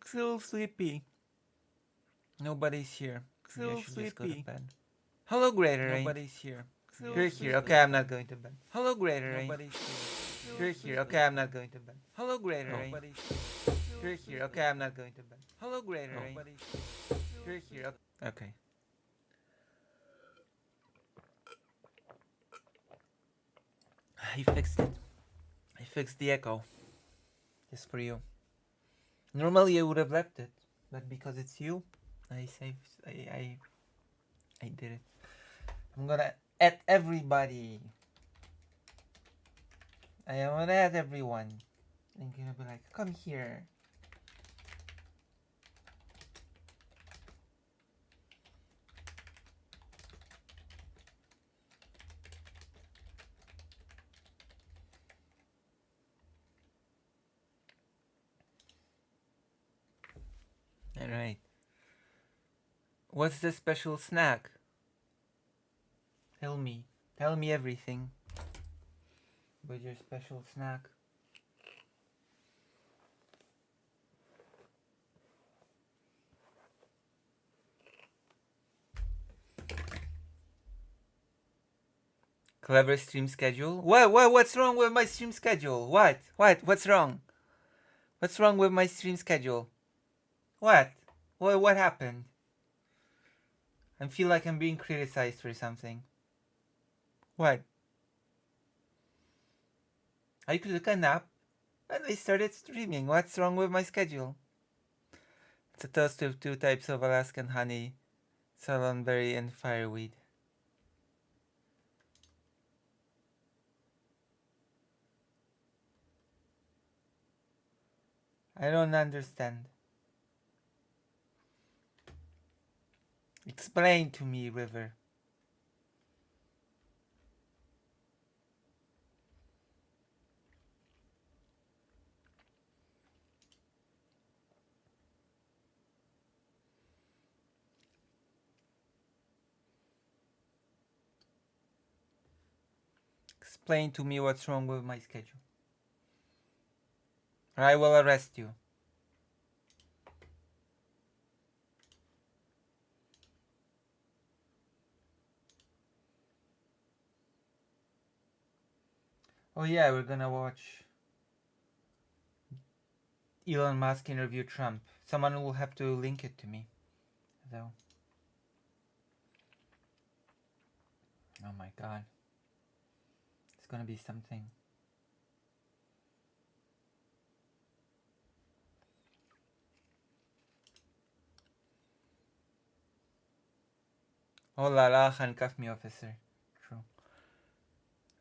So sleepy. Nobody's here. So I should just go to bed. Hello, Greater Rain. Nobody's here. You're here. Okay, I'm not going to bed. Hello, Greater Rain. Nobody's here. You're here. Okay, I'm not going to bed. Hello, Greater Rain. Nobody's here. You're here. Okay, I'm not going to bed. Hello, Greater Rain. Nobody's here. You're here. Okay. I fixed it. I fixed the echo. Just for you. Normally I would have left it, but because it's you, I did it. I'm gonna add everybody. I am gonna add everyone. I'm gonna be like, come here. Alright. What's the special snack? Tell me. Tell me everything. What's your special snack? Clever stream schedule? What's wrong with my stream schedule? What's wrong? What's wrong with my stream schedule? What happened? I feel like I'm being criticized for something. What? I took a nap and I started streaming. What's wrong with my schedule? It's a toast with 2 types of Alaskan honey, salonberry and fireweed. I don't understand. Explain to me, River. Explain to me what's wrong with my schedule, or I will arrest you. Oh yeah, we're gonna watch Elon Musk interview Trump. Someone will have to link it to me, though. Oh my god. It's gonna be something. Oh la la, handcuff me, officer. True.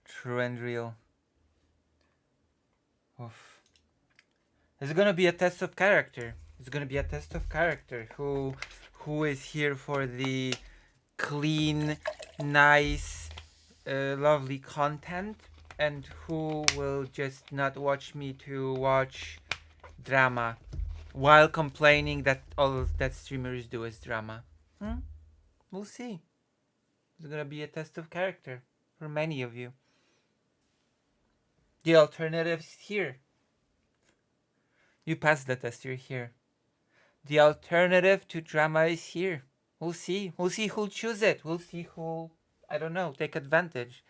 True and real. Oof. There's gonna be a test of character. It's gonna be a test of character. Who is here for the clean, nice, lovely content, and who will just not watch me to watch drama while complaining that all that streamers do is drama. We'll see. It's gonna be a test of character for many of you. The alternative's here. You passed the test, you're here. The alternative to drama is here. We'll see. We'll see who'll choose it. We'll see who'll, I don't know, take advantage.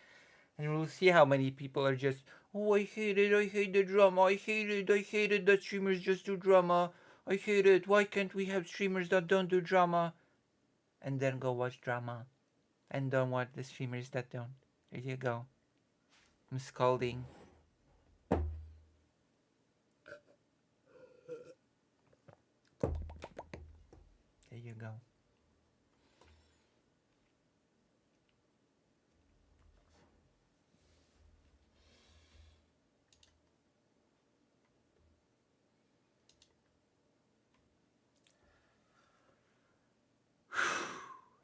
And we'll see how many people are just, oh, I hate the drama, I hate it that streamers just do drama, I hate it, why can't we have streamers that don't do drama? And then go watch drama. And don't watch the streamers that don't. There you go. I'm scolding. There you go.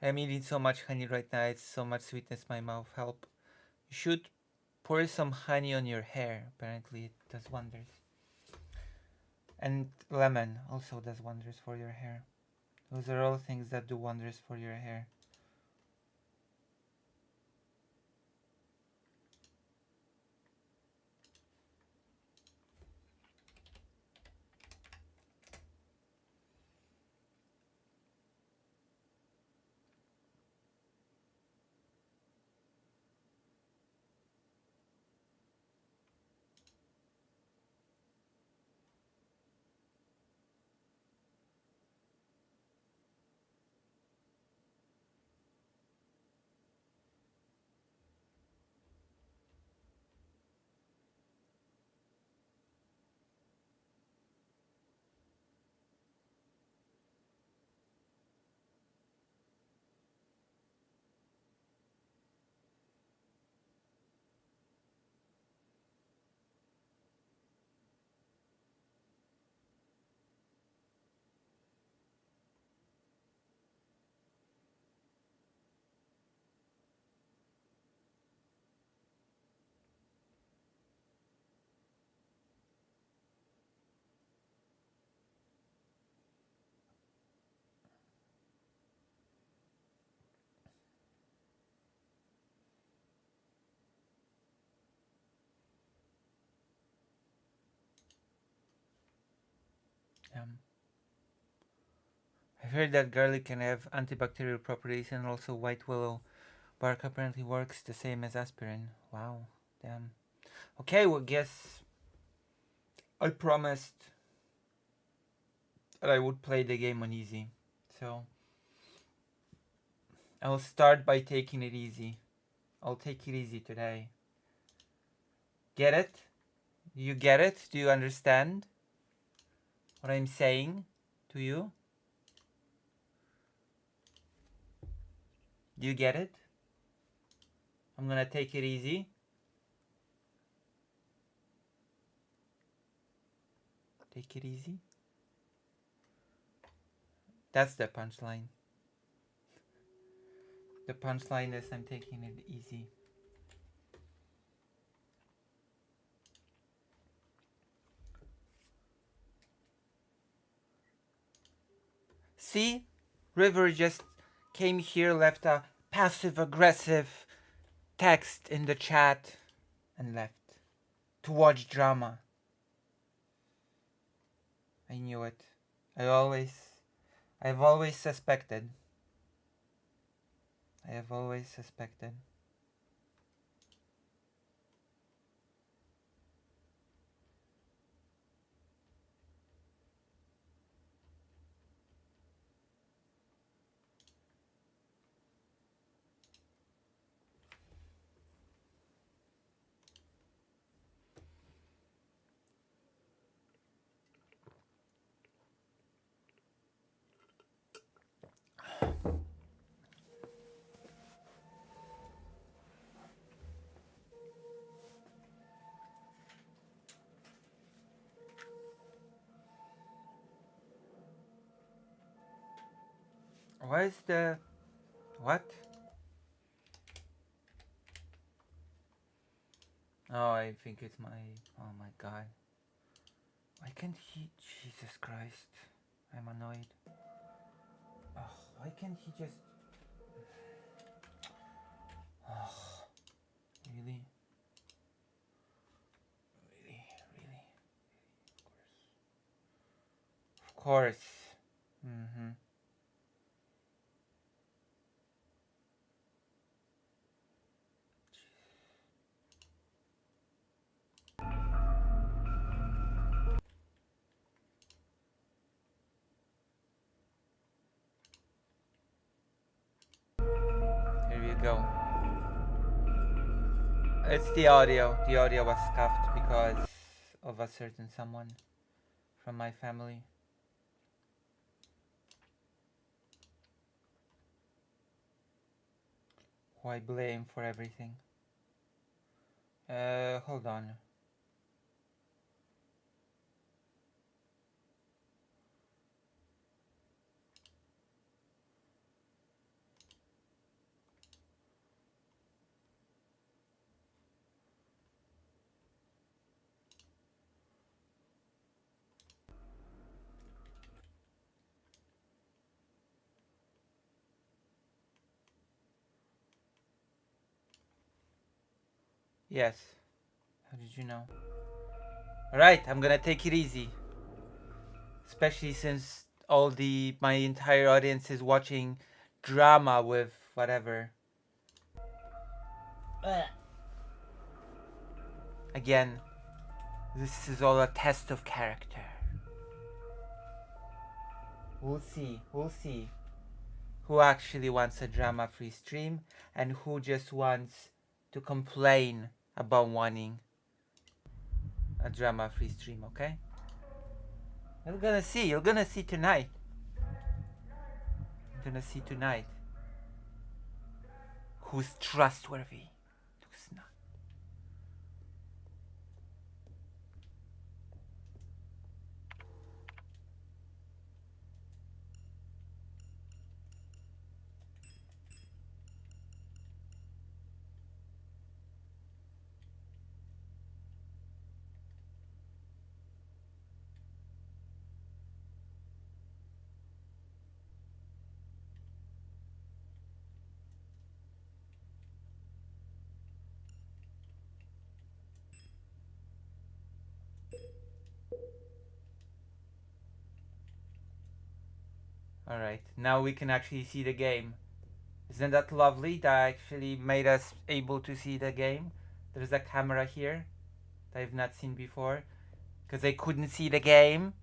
I'm eating so much honey right now. It's so much sweetness in my mouth. Help. You should pour some honey on your hair. Apparently it does wonders. And lemon also does wonders for your hair. Those are all things that do wonders for your hair. I heard that garlic can have antibacterial properties, and also white willow bark apparently works the same as aspirin. Wow, damn. Okay, well, guess I promised that I would play the game on easy. So I'll start by taking it easy. I'll take it easy today. Get it? You get it? Do you understand what I'm saying to you? Do you get it? I'm gonna take it easy. Take it easy. That's the punchline. The punchline is I'm taking it easy. See? River just came here, left a passive-aggressive text in the chat, and left to watch drama. I knew it. I've always suspected. I have always suspected. Where's the... what? Oh, I think it's my... oh my god. Why can't he... Jesus Christ. I'm annoyed. Oh, why can't he just... oh, really? Really? Of course. Mm-hmm. Here we go. It's the audio. The audio was scuffed because of a certain someone from my family. Who I blame for everything. Hold on. Yes. How did you know? Alright, I'm gonna take it easy. Especially since my entire audience is watching drama with whatever. Again, this is all a test of character. We'll see who actually wants a drama-free stream and who just wants to complain about wanting a drama-free stream, okay? You're gonna see tonight. You're gonna see tonight who's trustworthy, who's not. Alright, now we can actually see the game. Isn't that lovely? That actually made us able to see the game. There's a camera here that I've not seen before. Because I couldn't see the game.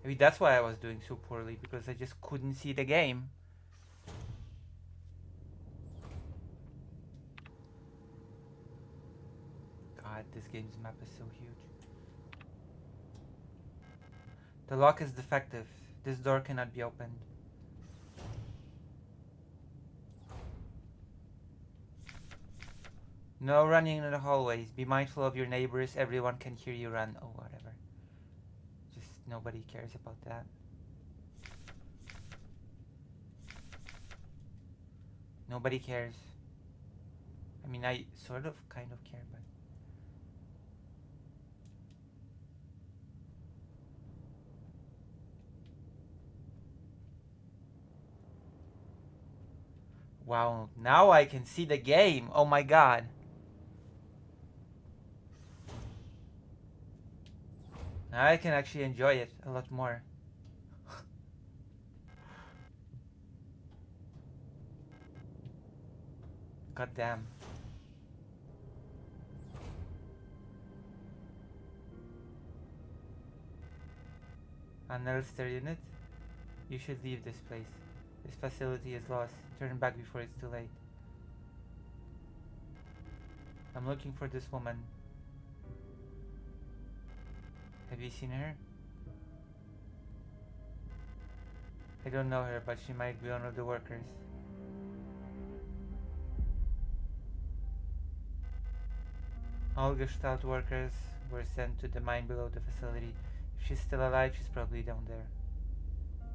Maybe that's why I was doing so poorly, because I just couldn't see the game. God, this game's map is so huge. The lock is defective. This door cannot be opened. No running in the hallways. Be mindful of your neighbors. Everyone can hear you run. Oh, whatever. Just nobody cares about that. Nobody cares. I mean, I sort of kind of care, but... Wow, now I can see the game. Oh my god. Now I can actually enjoy it a lot more. God damn. Unregistered unit? You should leave this place. This facility is lost. Turn back before it's too late. I'm looking for this woman. Have you seen her? I don't know her, but she might be one of the workers. All Gestalt workers were sent to the mine below the facility. If she's still alive, she's probably down there.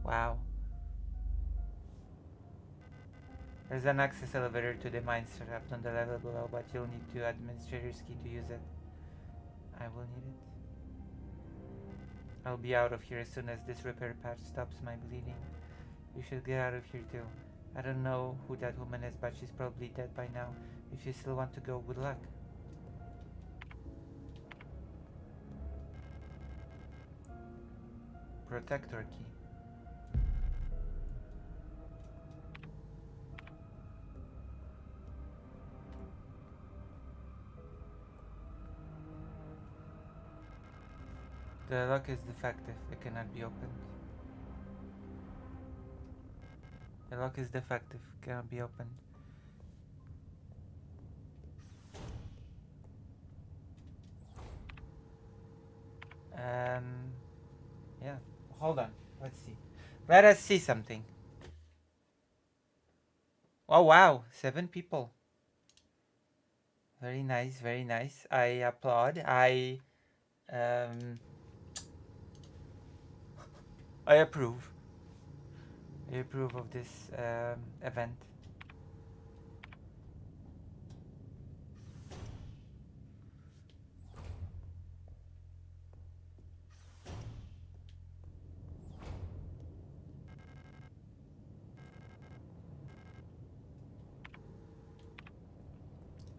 Wow. There's an access elevator to the mine shaft on the level below, but you'll need the administrator's key to use it. I will need it. I'll be out of here as soon as this repair patch stops my bleeding. You should get out of here too. I don't know who that woman is, but she's probably dead by now. If you still want to go, good luck. Protector key. The lock is defective. It cannot be opened. The lock is defective. Cannot be opened. Yeah. Hold on. Let's see. Let us see something. Oh wow, 7 people. Very nice, very nice. I applaud. I approve. I approve of this event.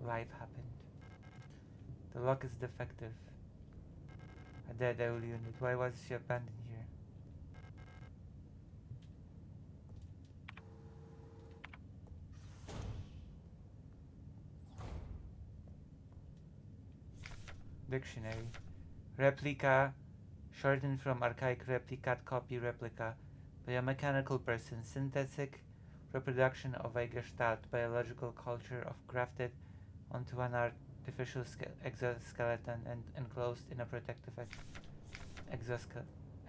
Life happened. The lock is defective. A dead old unit. Why was she abandoned here? Dictionary. Replica, shortened from archaic replicat, copy, replica. By a mechanical person. Synthetic reproduction of a gestalt, biological culture of grafted onto an artificial exoskeleton and enclosed in a protective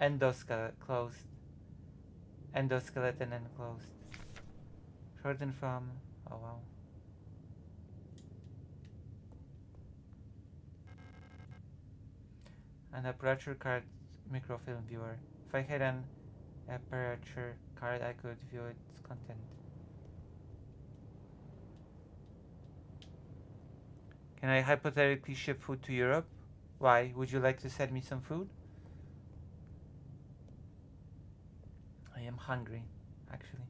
endoskeleton enclosed. Shortened from... oh wow. An aperture card microfilm viewer. If I had an aperture card, I could view its content. Can I hypothetically ship food to Europe? Why? Would you like to send me some food? I am hungry, actually.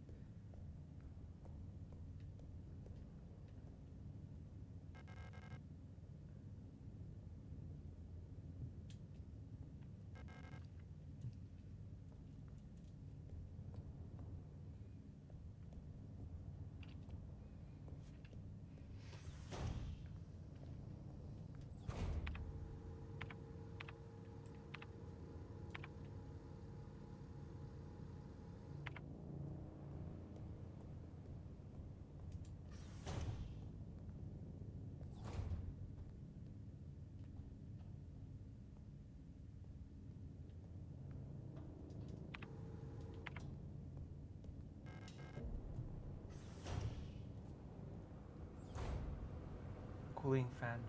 cooling fan.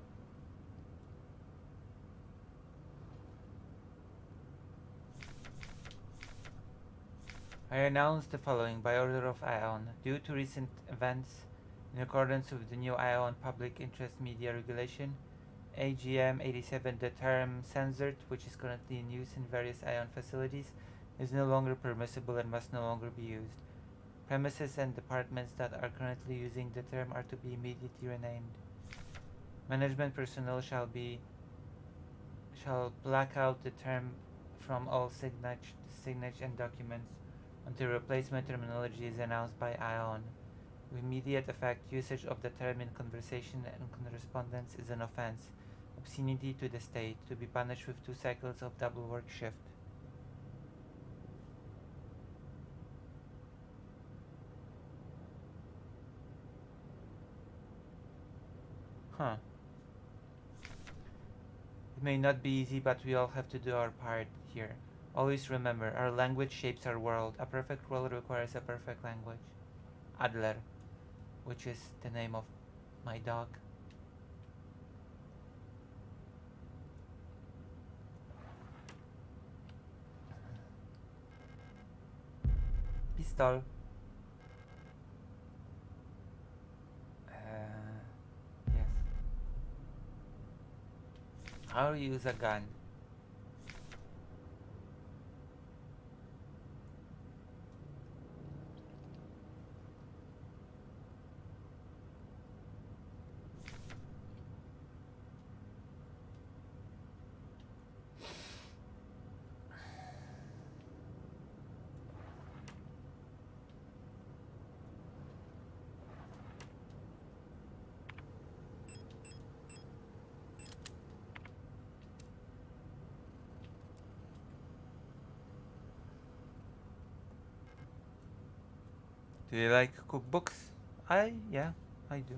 I announce the following by order of ION. Due to recent events, in accordance with the new ION Public Interest Media Regulation, AGM 87, the term censored, which is currently in use in various ION facilities, is no longer permissible and must no longer be used. Premises and departments that are currently using the term are to be immediately renamed. Management personnel shall black out the term from all signage and documents until replacement terminology is announced by ION. With immediate effect, usage of the term in conversation and correspondence is an offense. Obscenity to the state, to be punished with 2 cycles of double work shift. Huh. It may not be easy, but we all have to do our part here. Always remember, our language shapes our world. A perfect world requires a perfect language. Adler, which is the name of my dog. Pistol. Yes. How to use a gun? Do you like cookbooks? Yeah, I do.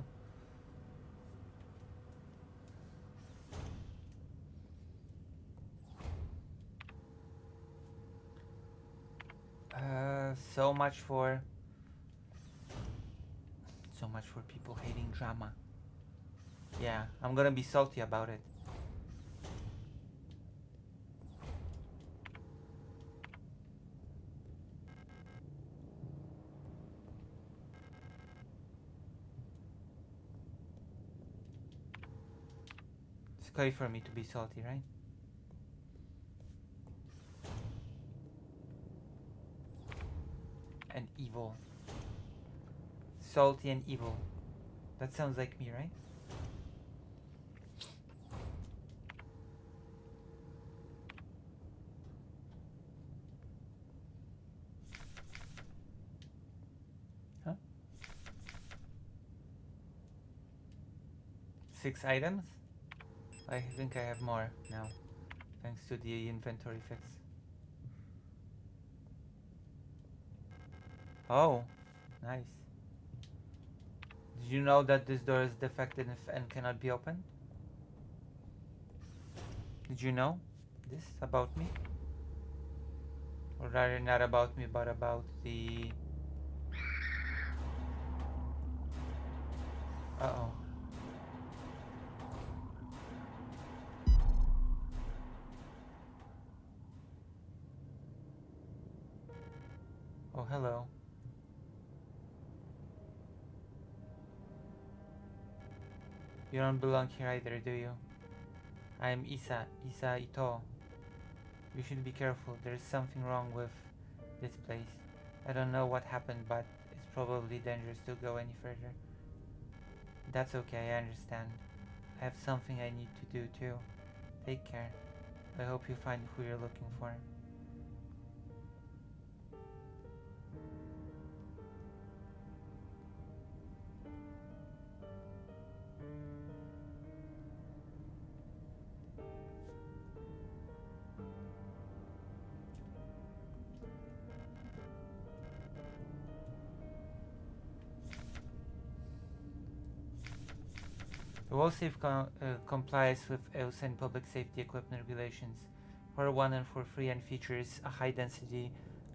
So much for people hating drama. Yeah, I'm gonna be salty about it. It's okay for me to be salty, right? And evil. Salty and evil. That sounds like me, right? Huh? 6 items? I think I have more now, thanks to the inventory fix. Oh, nice. Did you know that this door is defective and cannot be opened? Did you know this about me? Or rather, not about me, but about the... Uh-oh. Oh, hello. You don't belong here either, do you? I am Isa Ito. You should be careful. There's something wrong with this place. I don't know what happened, but it's probably dangerous to go any further. That's okay, I understand. I have something I need to do too. Take care. I hope you find who you're looking for. The WallSafe complies with EUSEN public safety equipment regulations. For 1 and for 3 and features a high density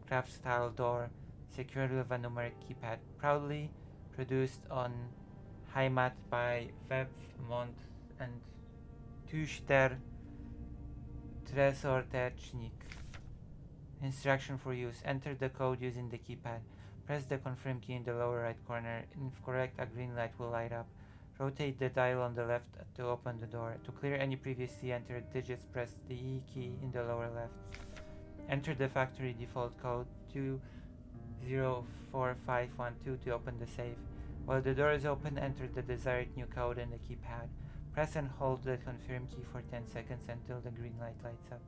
craft style door secured with a numeric keypad, proudly produced on Heimat by Web, Mond and Tüchter Tresortechnik. Instruction for use. Enter the code using the keypad. Press the confirm key in the lower right corner. If correct, a green light will light up. Rotate the dial on the left to open the door. To clear any previously entered digits, press the E key in the lower left. Enter the factory default code 204512 to open the safe. While the door is open, enter the desired new code in the keypad. Press and hold the confirm key for 10 seconds until the green light lights up.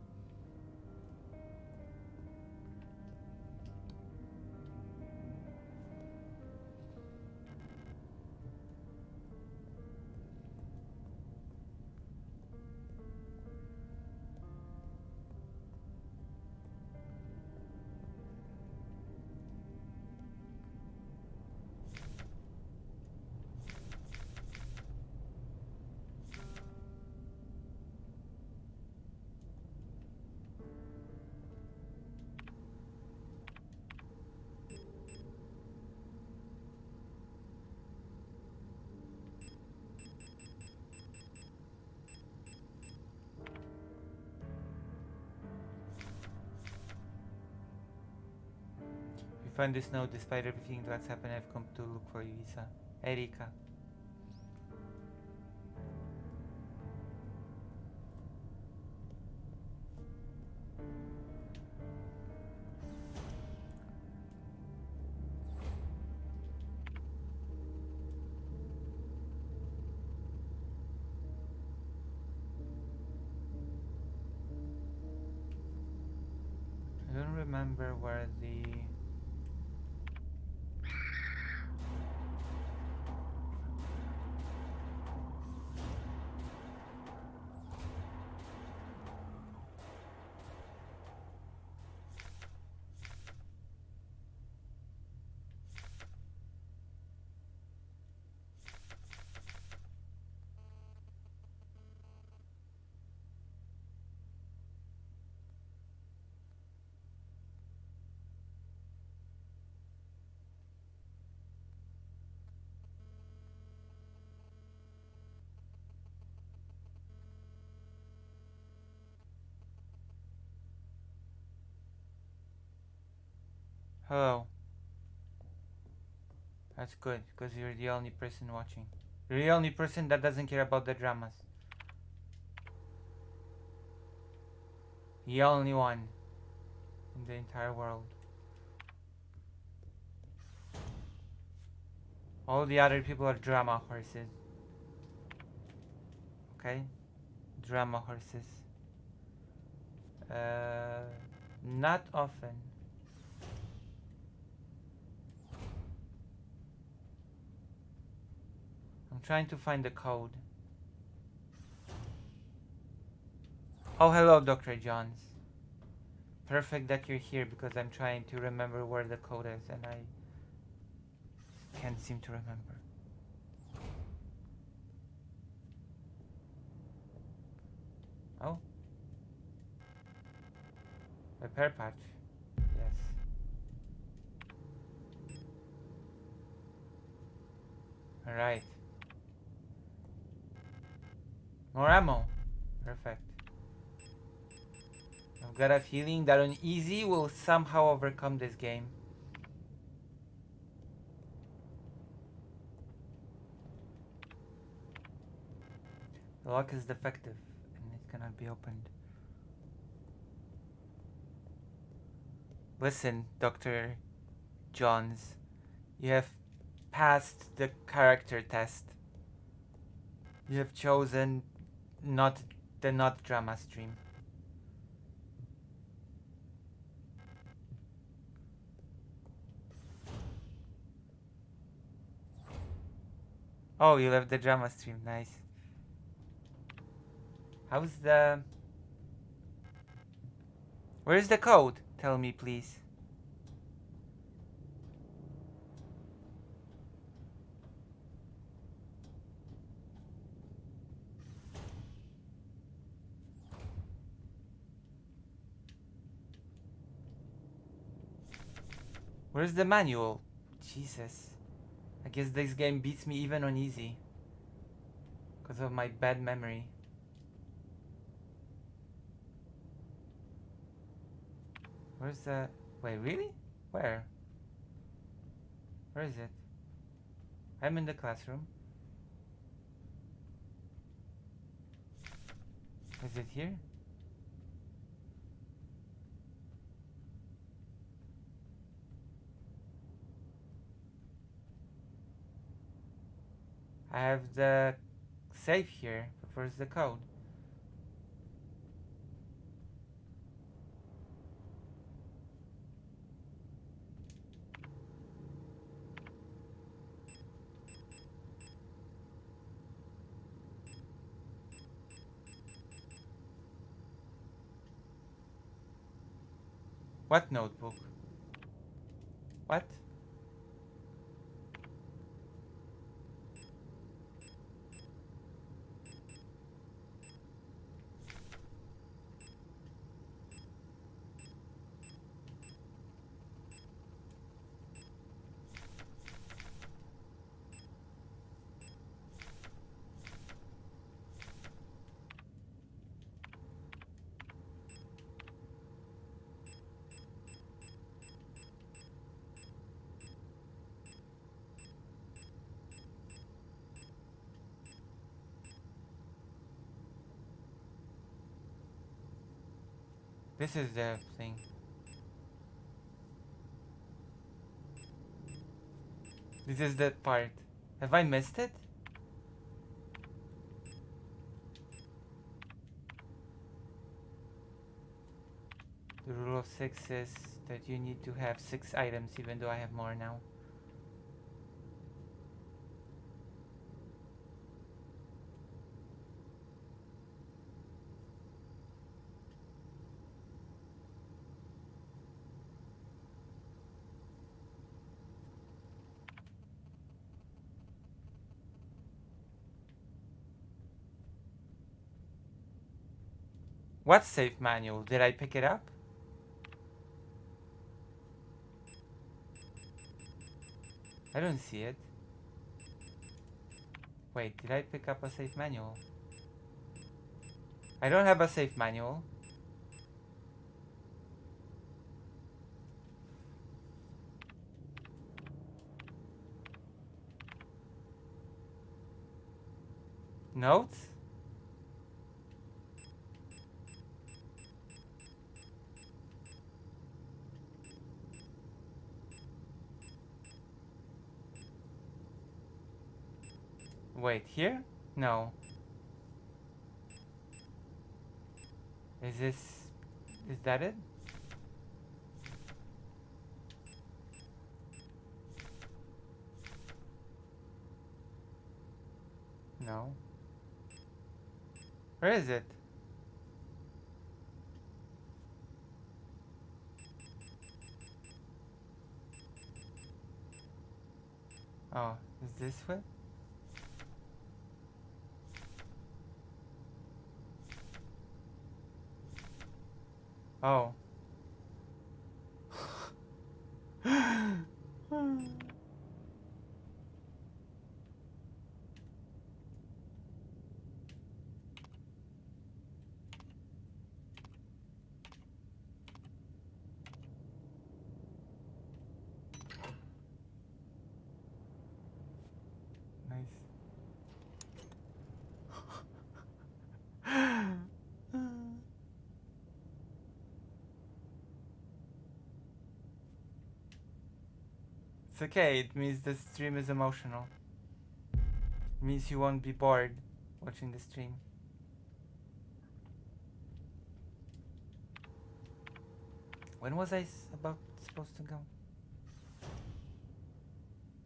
You find this note despite everything that's happened. I've come to look for you, Isa. Erika. I don't remember where the... Hello. That's good, because you're the only person watching. You're the only person that doesn't care about the dramas. The only one in the entire world. All the other people are drama horses. Okay? Drama horses. Not often. I'm trying to find the code. Oh, hello, Dr. Johns. Perfect that you're here because I'm trying to remember where the code is and I can't seem to remember. Oh. Repair patch. Yes. Alright. More ammo. Perfect. I've got a feeling that on easy will somehow overcome this game. The lock is defective and it cannot be opened. Listen, Dr. Johns, you have passed the character test. You have chosen not drama stream. Oh, you left the drama stream, nice. How's the... Where's the code? Tell me, please. Where's the manual? Jesus. I guess this game beats me even on easy. Because of my bad memory. Where's the... Wait, really? Where? Where is it? I'm in the classroom. Is it here? I have the safe here. But where's the code? What notebook? What? This is the thing. This is the part. Have I missed it? The rule of 6 is that you need to have 6 items even though I have more now. What safe manual? Did I pick it up? I don't see it. Wait, did I pick up a safe manual? I don't have a safe manual. Notes? Wait, here? No. Is that it? No. Where is it? Oh, is this way? Oh. It's okay, it means the stream is emotional. It means you won't be bored watching the stream. When was I supposed to go?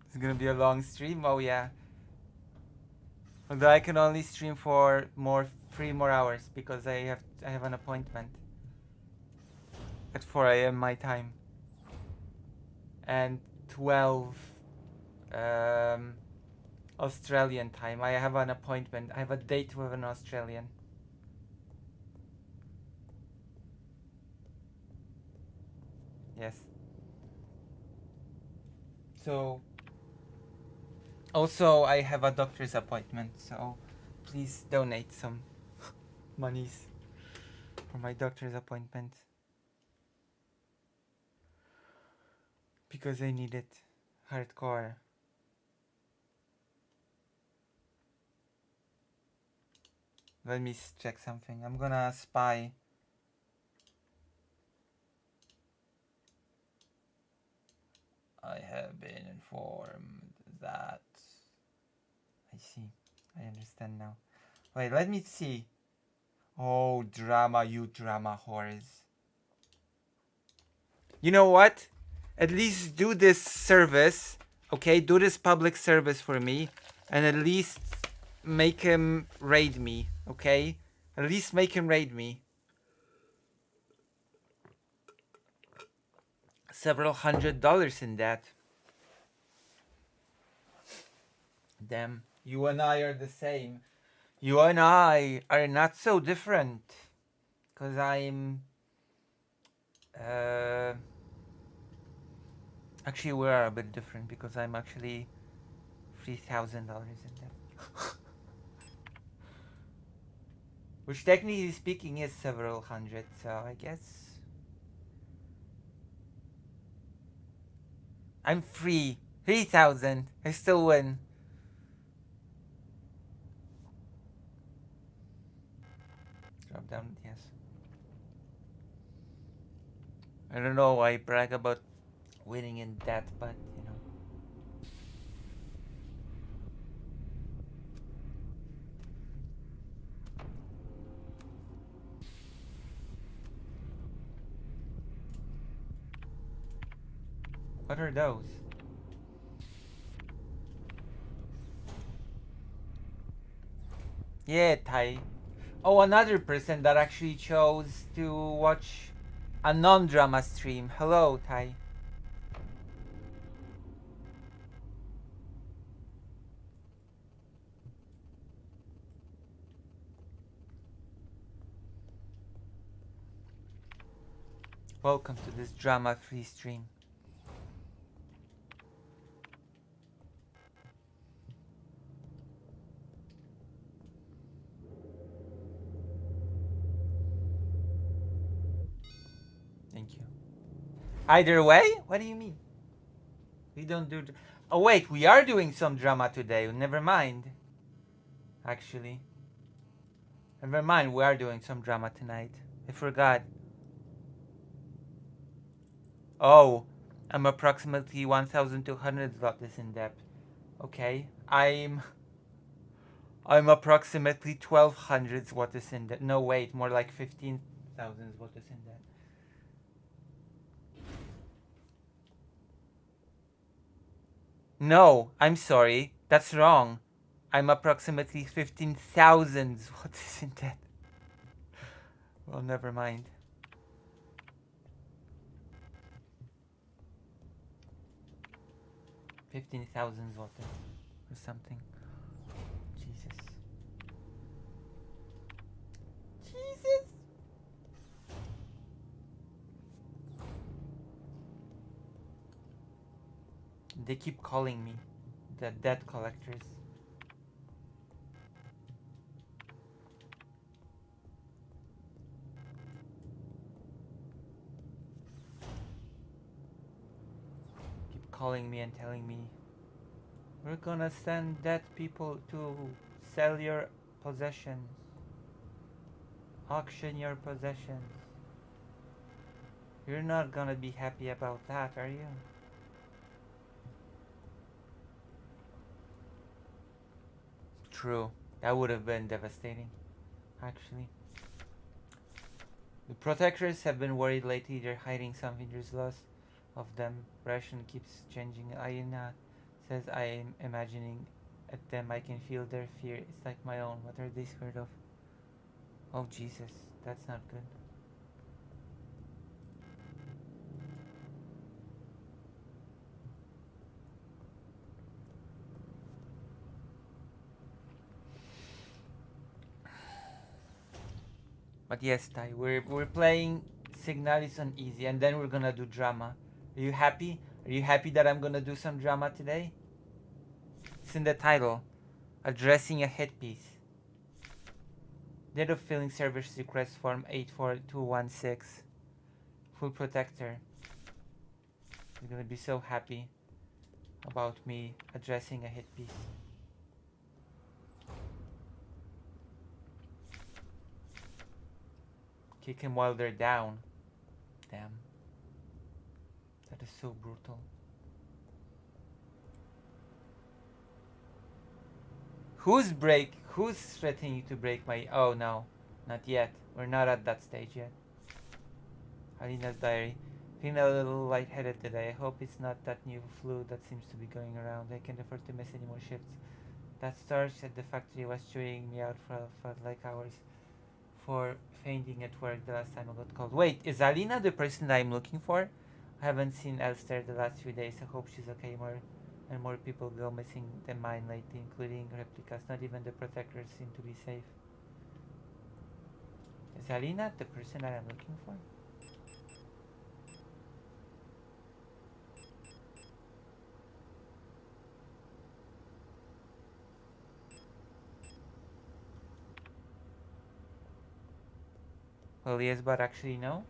It's gonna be a long stream? Oh yeah. Although I can only stream for 3 more hours because I have an appointment at 4 a.m. my time and 12 Australian time. I have an appointment. I have a date with an Australian. Yes. So Also, I have a doctor's appointment, so please donate some monies for my doctor's appointment. Because I need it. Hardcore. Let me check something. I'm gonna spy. I have been informed that... I see. I understand now. Wait, let me see. Oh, drama, you drama whores. You know what? At least do this service, okay? Do this public service for me, and at least make him raid me, okay? At least make him raid me. Several $100s in that. Damn, you and I are the same. You and I are not so different. Because I'm... actually, we are a bit different because I'm actually $3,000 in debt. Which technically speaking is several hundred, so I guess... I'm free. 3,000. I still win. Drop down, yes. I don't know why I brag about winning in that, but you know. What are those? Yeah, Thai. Oh, another person that actually chose to watch a non-drama stream. Hello, Thai. Welcome to this drama-free stream. Thank you. Either way? What do you mean? We don't do... Oh wait, we are doing some drama today. Never mind. Actually. Never mind, we are doing some drama tonight. I forgot. Oh, I'm approximately 1,200 zlotys in debt. Okay, I'm approximately 1,200 zlotys in debt. No, wait, more like 15,000 zlotys in debt. No, I'm sorry, that's wrong. I'm approximately 15,000 zlotys in debt. Well, never mind. 15,000 zlotys or something. Jesus. Jesus. They keep calling me, the debt collectors. Keep calling me and telling me, we're gonna send dead people to sell your possessions, auction your possessions. You're not gonna be happy about that, are you? True. That would have been devastating, actually. The protectors have been worried lately. They're hiding something. There's lots of them. Russian keeps changing. Ayana says I am imagining at them. I can feel their fear. It's like my own. What are they scared of? Oh Jesus, that's not good. But yes, Tai, we're playing Signalis on easy, and then we're gonna do drama. Are you happy? Are you happy that I'm gonna do some drama today? It's in the title. Addressing a hit piece. Date of filling service request form 84216. Full protector. He's gonna be so happy about me addressing a hit piece. Kick him while they're down. Damn. That is so brutal. Who's threatening to break my... Oh no, not yet. We're not at that stage yet. Alina's diary. Feeling a little lightheaded today. I hope it's not that new flu that seems to be going around. I can't afford to miss any more shifts. That starch at the factory was chewing me out for like hours for fainting at work the last time I got called. Wait, is Alina the person that I'm looking for? I haven't seen Elster the last few days. I hope she's okay. More people go missing than mine lately, including replicas. Not even the protectors seem to be safe. Is Alina the person that I'm looking for? Well, yes, but actually no.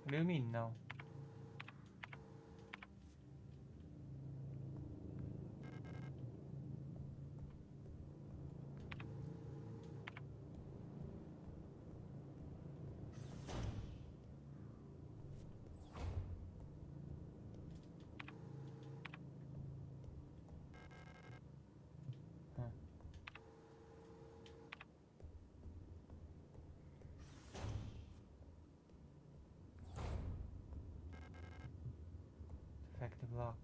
What do you mean no? Huh. Effective lock.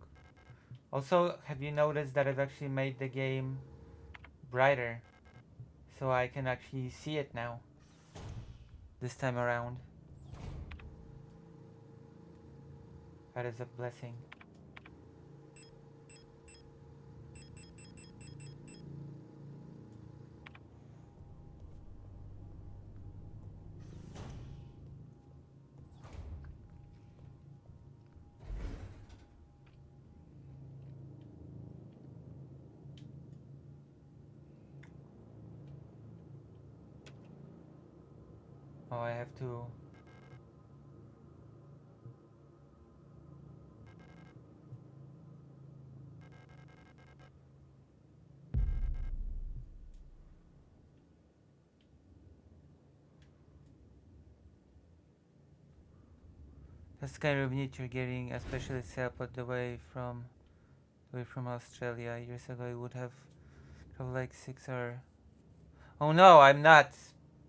Also, have you noticed that I've actually made the game brighter? So I can actually see it now. This time around. That is a blessing. Oh, I have to... That's kind of neat. You're getting a specialist help away from Australia. Years ago, I would have like 6 or... Oh no, I'm not.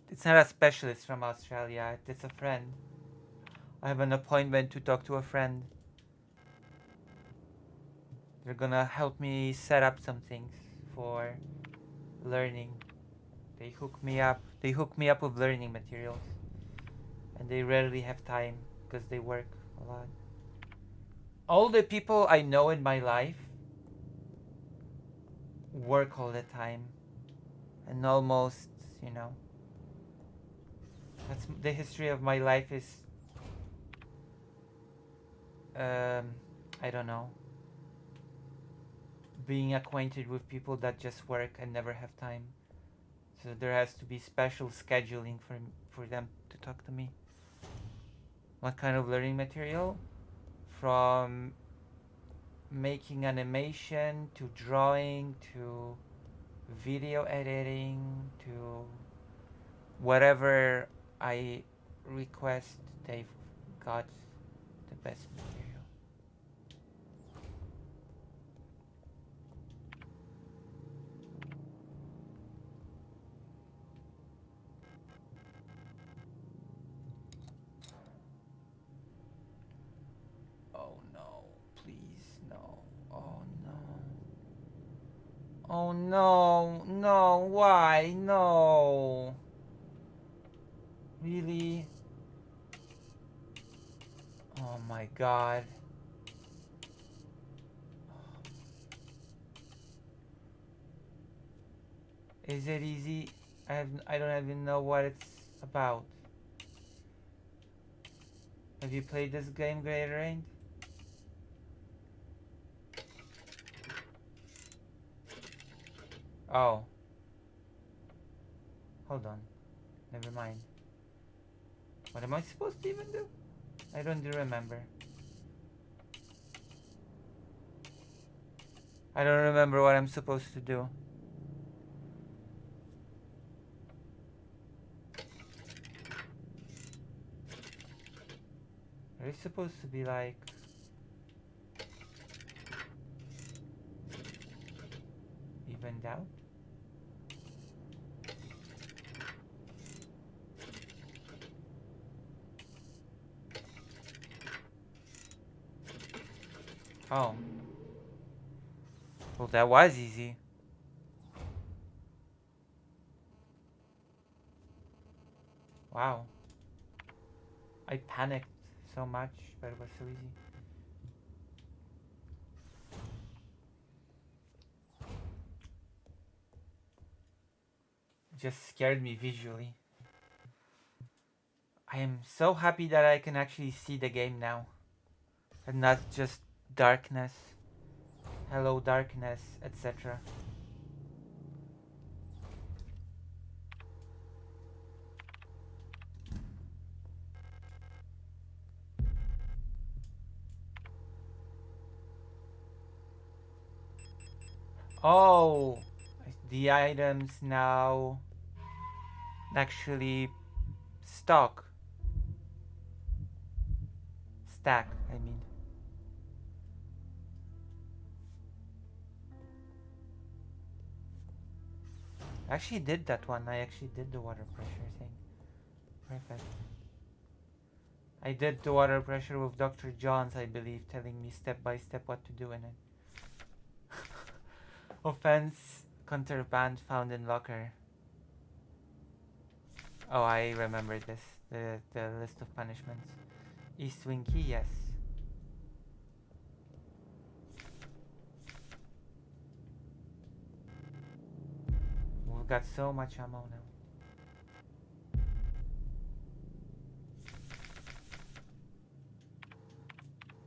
It's not a specialist from Australia. It's a friend. I have an appointment to talk to a friend. They're gonna help me set up some things for learning. They hook me up. They hook me up with learning materials. And they rarely have time because they work a lot. All the people I know in my life work all the time. And almost, you know, that's the history of my life is, I don't know, being acquainted with people that just work and never have time. So there has to be special scheduling for them to talk to me. What kind of learning material? From making animation to drawing to video editing to whatever I request, they've got the best material. Oh no, please, no. Oh no. Oh no, no, why? No. Really? Oh my god. Is it easy? I don't even know what it's about. Have you played this game, Greater Rain? Oh. Hold on. Never mind. What am I supposed to even do? I don't remember. I don't remember what I'm supposed to do. Are you supposed to be like... evened out? Oh. Well, that was easy. Wow. I panicked so much, but it was so easy. It just scared me visually. I am so happy that I can actually see the game now. And not just darkness. Hello darkness, etc. Oh, the items now actually stack, I mean. I actually did that one. I actually did the water pressure thing. Perfect. I did the water pressure with Dr. Johns, I believe, telling me step by step what to do in it. Offense, contraband found in locker. Oh, I remember this. The list of punishments. East wing key, yes. We've got so much ammo now.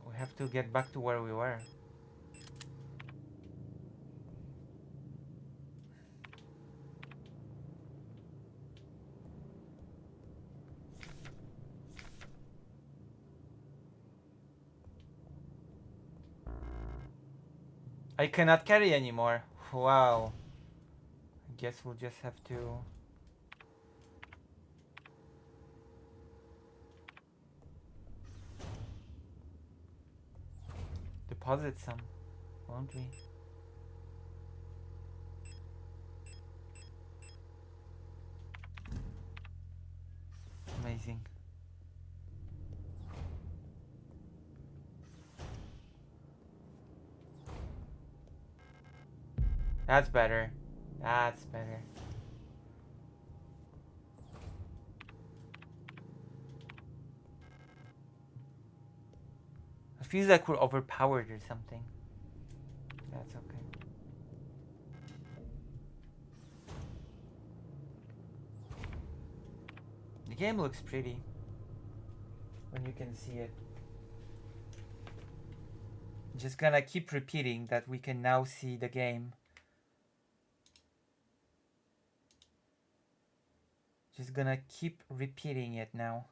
We have to get back to where we were. I cannot carry anymore. Wow. I guess we'll just have to... deposit some, won't we? Amazing. That's better. That's better. It feels like we're overpowered or something. That's okay. The game looks pretty when you can see it. Just gonna keep repeating that we can now see the game. Just gonna keep repeating it now.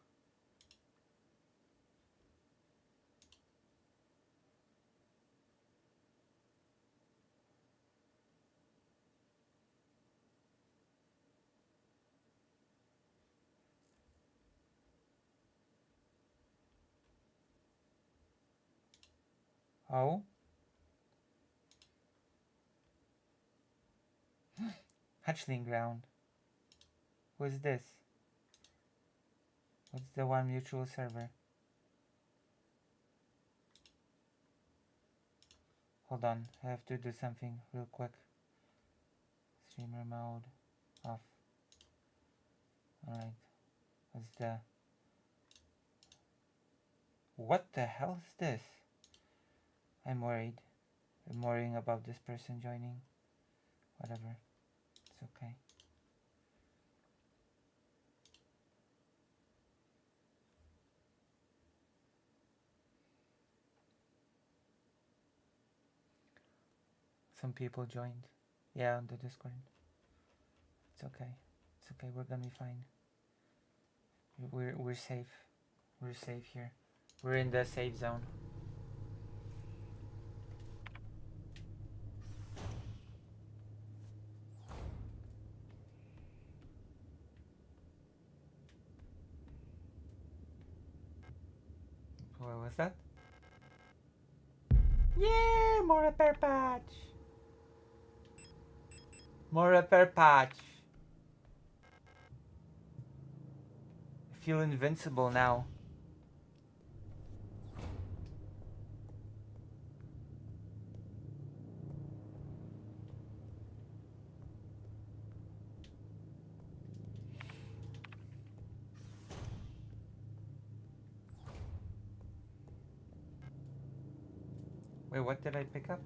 Oh? Hatchling ground. Who is this? What's the one mutual server? Hold on, I have to do something real quick. Streamer mode off. Alright. What's the... What the hell is this? I'm worried. I'm worrying about this person joining. Whatever. It's okay. Some people joined. Yeah, on the Discord. It's okay. It's okay. We're gonna be fine. We're safe. We're safe here. We're in the safe zone. What was that? Yeah, more repair patch. More repair patch. I feel invincible now. Wait, what did I pick up?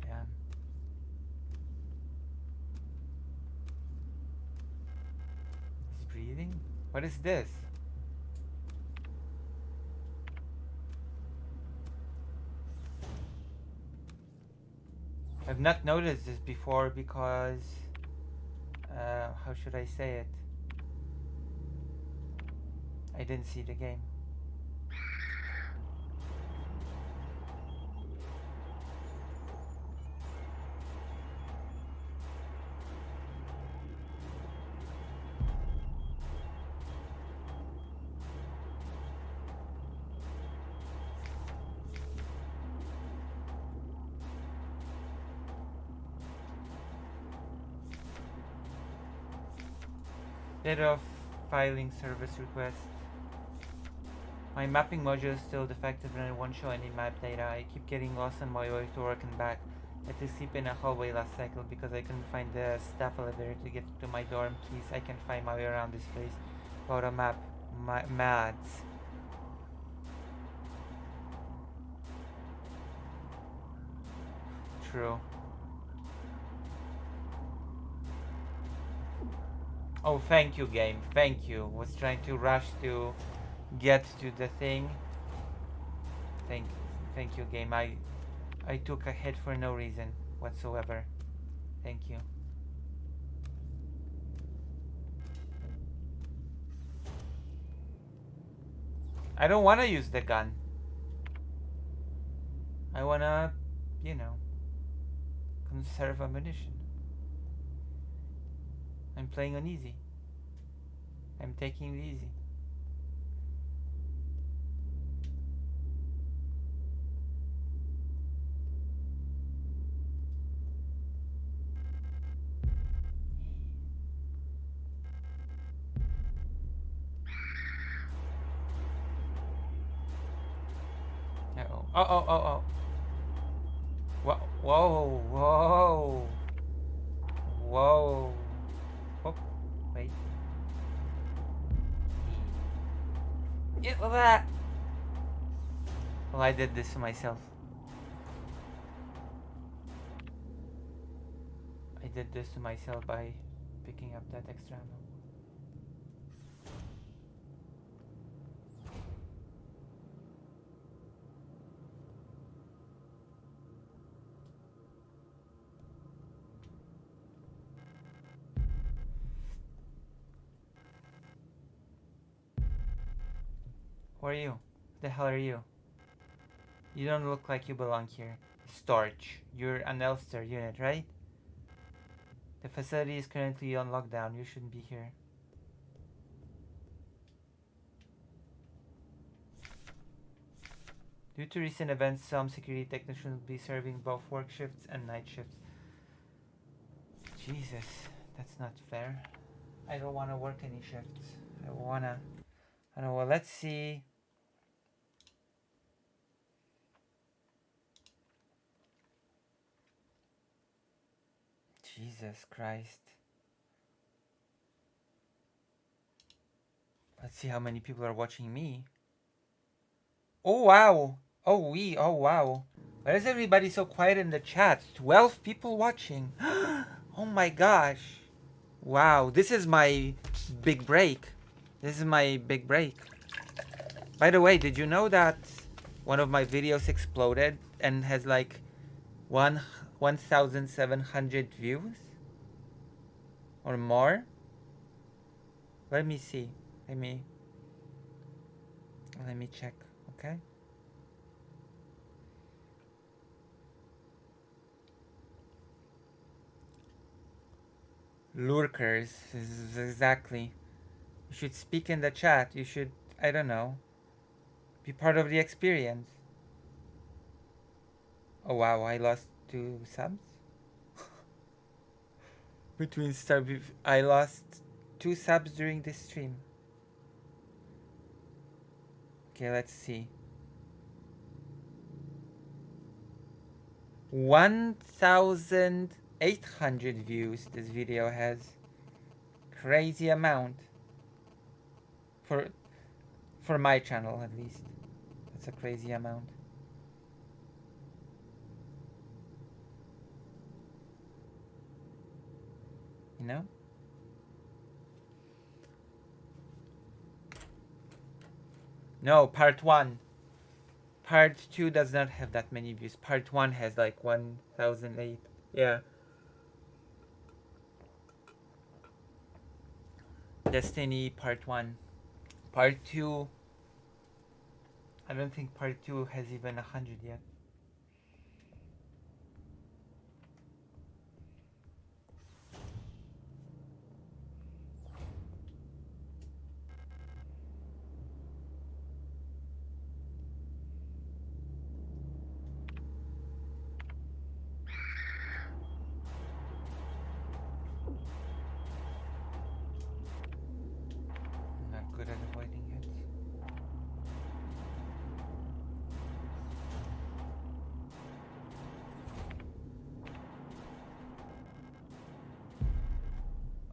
Yeah. He's breathing? What is this? I've not noticed this before because... how should I say it? I didn't see the game. Date of filing service request. My mapping module is still defective and it won't show any map data. I keep getting lost on my way to work and back. I had to sleep in a hallway last cycle because I couldn't find the staff elevator to get to my dorm. Please, I can find my way around this place. Without a map. Mads. True. Oh, thank you, game. Thank you. Was trying to rush to get to the thing. Thank you, game. I took a hit for no reason whatsoever. Thank you. I don't want to use the gun. I want to, you know, conserve ammunition. I'm playing on easy. I'm taking it easy. Uh-oh. Oh. Whoa, whoa, whoa. Whoa. Oh, wait. Get that. Well, I did this to myself. I did this to myself by picking up that extra ammo. Who are you? The hell are you? You don't look like you belong here. Storch. You're an Elster unit, right? The facility is currently on lockdown. You shouldn't be here. Due to recent events, some security technicians will be serving both work shifts and night shifts. Jesus, that's not fair. I don't want to work any shifts. I don't know. Well, let's see. Jesus Christ. Let's see how many people are watching me. Oh, wow. Oh, wow. Why is everybody so quiet in the chat? 12 people watching. Oh my gosh. Wow, this is my big break. This is my big break. By the way, did you know that one of my videos exploded and has like 1,700 views? Or more? Let me see. Let me check, okay? Lurkers, exactly. You should speak in the chat. You should, I don't know, be part of the experience. Oh wow, I lost 2 subs? Between subs, I lost 2 subs during this stream. Okay, let's see. 1,800 views this video has. Crazy amount. For my channel at least. That's a crazy amount. You know? No, part 1. Part 2 does not have that many views. Part 1 has like 1,008. Yeah. Destiny Part 1. Part 2, I don't think Part 2 has even 100 yet. I'm not good at avoiding hits.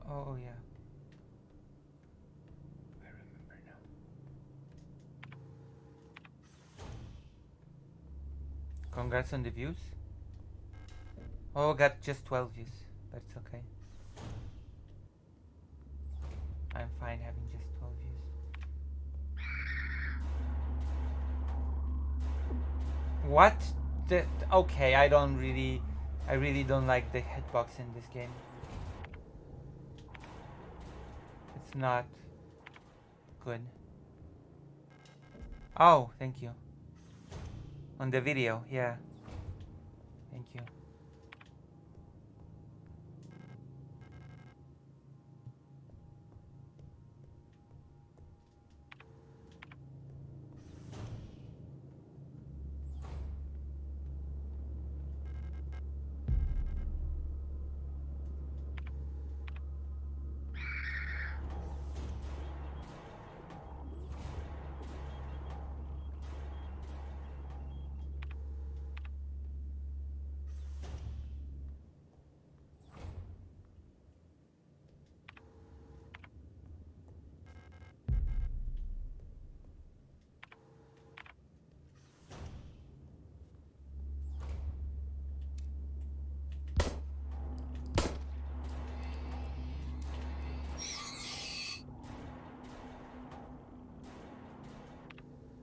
Oh yeah. I remember now. Congrats on the views. Oh, got just 12 views. But it's okay. I'm fine having just 12 views. What? Okay, I really don't like the hitbox in this game. It's not good. Oh, thank you. On the video, yeah. Thank you.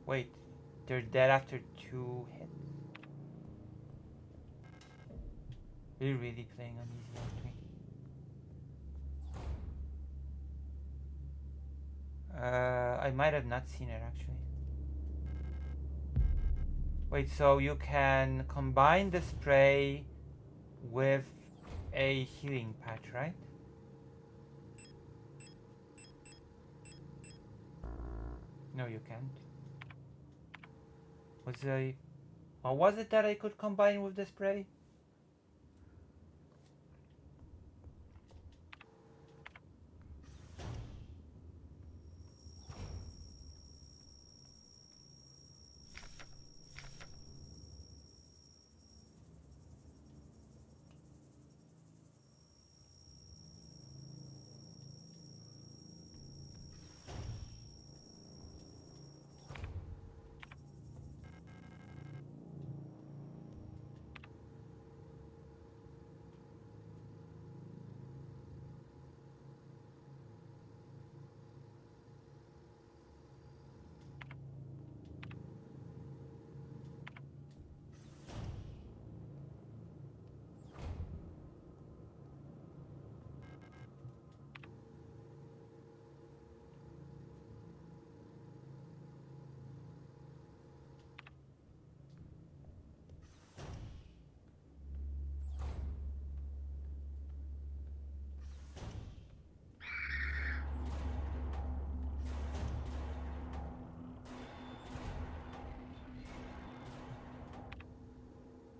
Wait, they're dead after 2 hits? We're really playing on easy, aren't we? I might have not seen it actually. Wait, so you can combine the spray with a healing patch, right? No, you can't. What was it that I could combine with the spray?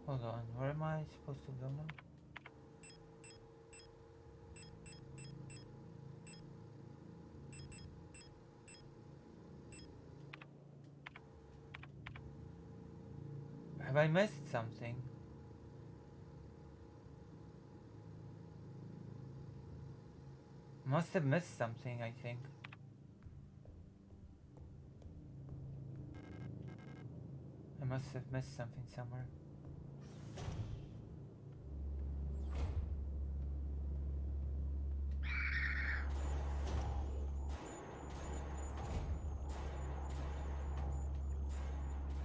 Hold on, where am I supposed to go now? Have I missed something? Must have missed something, I think. I must have missed something somewhere.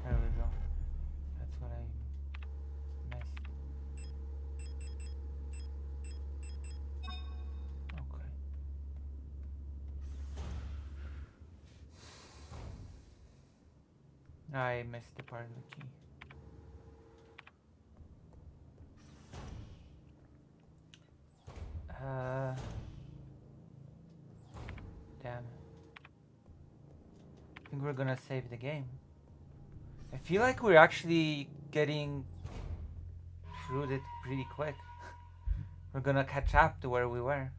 There we go. That's what I missed. Okay. I missed the part of the key. Damn. I think we're gonna save the game. I feel like we're actually getting through it pretty quick. We're gonna catch up to where we were.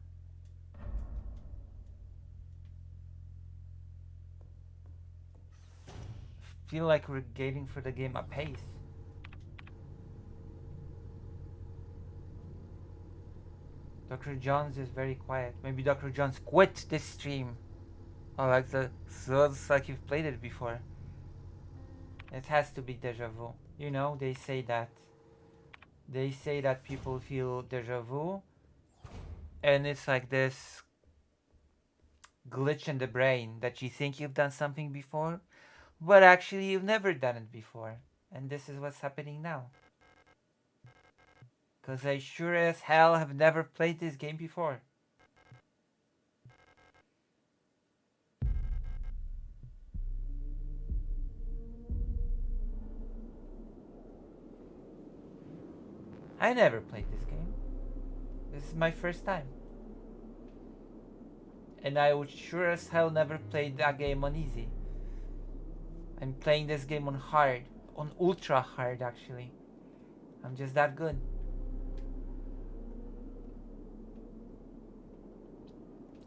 Feel like we're getting through the game at pace. Dr. Jones is very quiet. Maybe Dr. Jones quit this stream. Oh, like so it's like you've played it before. It has to be deja vu. You know, they say that. They say that people feel deja vu, and it's like this glitch in the brain that you think you've done something before, but actually you've never done it before. And this is what's happening now. Because I sure as hell have never played this game before. I never played this game. This is my first time. And I would sure as hell never play that game on easy. I'm playing this game on hard. On ultra hard, actually. I'm just that good.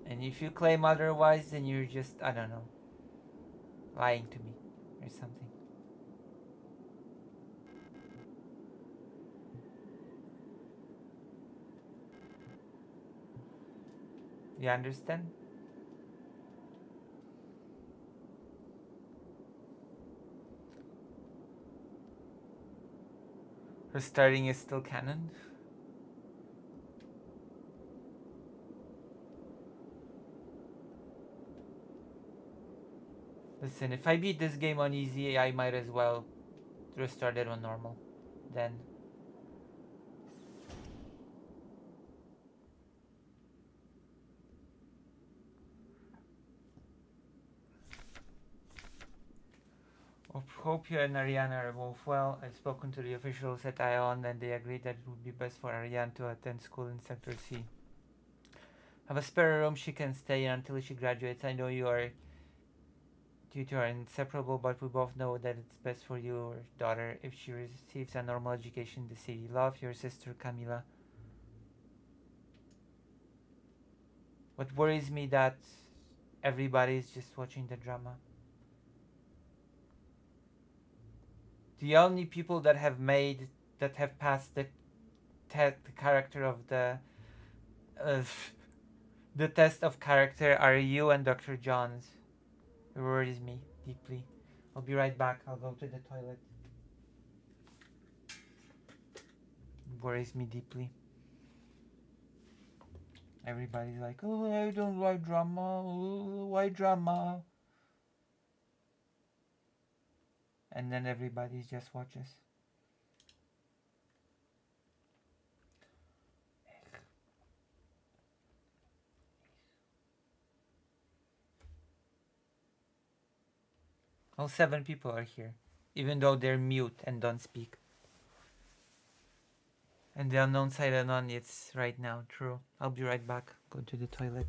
And if you claim otherwise, then you're just, I don't know, lying to me or something. You understand? Restarting is still canon. Listen, if I beat this game on easy, I might as well restart it on normal. Then. Hope you and Ariane are both well. I've spoken to the officials at ION and they agreed that it would be best for Ariane to attend school in Sector C. Have a spare room she can stay in until she graduates. I know you are You two are inseparable, but we both know that it's best for your daughter if she receives a normal education in the city. Love, your sister Camila. What worries me that everybody is just watching the drama. The only people that have passed the character of uh, the test of character are you and Dr. Johns. It worries me deeply. I'll be right back. I'll go to the toilet. It worries me deeply. Everybody's like, oh, I don't like drama. Oh, why drama? And then everybody just watches. All 7 people are here, even though they're mute and don't speak. And the unknown side unknown, it's right now. True. I'll be right back. Go to the toilet.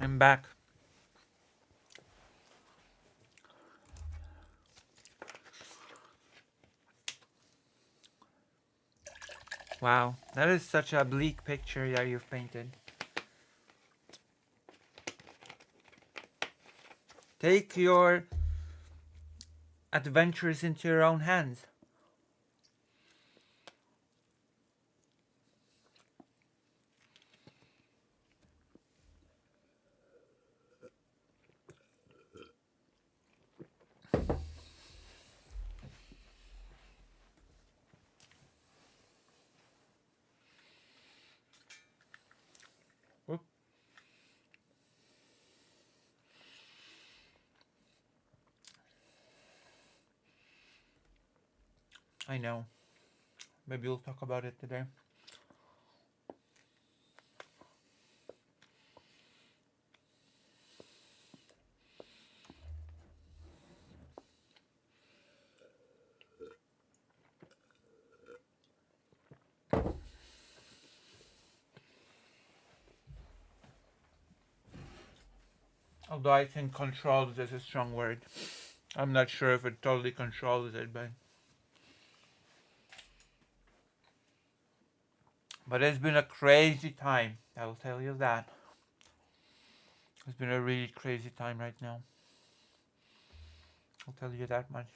I'm back. Wow, that is such a bleak picture that you've painted. Take your adventures into your own hands. I know. Maybe we'll talk about it today. Although I think controls is a strong word. I'm not sure if it totally controls it, but it's been a crazy time. I will tell you that. It's been a really crazy time right now. I'll tell you that much.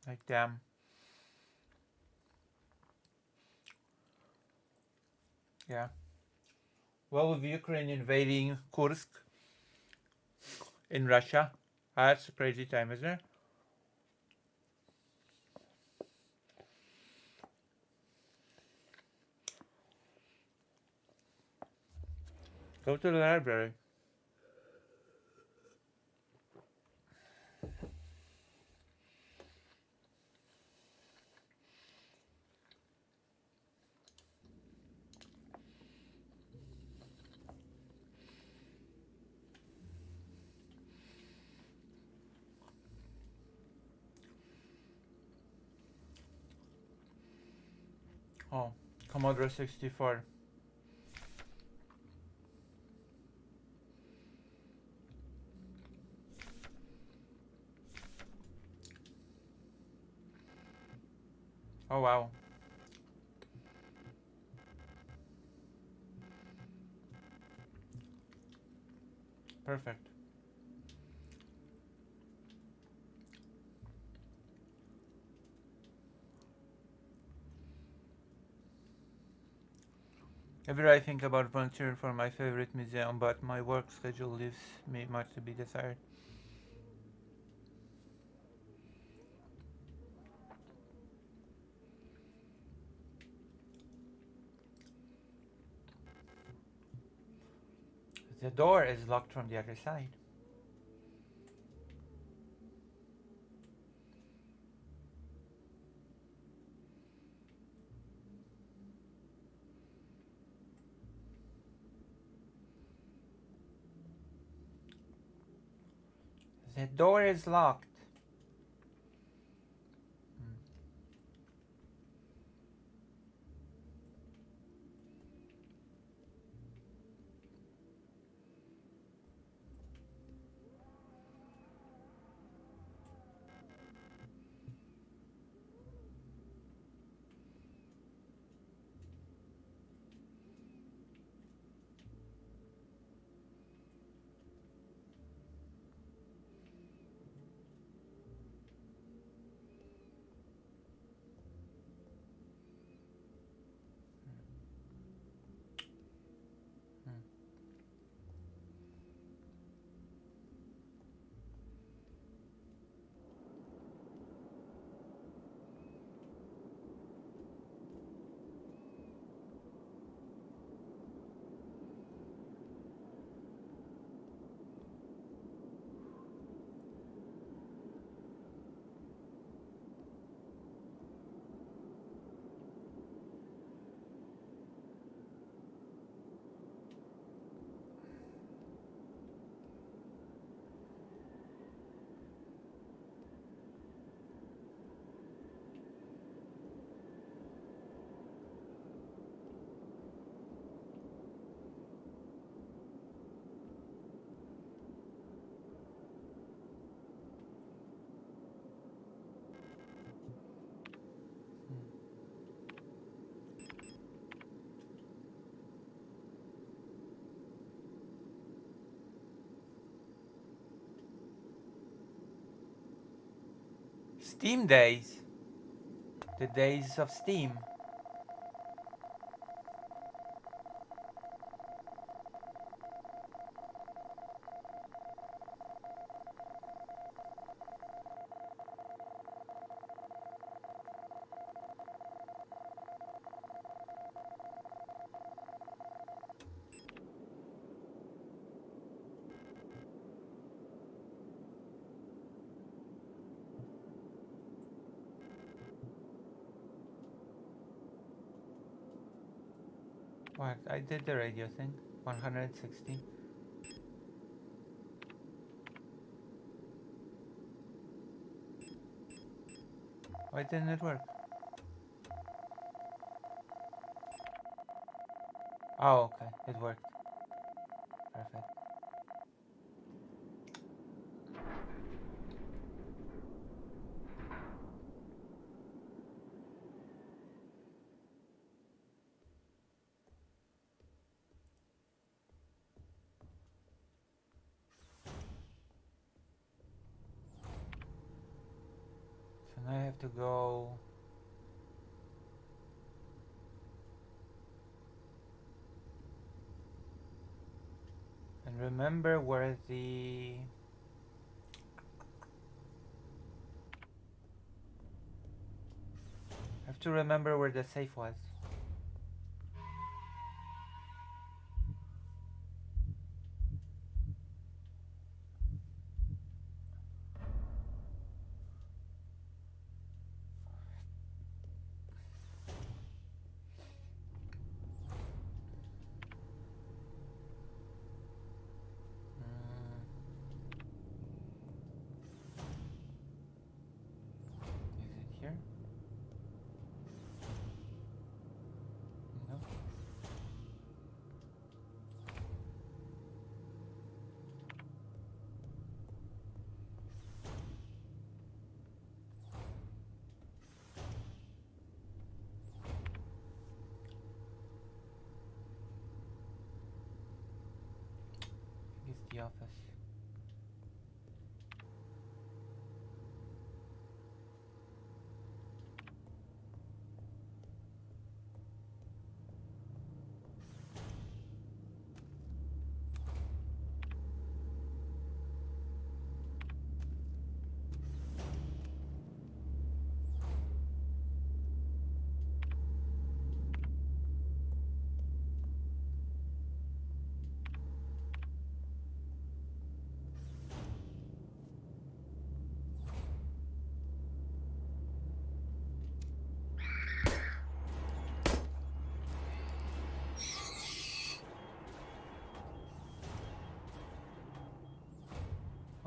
Like damn. Yeah. Well, with Ukraine invading Kursk in Russia, that's a crazy time, isn't it? Go to the library. Oh, Commodore 64. Oh wow. Perfect. Every I think about volunteering for my favorite museum, but my work schedule leaves me much to be desired. The door is locked from the other side. The door is locked. Hmm. Hmm. Steam days. The days of Steam. What? I did the radio thing. 160. Why didn't it work? Oh, okay. It worked. Perfect. So now I have to go... and remember where the... I have to remember where the safe was. Is it here? No. It's the office.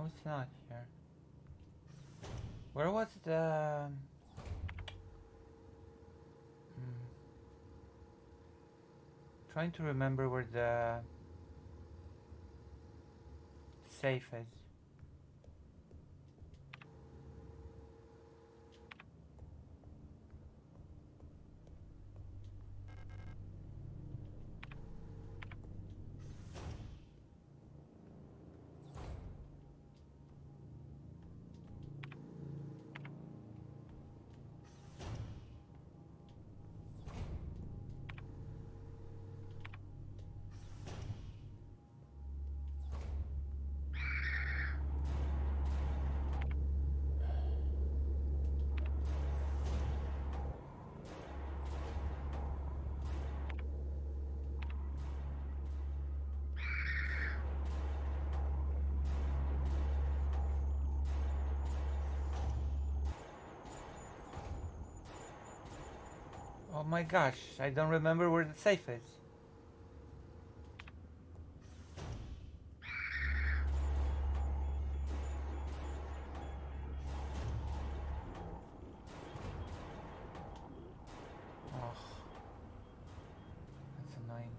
Oh, it's not here. Where was the... trying to remember where the safe is. Oh my gosh, I don't remember where the safe is. Oh, that's annoying.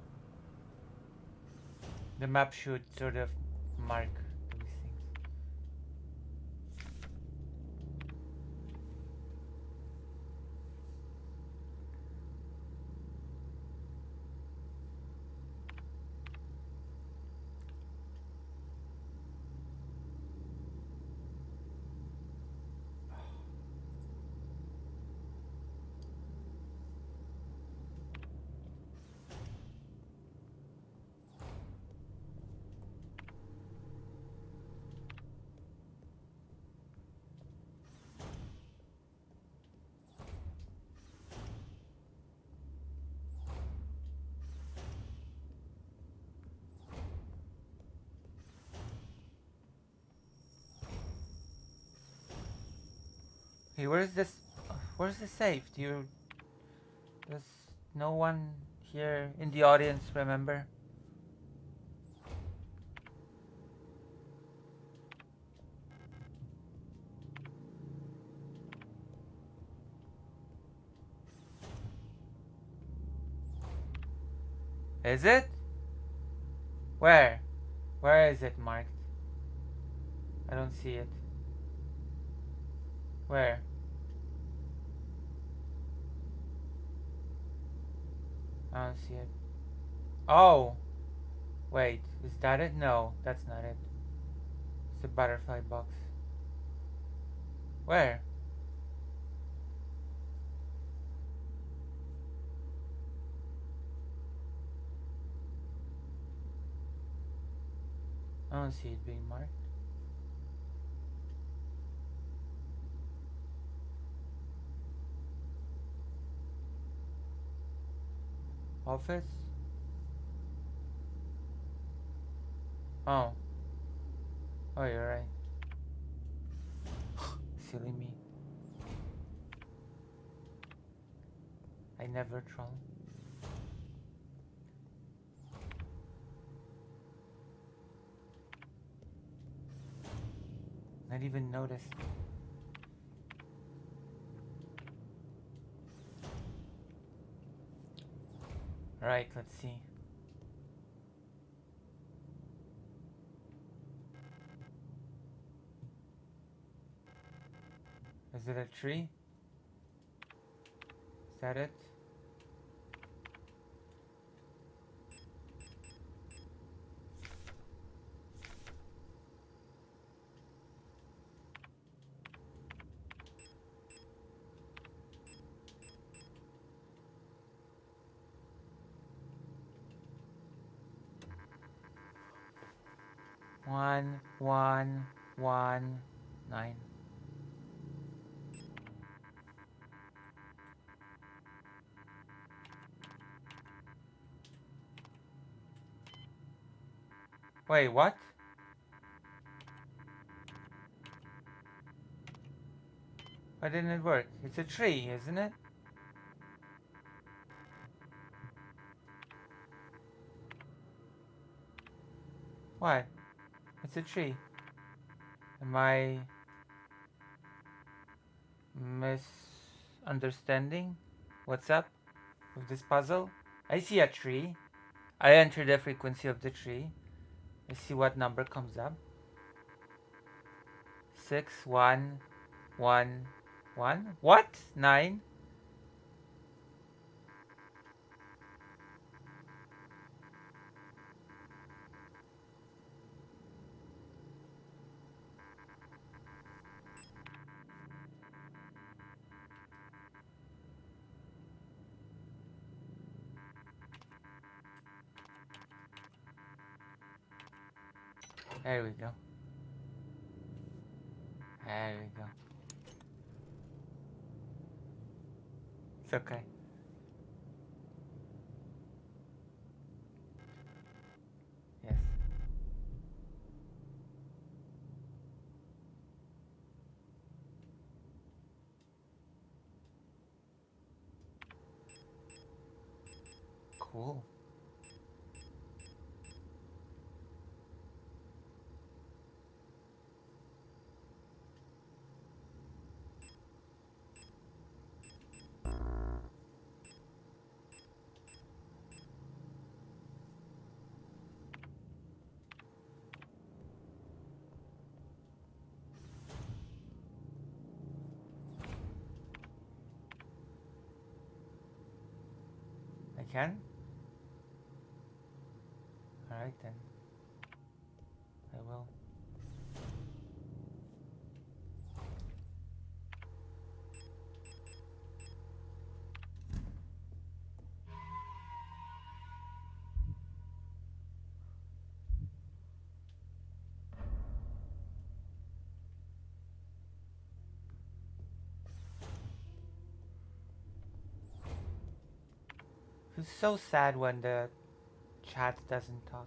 The map should sort of mark these things. Hey, where's this? Where's the safe? There's no one here in the audience, remember? Is it? Where? Where is it marked? I don't see it. Where? I don't see it. Oh! Wait, is that it? No, that's not it. It's a butterfly box. Where? I don't see it being marked. Office? Oh. Oh, you're right. Silly me. I never troll. Not even noticed. Right, let's see. Is it a tree? Is that it? One, one, one, 9. Wait, what? Why didn't it work? It's a tree, isn't it? What? It's a tree. Am I misunderstanding? What's up with this puzzle? I see a tree. I enter the frequency of the tree. I see what number comes up. 6, 1, 1, 1. What? 9? There we go. There we go. It's okay. Yes. Cool. I can? Alright then. I will. It's so sad when the chat doesn't talk.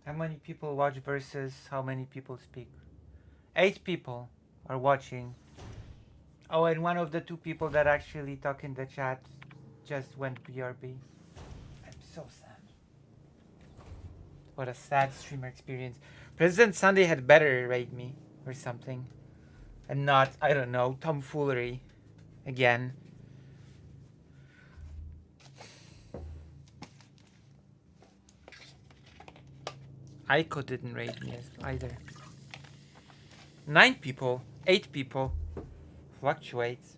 How many people watch versus how many people speak? 8 people are watching Oh, and one of the two people that actually talk in the chat just went BRB. I'm so sad. What a sad streamer experience. President Sunday had better rate me or something. And not, I don't know, tomfoolery. Again. Aiko didn't rate me either. 9 people, 8 people. Fluctuates.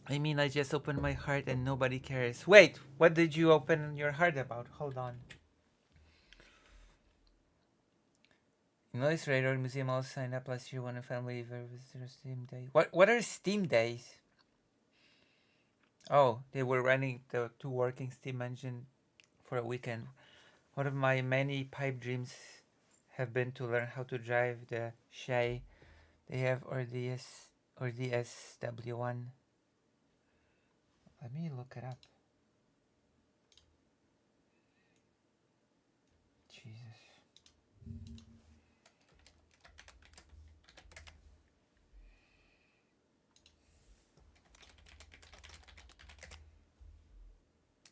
I mean, I just opened my heart and nobody cares. Wait, what did you open your heart about? Hold on. Noise Radar Museum also signed up last year when a family visitor Steam Day. What are Steam Days? Oh, they were running the 2 working Steam engine for a weekend. One of my many pipe dreams have been to learn how to drive the Shay. They have or the SW1. Let me look it up. Jesus.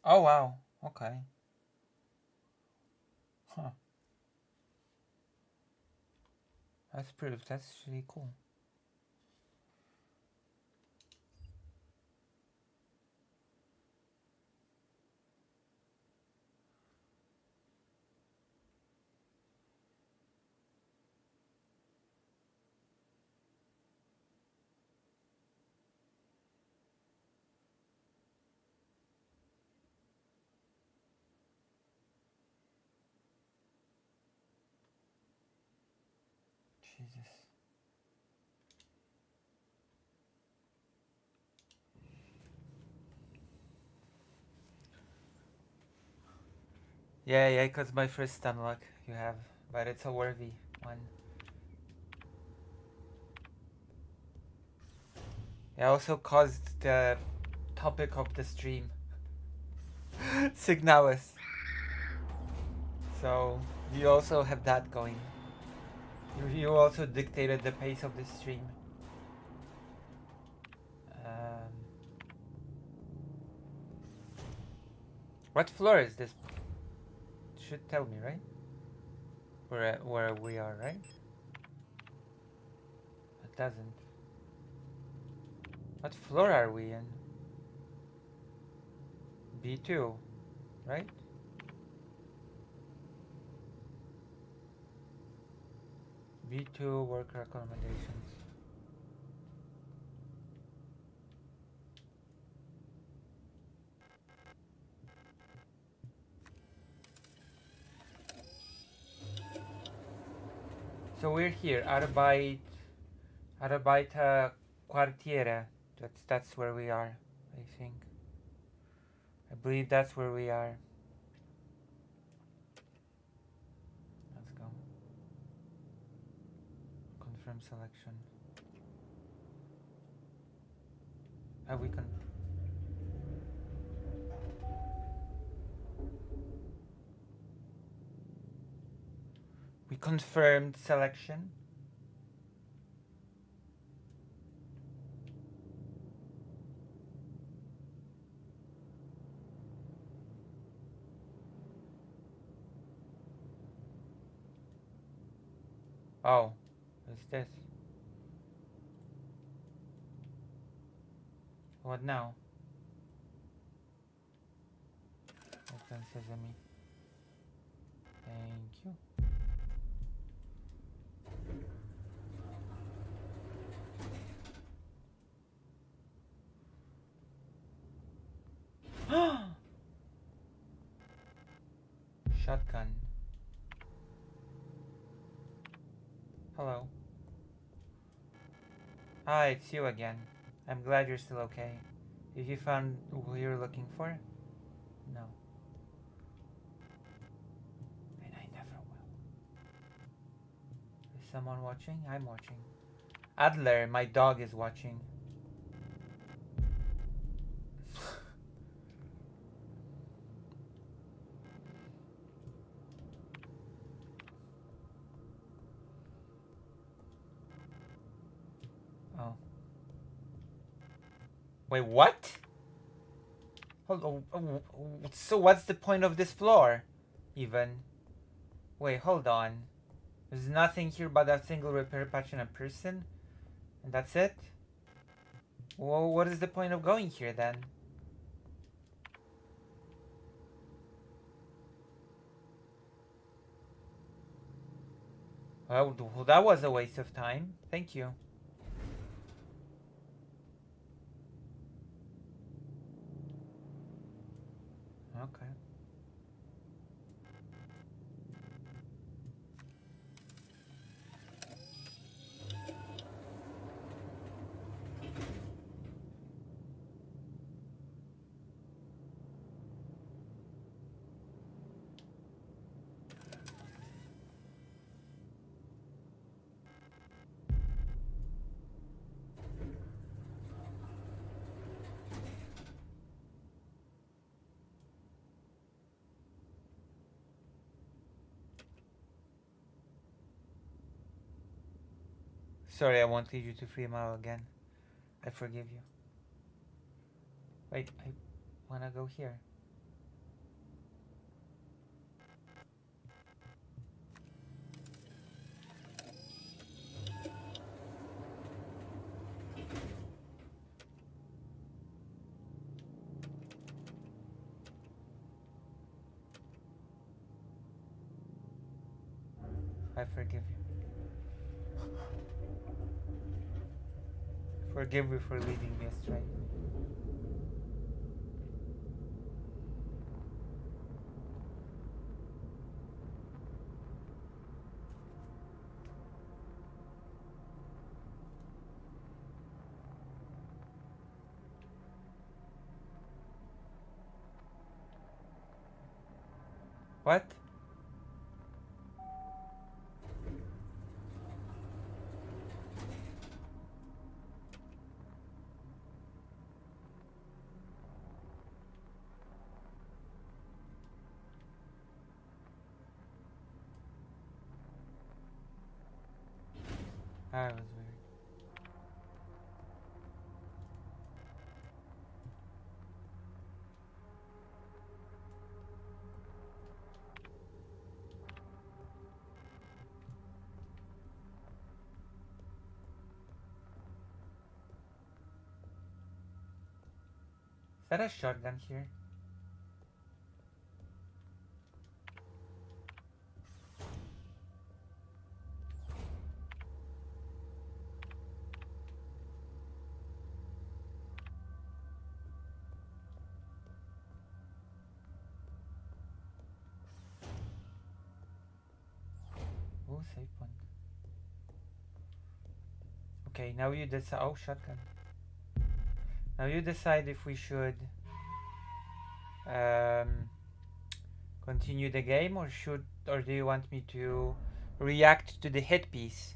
Oh wow. Okay. Huh. That's really cool. Jesus. Yeah, cause my first unlock you have, but it's a worthy one. It also caused the topic of the stream. Signalis. So you also have that going. You also dictated the pace of the stream. Um, what floor is this? Should tell me, right? Where we are, right? It doesn't. What floor are we in? B2, right? B2 worker accommodations. So we're here, Arbeiter Quartiere. That's where we are, I think. I believe that's where we are. Let's go. Confirm selection. Have we we confirmed selection? Oh, what's this? What now? Open Sesame. Thank you. Shotgun. Hello. Hi, it's you again. I'm glad you're still okay. Have you found who you're looking for? No. And I never will. Is someone watching? I'm watching. Adler, my dog, is watching. Oh. Wait, what? Hold on. So what's the point of this floor? Even. Wait, hold on. There's nothing here but a single repair patch and a person? And that's it? Well, what is the point of going here then? Well, that was a waste of time. Thank you. Okay. Sorry, I won't lead you to Free Mile again. I forgive you. Wait, I wanna go here. I forgive you. Forgive me for leading me astray. What? That was weird. Is that a shotgun here? Oh, save point. Okay, now you decide. Oh, shotgun. Now you decide if we should continue the game or do you want me to react to the hit piece?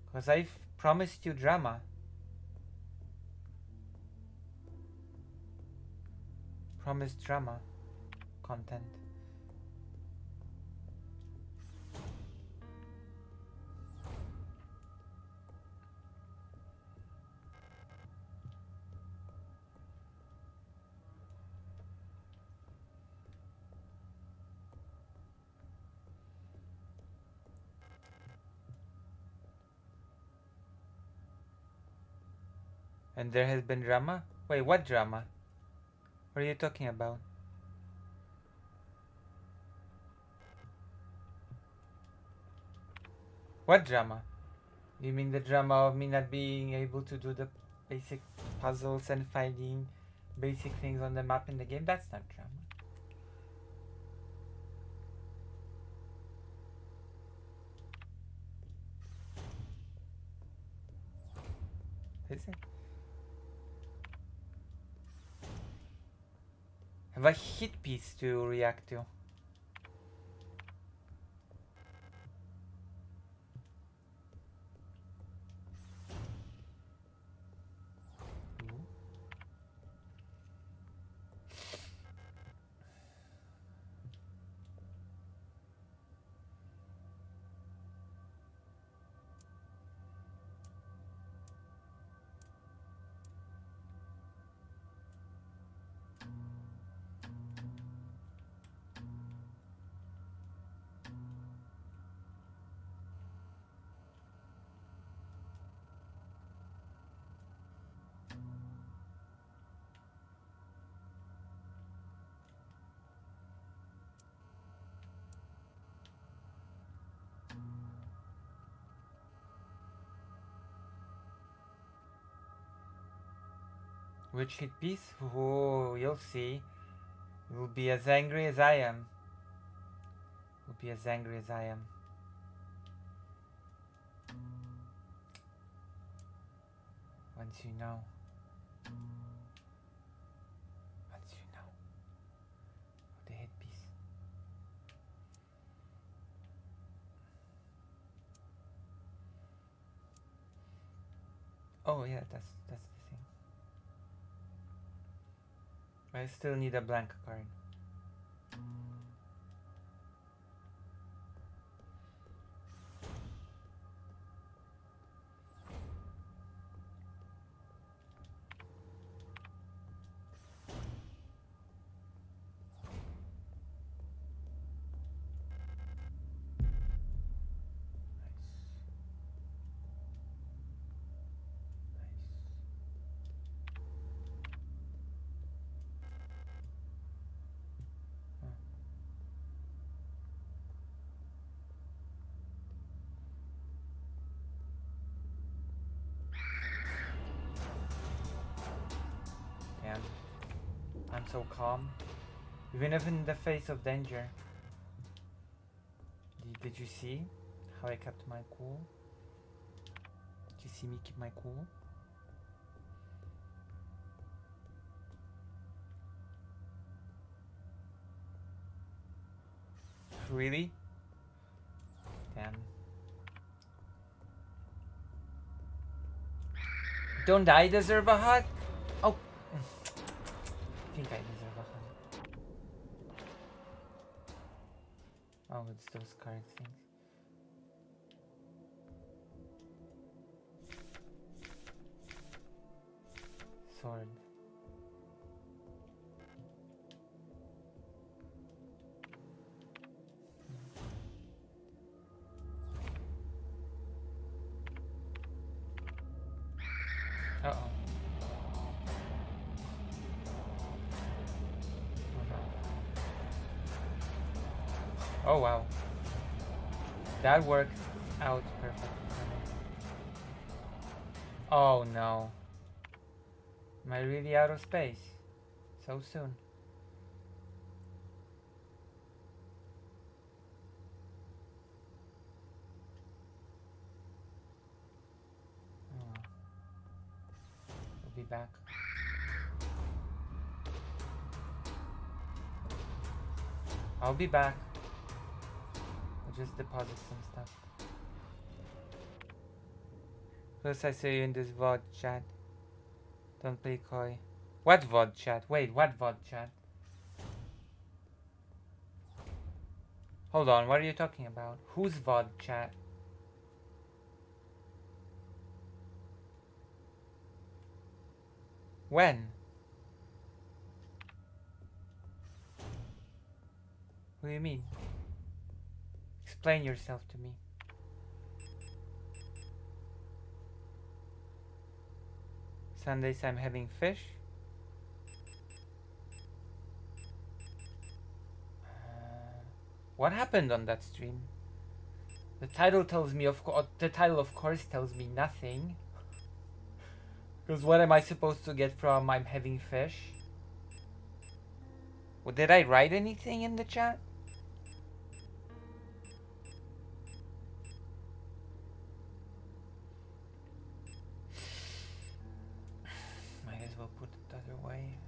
Because I've promised you drama. Promised drama content. And there has been drama? Wait, what drama? What are you talking about? What drama? You mean the drama of me not being able to do the basic puzzles and finding basic things on the map in the game? That's not drama. Is it? Have a hit piece to react to. Which hit piece? Oh, you'll see. You'll be as angry as I am. You'll be as angry as I am. Once you know. Once you know. The hit piece. Oh yeah, that's the thing. I still need a blank card. Damn. I'm so calm. Even if in the face of danger. Did you see how I kept my cool? Did you see me keep my cool? Really? Damn. Don't I deserve a hug? Oh. I think I deserve a hug. Oh, it's those card things. Sword. Uh-oh. Oh wow. That worked out perfectly. Oh no. Am I really out of space? So soon. Oh. We'll be back. I'll be back. I'll just deposit some stuff. Plus I see you in this VOD chat. Don't play coy. What VOD chat? Wait, what VOD chat? Hold on, what are you talking about? Who's VOD chat? When? What do you mean? Explain yourself to me. Sundays I'm having fish. What happened on that stream? The title tells me of course tells me nothing. Because what am I supposed to get from I'm having fish? Well, did I write anything in the chat? Might as well put it the other way.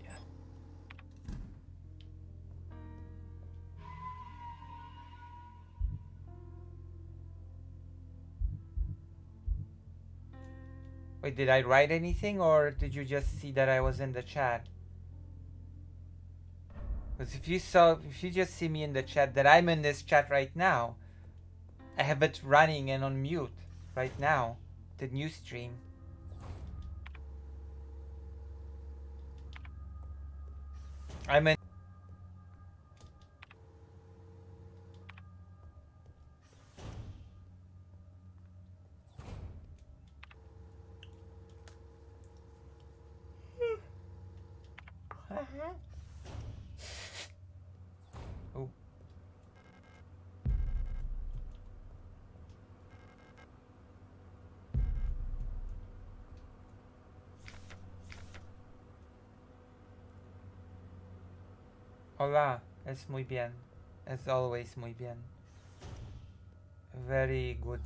Yeah. Wait, did I write anything or did you just see that I was in the chat? Because if you just see me in the chat that I'm in this chat right now, I have it running and on mute right now, the new stream. I'm in. Oh. Hola, es muy bien. As always, muy bien. Very good.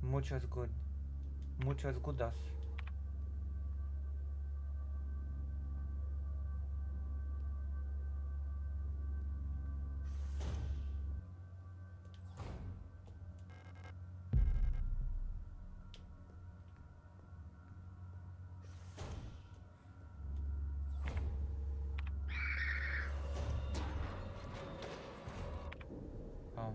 Muchos good. Muchos goodos. Oh.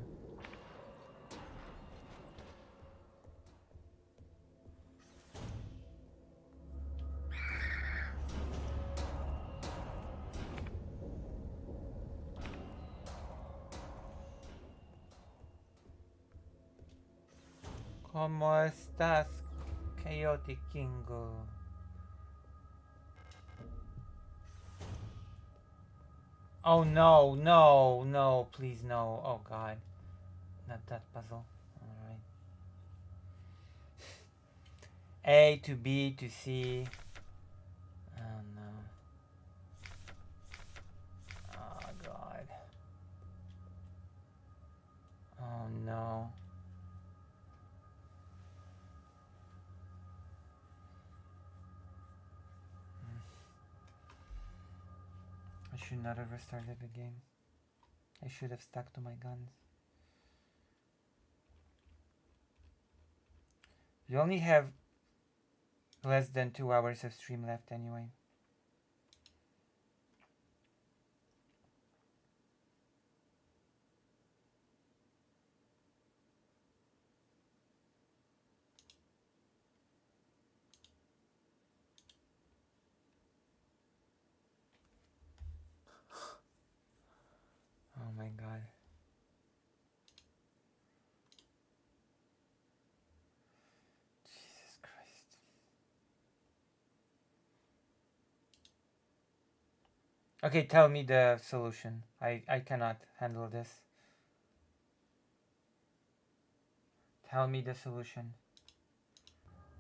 ¿Cómo estás, Chaotic Kingo? Oh no, no, no, please no. Oh god. Not that puzzle. Alright. A to B to C. Oh no. Oh god. Oh no. I should not have restarted the game. I should have stuck to my guns. You only have less than 2 hours of stream left anyway. Oh my god. Jesus Christ. Okay, tell me the solution. I cannot handle this. Tell me the solution.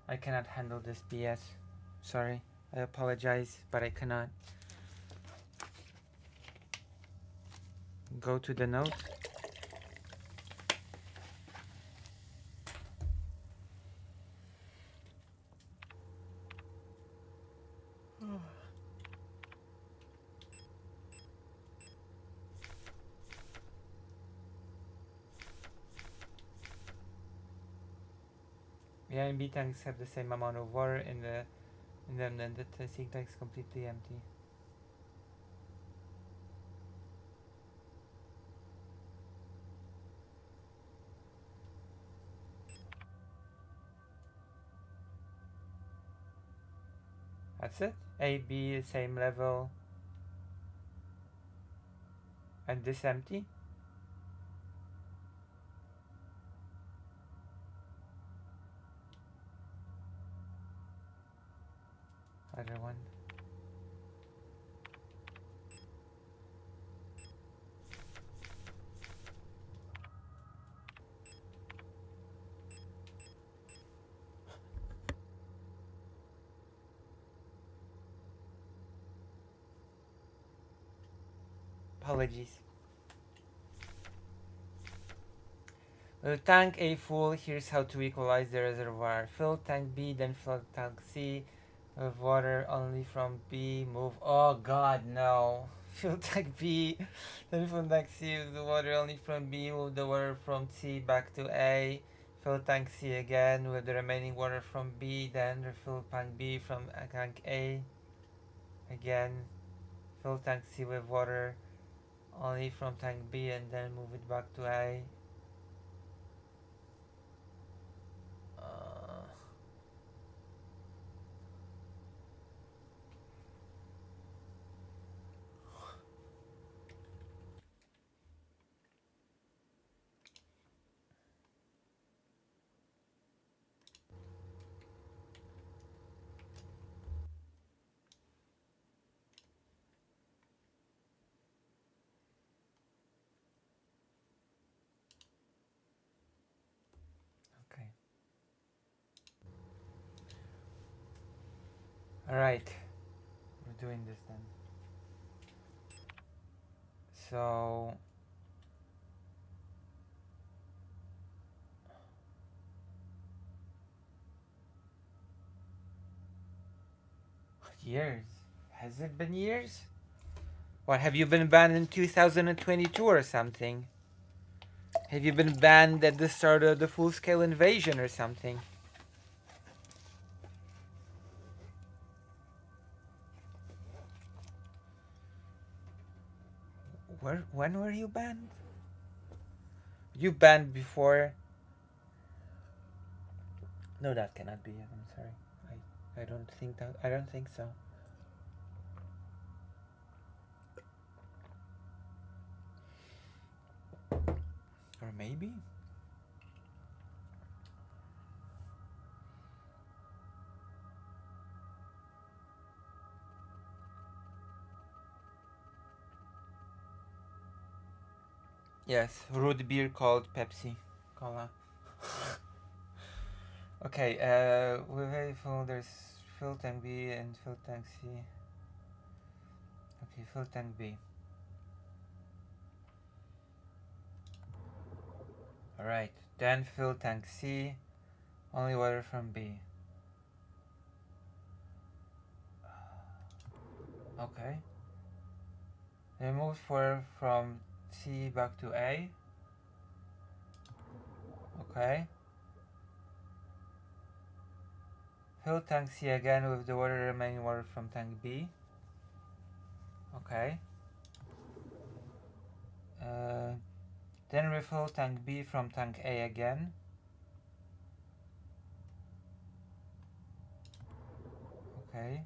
I cannot handle this BS. Sorry. I apologize, but I cannot. Go to the note. Yeah, and B tanks have the same amount of water in them, then the C tank is completely empty. That's it. A, B, same level. And this empty? Other one. Apologies. Tank A full, here's how to equalize the reservoir. Fill tank B, then fill tank C with water only from B. Move. Oh god, no. Fill tank B, then fill tank C with the water only from B. Move the water from C back to A. Fill tank C again with the remaining water from B. Then refill tank B from tank A. Again. Fill tank C with water only from tank B and then move it back to A. Okay. Alright. We're doing this then. So years. Has it been years? What, have you been banned in 2022 or something? Have you been banned at the start of the full-scale invasion or something? When were you banned? You banned before? No, that cannot be it. I'm sorry. I don't think that. I don't think so. Or maybe? Yes, root beer called Pepsi Cola. Okay, we're very full. There's fill tank B and fill tank C. Okay, fill tank B. Alright, then fill tank C. Only water from B. Okay. Remove water from C back to A. Okay. Fill tank C again with the remaining water from tank B. Okay. Then refill tank B from tank A again. Okay.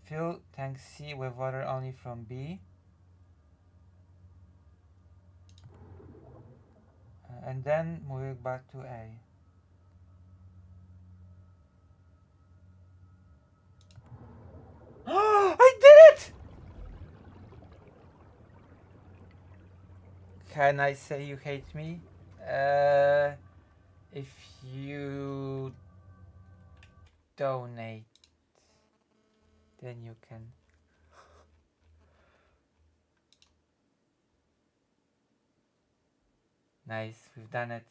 Fill tank C with water only from B. And then moving back to A. I did it! Can I say you hate me? If you donate, then you can. Nice, we've done it.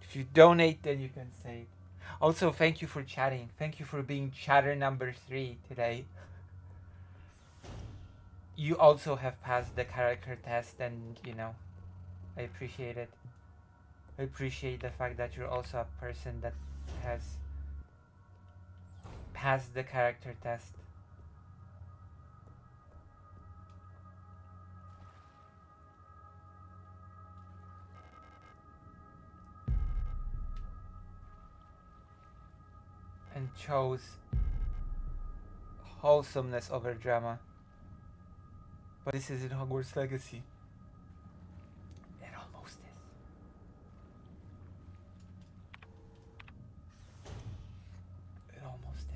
If you donate, then you can say it. Also, thank you for chatting. Thank you for being chatter number 3 today. You also have passed the character test, and you know, I appreciate it. I appreciate the fact that you're also a person that has passed the character test. And chose wholesomeness over drama. But this isn't Hogwarts Legacy. It almost is. It almost is.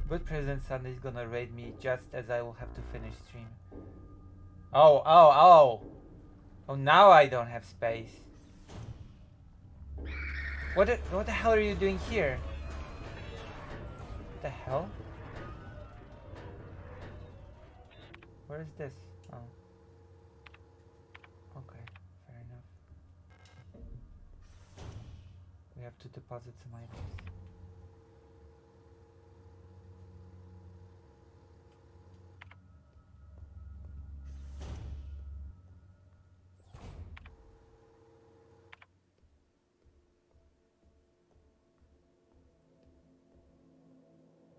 But President Sunday is gonna raid me just as I will have to finish stream. Oh, now I don't have space. What the hell are you doing here? What the hell? Where is this? Oh. Okay, fair enough. We have to deposit some items.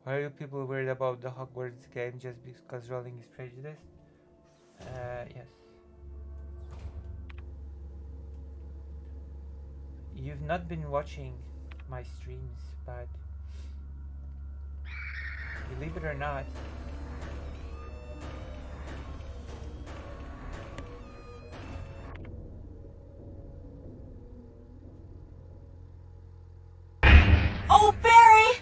Why are you people worried about the Hogwarts game just because Rowling is prejudiced? Yes. You've not been watching my streams, but believe it or not, Oh, Barry!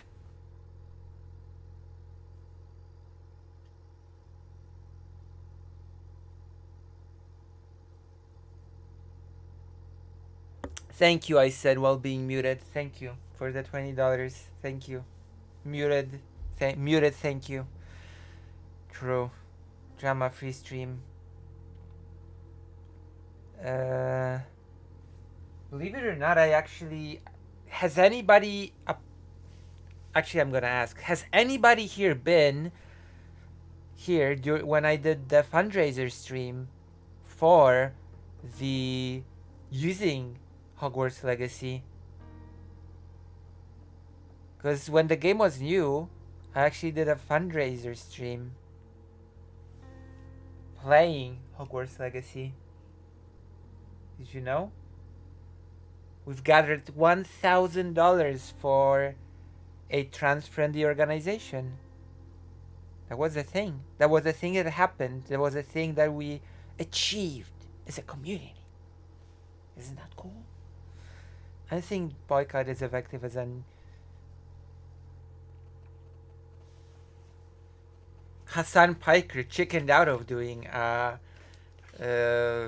Thank you, I said while being muted. Thank you for the $20. Thank you. Muted. Muted, thank you. True. Drama free stream. Uh, Believe it or not, I actually. Has anybody. Actually, I'm gonna ask. Has anybody here been here when I did the fundraiser stream for the using Hogwarts Legacy? Because when the game was new, I actually did a fundraiser stream playing Hogwarts Legacy. Did you know? We've gathered $1,000 for a trans-friendly organization. That was a thing. That was a thing that happened. That was a thing that we achieved as a community. Isn't that cool? I think boycott is effective as an Hassan Piker chickened out of doing a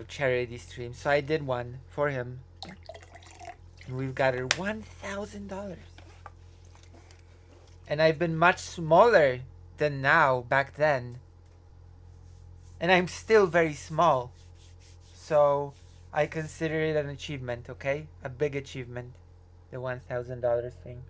charity stream, so I did one for him. And we've gathered $1,000. And I've been much smaller than now back then. And I'm still very small. So I consider it an achievement, okay? A big achievement. The $1,000 thing.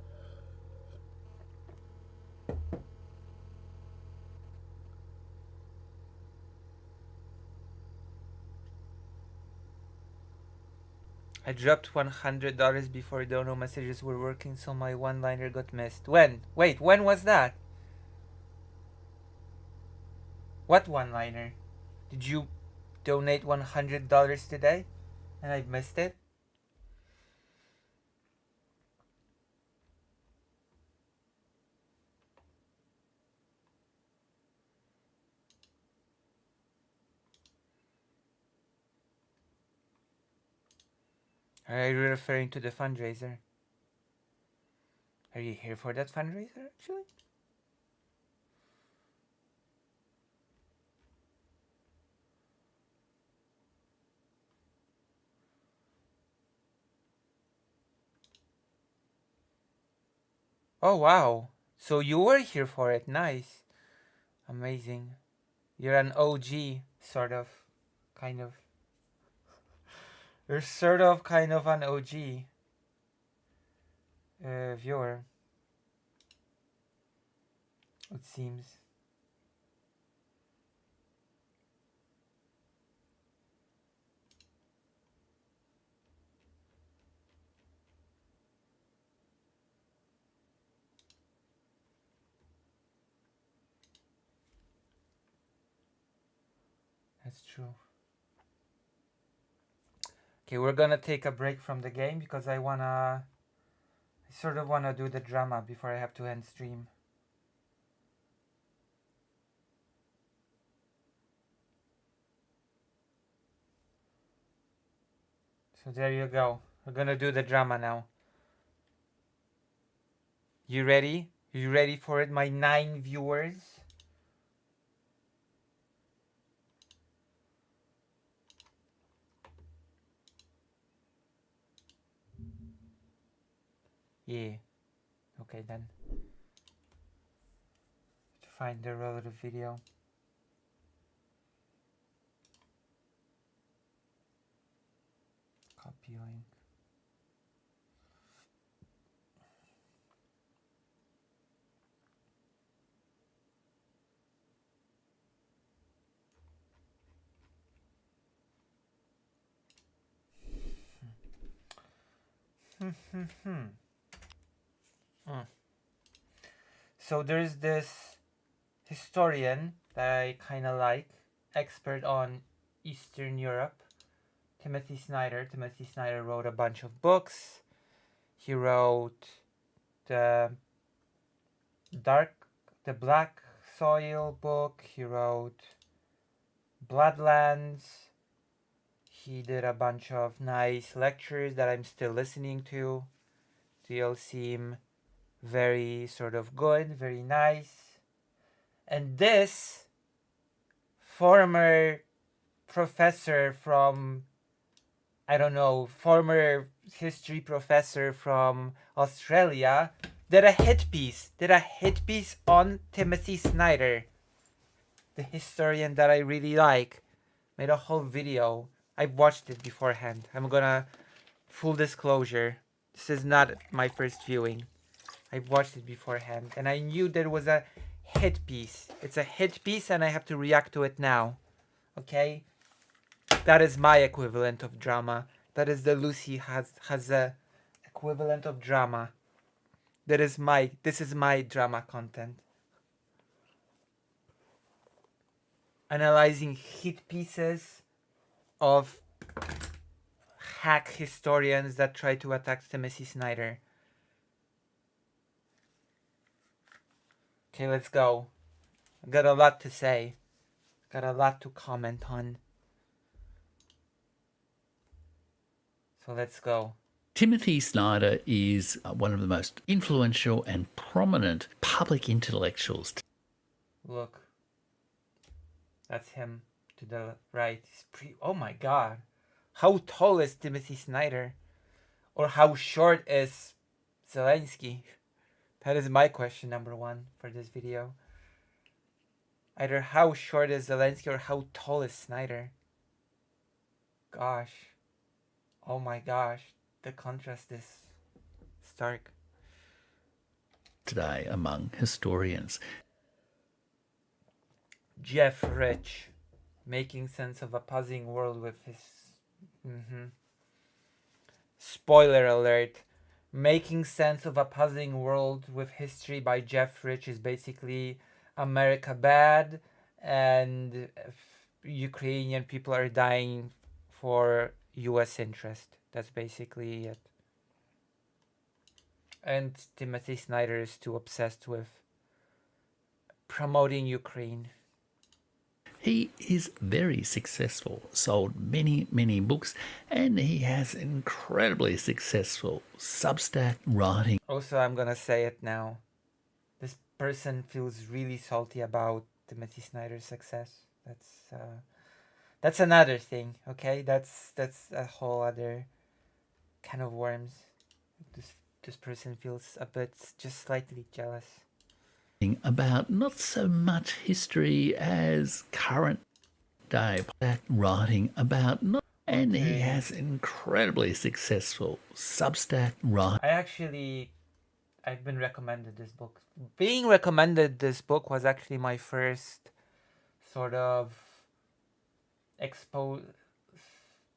I dropped $100 before dono messages were working, so my one-liner got missed. When? Wait, when was that? What one-liner? Did you donate $100 today? And I missed it? Are you referring to the fundraiser? Are you here for that fundraiser, actually? Oh, wow. So you were here for it. Nice. Amazing. You're an OG, sort of. Kind of. You're sort of kind of an OG viewer, it seems. That's true. Okay, we're gonna take a break from the game because I sort of wanna do the drama before I have to end stream. So there you go. We're gonna do the drama now. You ready? You ready for it, my 9 viewers? Yeah. Okay then. To find the relative video. Copy link. So there's this historian that I kind of like, expert on Eastern Europe, Timothy Snyder. Timothy Snyder wrote a bunch of books. He wrote the Black Soil book. He wrote Bloodlands. He did a bunch of nice lectures that I'm still listening to. They all seem very sort of good, very nice. And this former professor from, I don't know, former history professor from Australia did a hit piece on Timothy Snyder, the historian that I really like. Made a whole video. I watched it beforehand. I'm gonna, full disclosure, this is not my first viewing. I watched it beforehand and I knew there was a hit piece. It's a hit piece and I have to react to it now. Okay? That is my equivalent of drama. That is the Lucy has a equivalent of drama. This is my drama content. Analyzing hit pieces of hack historians that try to attack Timothy Snyder. Okay, let's go. I got a lot to say. Got a lot to comment on. So let's go. Timothy Snyder is one of the most influential and prominent public intellectuals. Look. That's him to the right. Oh my god. How tall is Timothy Snyder? Or how short is Zelensky? That is my question number one for this video. Either how short is Zelensky or how tall is Snyder? Gosh. Oh my gosh. The contrast is stark. Today among historians. Jeff Rich, making sense of a puzzling world with his... Spoiler alert. Making sense of a puzzling world with history by Jeff Rich is basically America bad and Ukrainian people are dying for US interest. That's basically it. And Timothy Snyder is too obsessed with promoting Ukraine. He is very successful, sold many books, and he has incredibly successful Substack writing. Also, I'm gonna say it now. This person feels really salty about Timothy Snyder's success. That's another thing, okay? That's a whole other can of worms. This person feels a bit, just slightly jealous. About not so much history as current day, writing about not, and he has incredibly successful Substack writing. I've been recommended this book. Being recommended this book was actually my first sort of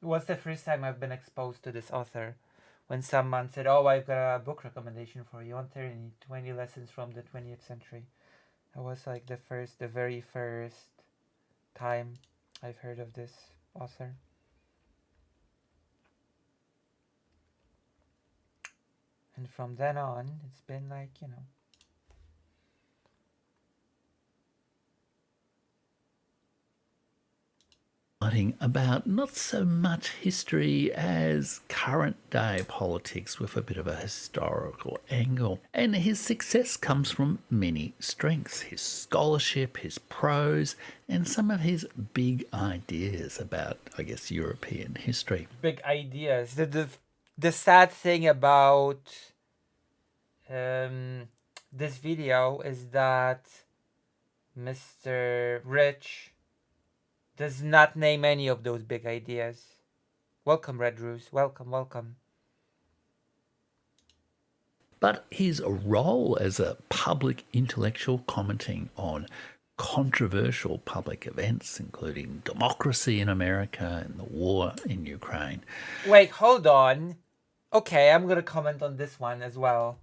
was the first time I've been exposed to this author. When someone said, oh, I've got a book recommendation for you on Tyranny, 20 Lessons from the 20th Century. That was like the very first time I've heard of this author. And from then on, it's been like, Writing about not so much history as current day politics with a bit of a historical angle. And his success comes from many strengths: his scholarship, his prose, and some of his big ideas about, I guess, European history. Big ideas. The sad thing about this video is that Mr. Rich does not name any of those big ideas. Welcome, Red Ruse. Welcome. But his role as a public intellectual, commenting on controversial public events, including democracy in America and the war in Ukraine. Wait, hold on. Okay, I'm going to comment on this one as well.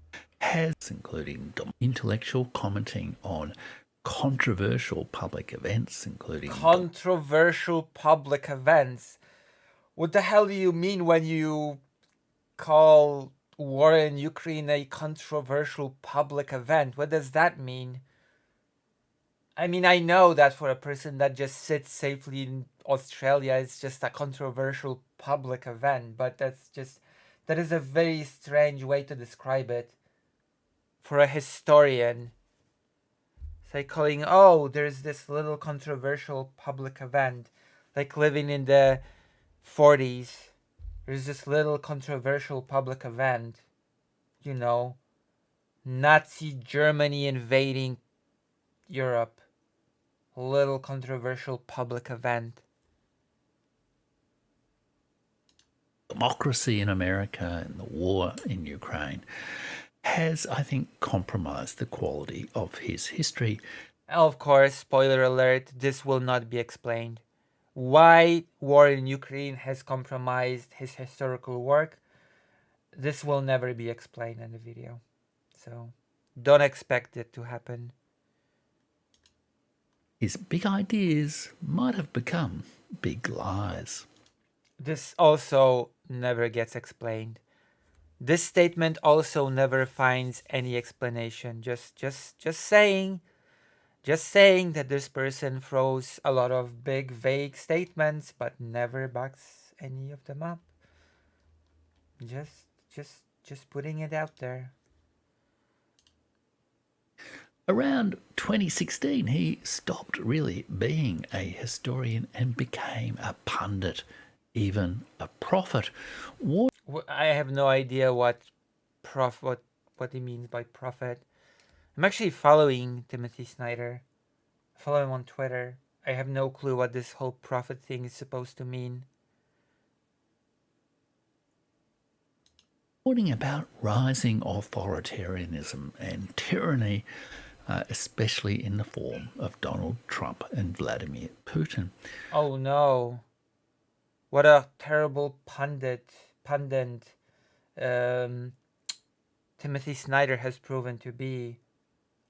Including intellectual, commenting on controversial public events, including... Controversial public events? What the hell do you mean when you call war in Ukraine a controversial public event? What does that mean? I mean, I know that for a person that just sits safely in Australia, it's just a controversial public event, but that is a very strange way to describe it. for a historian. It's like calling, oh, there's this little controversial public event, like living in the 40s. There's this little controversial public event, you know, Nazi Germany invading Europe. Little controversial public event. Democracy in America and the war in Ukraine has, I think, compromised the quality of his history. Of course, spoiler alert, this will not be explained. Why war in Ukraine has compromised his historical work, this will never be explained in the video. So don't expect it to happen. His big ideas might have become big lies. This also never gets explained. This statement also never finds any explanation. Just saying that this person throws a lot of big vague statements but never backs any of them up. Just putting it out there. Around 2016, he stopped really being a historian and became a pundit, even a prophet. I have no idea what he means by prophet. I'm actually following Timothy Snyder. Follow him on Twitter. I have no clue what this whole prophet thing is supposed to mean. Warning about rising authoritarianism and tyranny, especially in the form of Donald Trump and Vladimir Putin. Oh no. What a terrible pundit Timothy Snyder has proven to be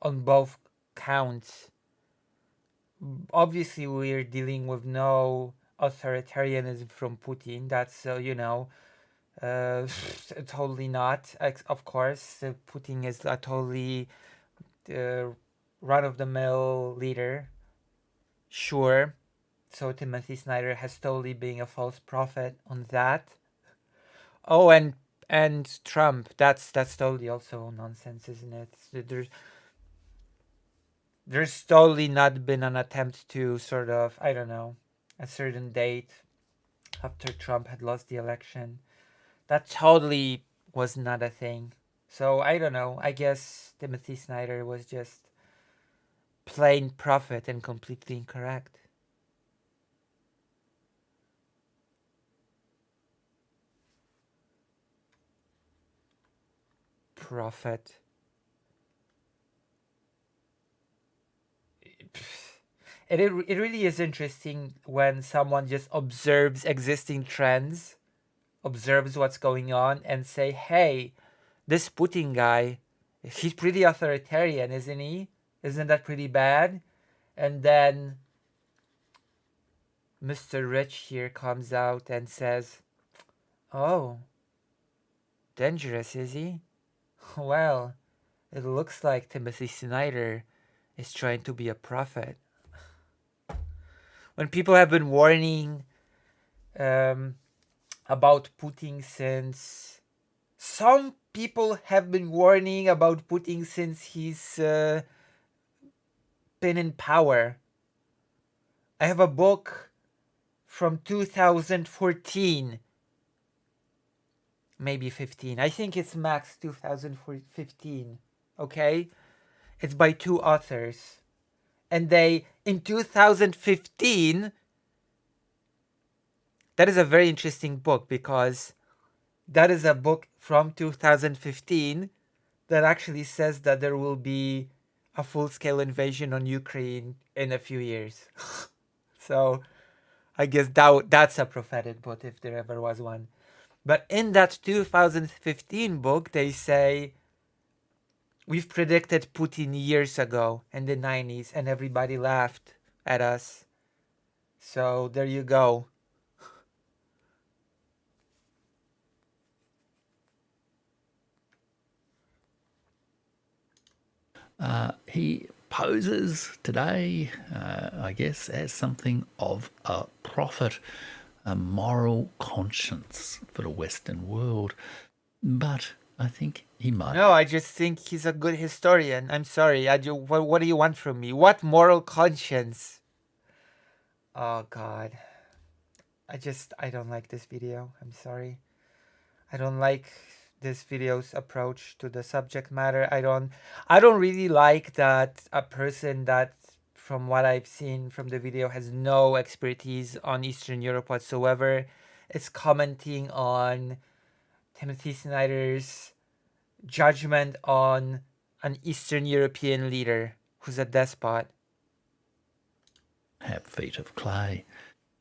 on both counts. Obviously, we're dealing with no authoritarianism from Putin. That's, totally not. Of course, Putin is a totally run-of-the-mill leader. Sure. So Timothy Snyder has totally been a false prophet on that. Oh, and Trump. That's totally also nonsense, isn't it? There's totally not been an attempt to sort of, I don't know, a certain date after Trump had lost the election. That totally was not a thing. So I don't know. I guess Timothy Snyder was just plain prophet and completely incorrect. Prophet. It really is interesting when someone just observes existing trends, observes what's going on, and say, hey, this Putin guy, he's pretty authoritarian, isn't he? Isn't that pretty bad? And then Mr. Rich here comes out and says, oh, dangerous, is he? Well, it looks like Timothy Snyder is trying to be a prophet. When people have been warning about Putin since... Some people have been warning about Putin since he's been in power. I have a book from 2014. Maybe 15. I think it's max 2015. Okay? It's by two authors. And they, in 2015, that is a very interesting book because that is a book from 2015 that actually says that there will be a full-scale invasion on Ukraine in a few years. So I guess that's a prophetic book if there ever was one. But in that 2015 book, they say, we've predicted Putin years ago in the 90s and everybody laughed at us. So there you go. He poses today, I guess, as something of a prophet, a moral conscience for the Western world. But I think he might. No, I just think he's a good historian. I'm sorry. What do you want from me? What moral conscience? Oh, God. I don't like this video. I'm sorry. I don't like this video's approach to the subject matter. I don't really like that a person that, from what I've seen from the video, has no expertise on Eastern Europe whatsoever, is commenting on Timothy Snyder's judgment on an Eastern European leader who's a despot. Have feet of clay,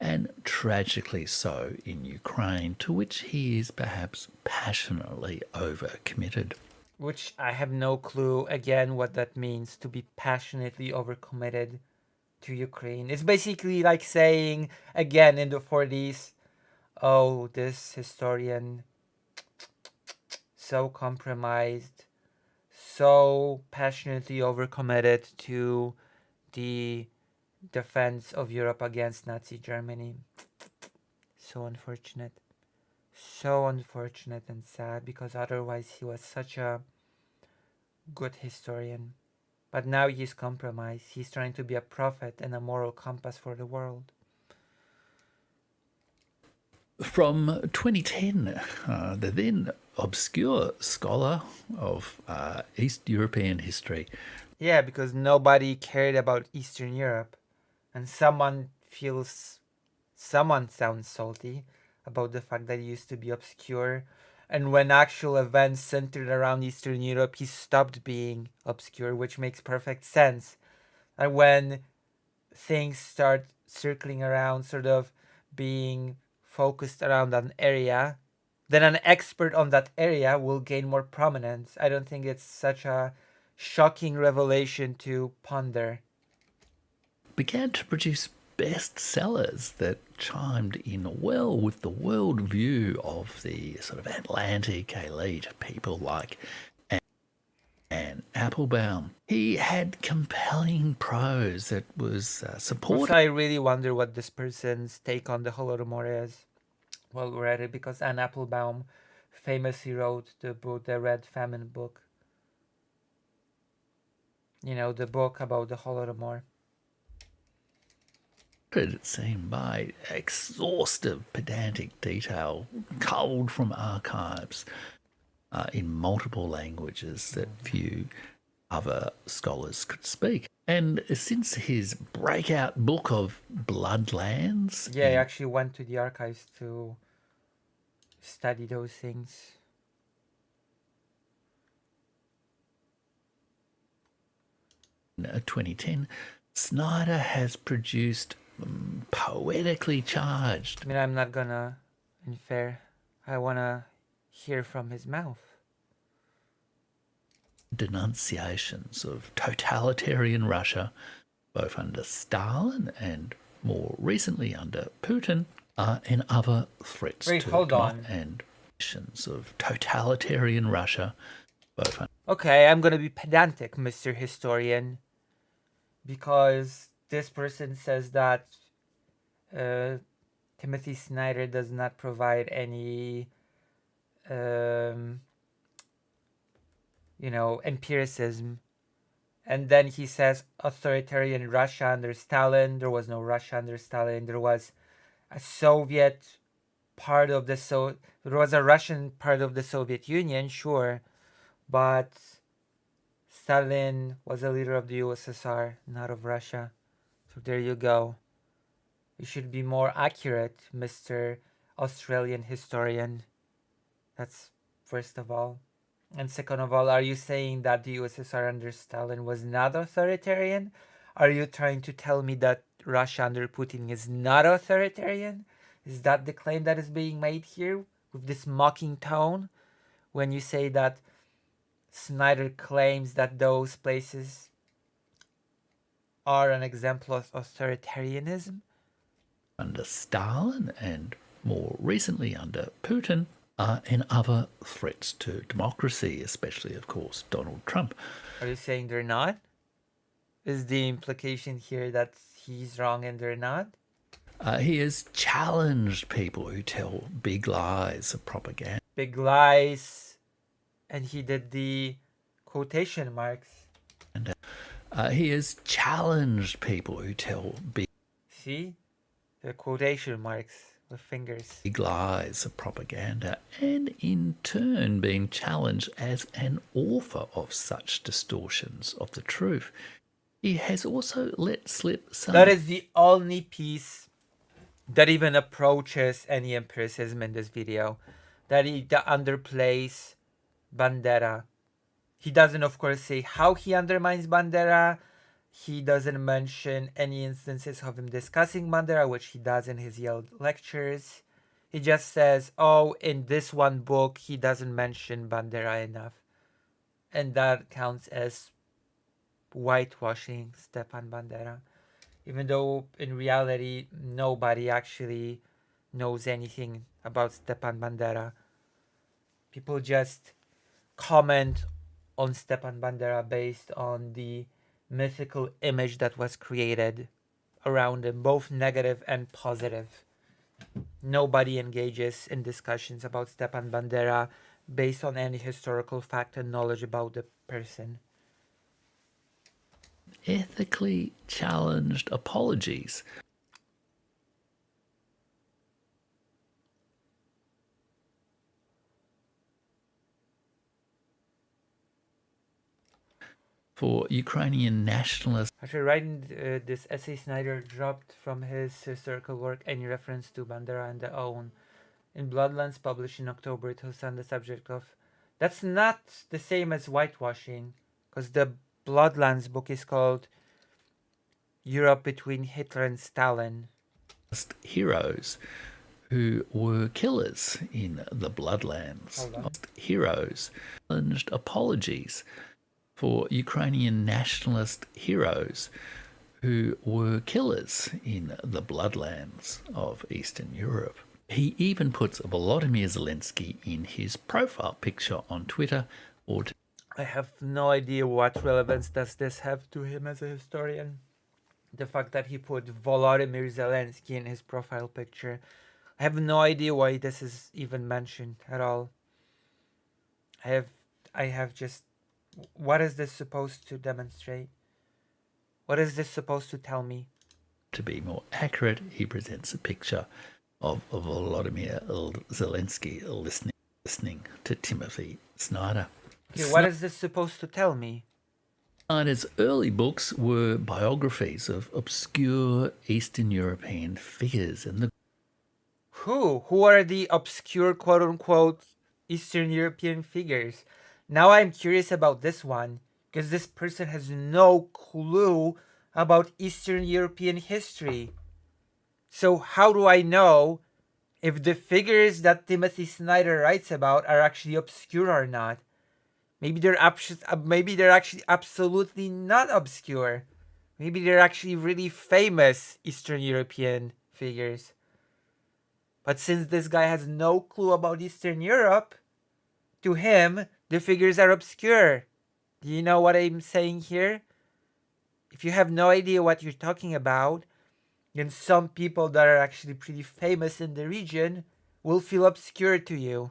and tragically so in Ukraine, to which he is perhaps passionately overcommitted. Which I have no clue, again, what that means, to be passionately overcommitted to Ukraine. It's basically like saying, again, in the 40s, oh, this historian, so compromised, so passionately overcommitted to the defense of Europe against Nazi Germany. So unfortunate. So unfortunate and sad, because otherwise he was such a good historian. But now he's compromised. He's trying to be a prophet and a moral compass for the world. From 2010, the then obscure scholar of East European history. Yeah, because nobody cared about Eastern Europe. And someone sounds salty about the fact that he used to be obscure. And when actual events centered around Eastern Europe, he stopped being obscure, which makes perfect sense. And when things start circling around, sort of being focused around an area, then an expert on that area will gain more prominence. I don't think it's such a shocking revelation to ponder. Began to produce bestsellers that chimed in well with the worldview of the sort of Atlantic elite, people like Anne Applebaum. He had compelling prose that was supported. I really wonder what this person's take on the Holodomor is. Well, we're at it, because Anne Applebaum famously wrote the book, the Red Famine book. You know, the book about the Holodomor. It seemed by exhaustive pedantic detail culled from archives in multiple languages that few other scholars could speak. And since his breakout book of Bloodlands... Yeah, I actually went to the archives to study those things. In 2010, Snyder has produced poetically charged... I mean, I'm not gonna infer. I wanna hear from his mouth. ...denunciations of totalitarian Russia, both under Stalin and more recently under Putin, and other threats Wait, to hold on. And of totalitarian Russia, both. Okay, I'm gonna be pedantic, Mr. Historian, because this person says that Timothy Snyder does not provide any, empiricism. And then he says authoritarian Russia under Stalin. There was no Russia under Stalin. There was a Soviet part of the there was a Russian part of the Soviet Union, sure, but Stalin was a leader of the USSR, not of Russia. So there you go. You should be more accurate, Mr. Australian historian. That's first of all. And second of all, are you saying that the USSR under Stalin was not authoritarian? Are you trying to tell me that Russia under Putin is not authoritarian? Is that the claim that is being made here with this mocking tone? When you say that Snyder claims that those places are an example of authoritarianism? Under Stalin and more recently under Putin, and other threats to democracy, especially, of course, Donald Trump. Are you saying they're not? Is the implication here that he's wrong and they're not? He has challenged people who tell big lies of propaganda. Big lies And he did the quotation marks. He has challenged people who tell See? The quotation marks with fingers. big lies of propaganda, and in turn being challenged as an author of such distortions of the truth. He has also let slip some... That is the only piece that even approaches any empiricism in this video. That underplays Bandera. He doesn't, of course, say how he undermines Bandera. He doesn't mention any instances of him discussing Bandera, which he does in his Yale lectures. He just says, oh, in this one book, he doesn't mention Bandera enough. And that counts as whitewashing Stepan Bandera. Even though in reality, nobody actually knows anything about Stepan Bandera. People just comment on Stepan Bandera based on the mythical image that was created around him, both negative and positive. Nobody engages in discussions about Stepan Bandera based on any historical fact and knowledge about the person. Ethically challenged apologies for Ukrainian nationalists. After writing this essay, Snyder dropped from his historical work any reference to Bandera and the OWN. In Bloodlands, published in October 2000, the subject of... That's not the same as whitewashing, because the Bloodlands book is called Europe Between Hitler and Stalin. Heroes who were killers in the Bloodlands. Heroes challenged apologies for Ukrainian nationalist heroes who were killers in the Bloodlands of Eastern Europe. He even puts Volodymyr Zelensky in his profile picture on Twitter. I have no idea what relevance does this have to him as a historian. The fact that he put Volodymyr Zelensky in his profile picture. I have no idea why this is even mentioned at all. I have just... What is this supposed to demonstrate? What is this supposed to tell me? To be more accurate, he presents a picture of Volodymyr Zelensky listening to Timothy Snyder. Okay, what is this supposed to tell me? Snyder's early books were biographies of obscure Eastern European figures and the... Who are the obscure quote-unquote Eastern European figures? Now I'm curious about this one, because this person has no clue about Eastern European history. So how do I know if the figures that Timothy Snyder writes about are actually obscure or not? Maybe they're actually absolutely not obscure. Maybe they're actually really famous Eastern European figures. But since this guy has no clue about Eastern Europe, to him, the figures are obscure. Do you know what I'm saying here? If you have no idea what you're talking about, then some people that are actually pretty famous in the region will feel obscure to you.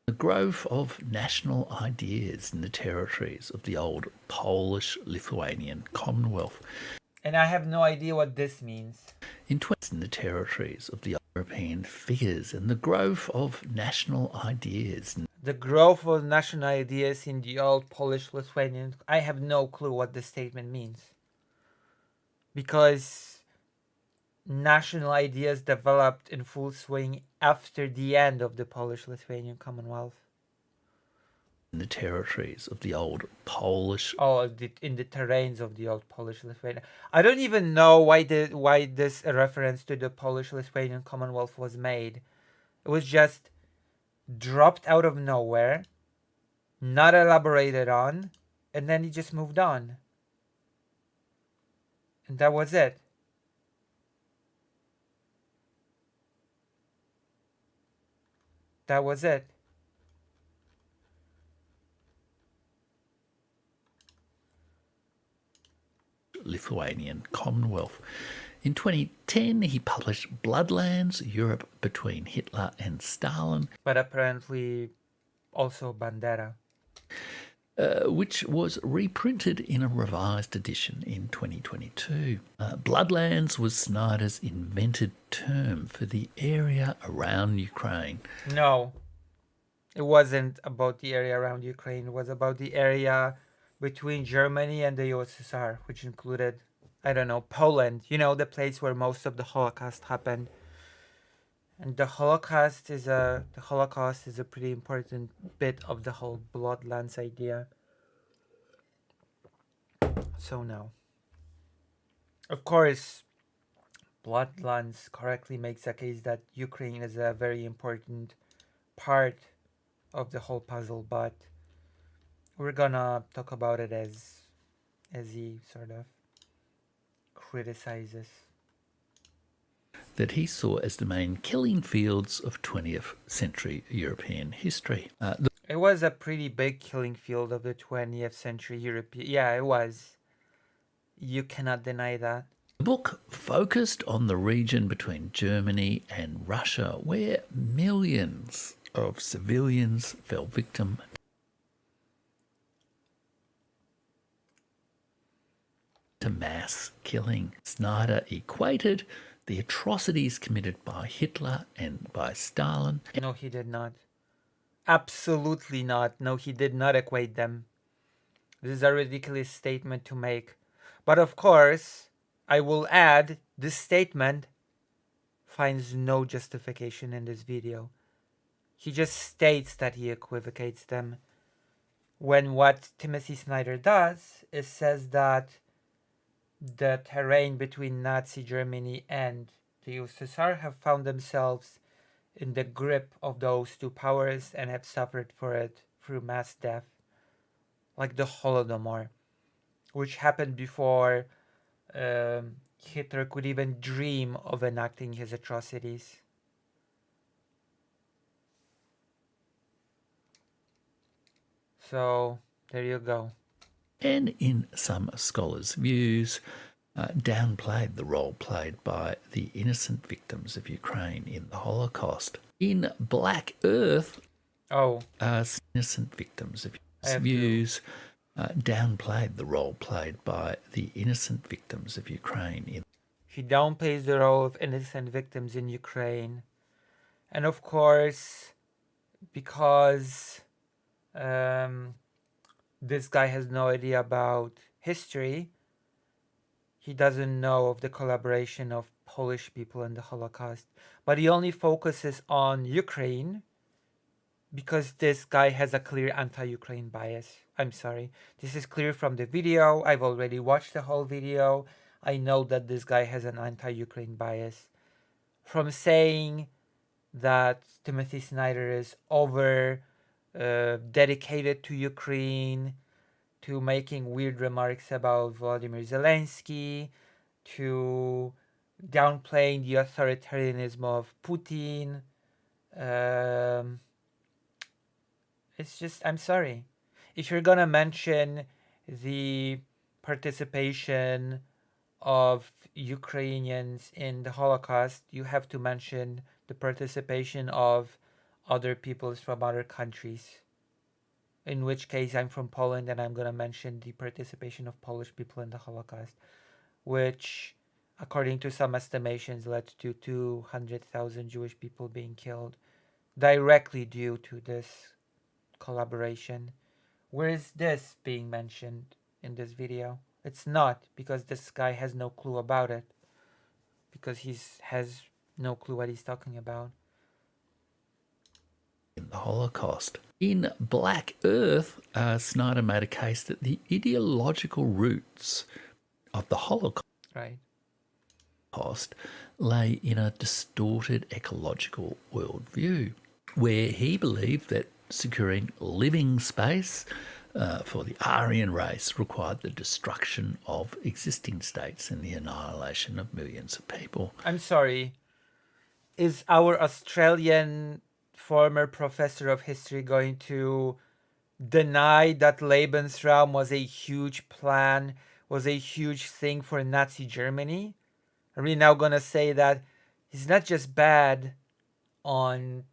The growth of national ideas in the territories of the old Polish-Lithuanian Commonwealth. And I have no idea what this means. In the territories of the European figures and the growth of national ideas. The growth of national ideas in the old Polish-Lithuanian... I have no clue what this statement means. Because national ideas developed in full swing after the end of the Polish-Lithuanian Commonwealth. In the territories of the old Polish... in the terrains of the old Polish-Lithuanian... I don't even know why this reference to the Polish-Lithuanian Commonwealth was made. It was just dropped out of nowhere, not elaborated on, and then he just moved on. And that was it. That was it. Lithuanian Commonwealth. In 2010, he published Bloodlands, Europe Between Hitler and Stalin, But apparently also Bandera. which was reprinted in a revised edition in 2022. Bloodlands was Snyder's invented term for the area around Ukraine. No, it wasn't about the area around Ukraine. It was about the area between Germany and the USSR, which included, I don't know, Poland. You know, the place where most of the Holocaust happened. And the Holocaust is a pretty important bit of the whole Bloodlands idea. So no. Of course, Bloodlands correctly makes a case that Ukraine is a very important part of the whole puzzle, but we're gonna talk about it as he sort of criticizes. That he saw as the main killing fields of 20th century European history. It was a pretty big killing field of the 20th century European. Yeah, it was. You cannot deny that. The book focused on the region between Germany and Russia, where millions of civilians fell victim to mass killing. Snyder equated the atrocities committed by Hitler and by Stalin. No, he did not. Absolutely not. No, he did not equate them. This is a ridiculous statement to make. But of course, I will add, this statement finds no justification in this video. He just states that he equivocates them. When what Timothy Snyder does is says that the terrain between Nazi Germany and the USSR have found themselves in the grip of those two powers and have suffered for it through mass death, like the Holodomor, which happened before Hitler could even dream of enacting his atrocities. So, there you go. And in some scholars' views, downplayed the role played by the innocent victims of Ukraine in the Holocaust. In Black Earth, innocent victims of views downplayed the role played by the innocent victims of Ukraine. He downplays the role of innocent victims in Ukraine. And of course, because this guy has no idea about history, he doesn't know of the collaboration of Polish people in the Holocaust. But he only focuses on Ukraine because this guy has a clear anti-Ukraine bias. I'm sorry. This is clear from the video. I've already watched the whole video. I know that this guy has an anti-Ukraine bias. From saying that Timothy Snyder is dedicated to Ukraine, to making weird remarks about Volodymyr Zelensky, to downplaying the authoritarianism of Putin. It's just, I'm sorry. If you're gonna mention the participation of Ukrainians in the Holocaust, you have to mention the participation of other peoples from other countries. In which case, I'm from Poland and I'm going to mention the participation of Polish people in the Holocaust, which, according to some estimations, led to 200,000 Jewish people being killed directly due to this collaboration. Where is this being mentioned in this video? It's not, because this guy has no clue about it. Because he has no clue what he's talking about. In the Holocaust. In Black Earth, Snyder made a case that the ideological roots of the Holocaust lay in a distorted ecological worldview, where he believed that securing living space for the Aryan race required the destruction of existing states and the annihilation of millions of people. I'm sorry. Is our Australian former professor of history going to deny that Lebensraum was a huge plan was a huge thing for Nazi Germany. Are we now gonna say that he's not just bad on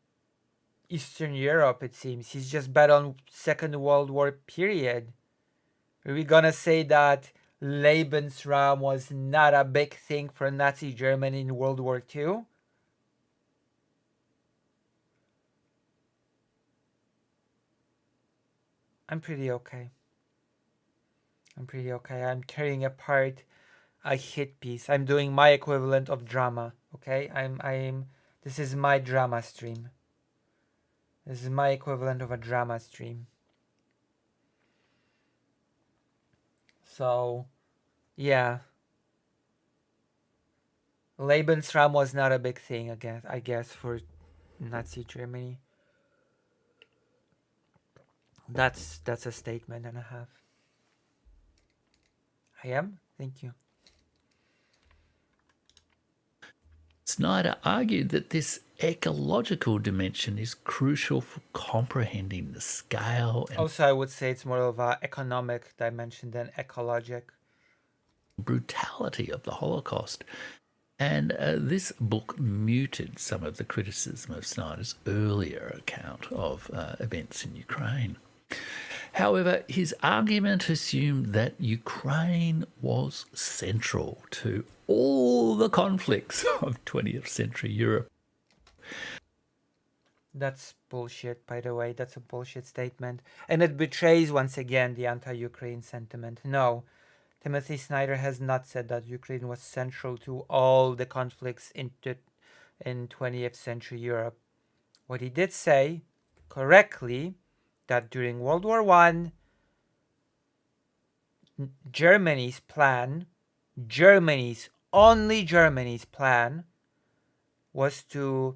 Eastern Europe, it seems. He's just bad on Second World War period. Are we gonna say that Lebensraum was not a big thing for Nazi Germany in World War II? I'm pretty okay. I'm tearing apart a hit piece. I'm doing my equivalent of drama. Okay? This is my drama stream. This is my equivalent of a drama stream. So, yeah. Lebensraum was not a big thing, I guess, for Nazi Germany. That's a statement and a half. I am? Thank you. Snyder argued that this ecological dimension is crucial for comprehending the scale and Also, I would say it's more of an economic dimension than ecologic. brutality of the Holocaust. And this book muted some of the criticism of Snyder's earlier account of events in Ukraine. However, his argument assumed that Ukraine was central to all the conflicts of 20th century Europe. That's bullshit, by the way. That's a bullshit statement. And it betrays once again the anti-Ukraine sentiment. No, Timothy Snyder has not said that Ukraine was central to all the conflicts in 20th century Europe. What he did say, correctly, that during World War I, Germany's plan, only Germany's plan, was to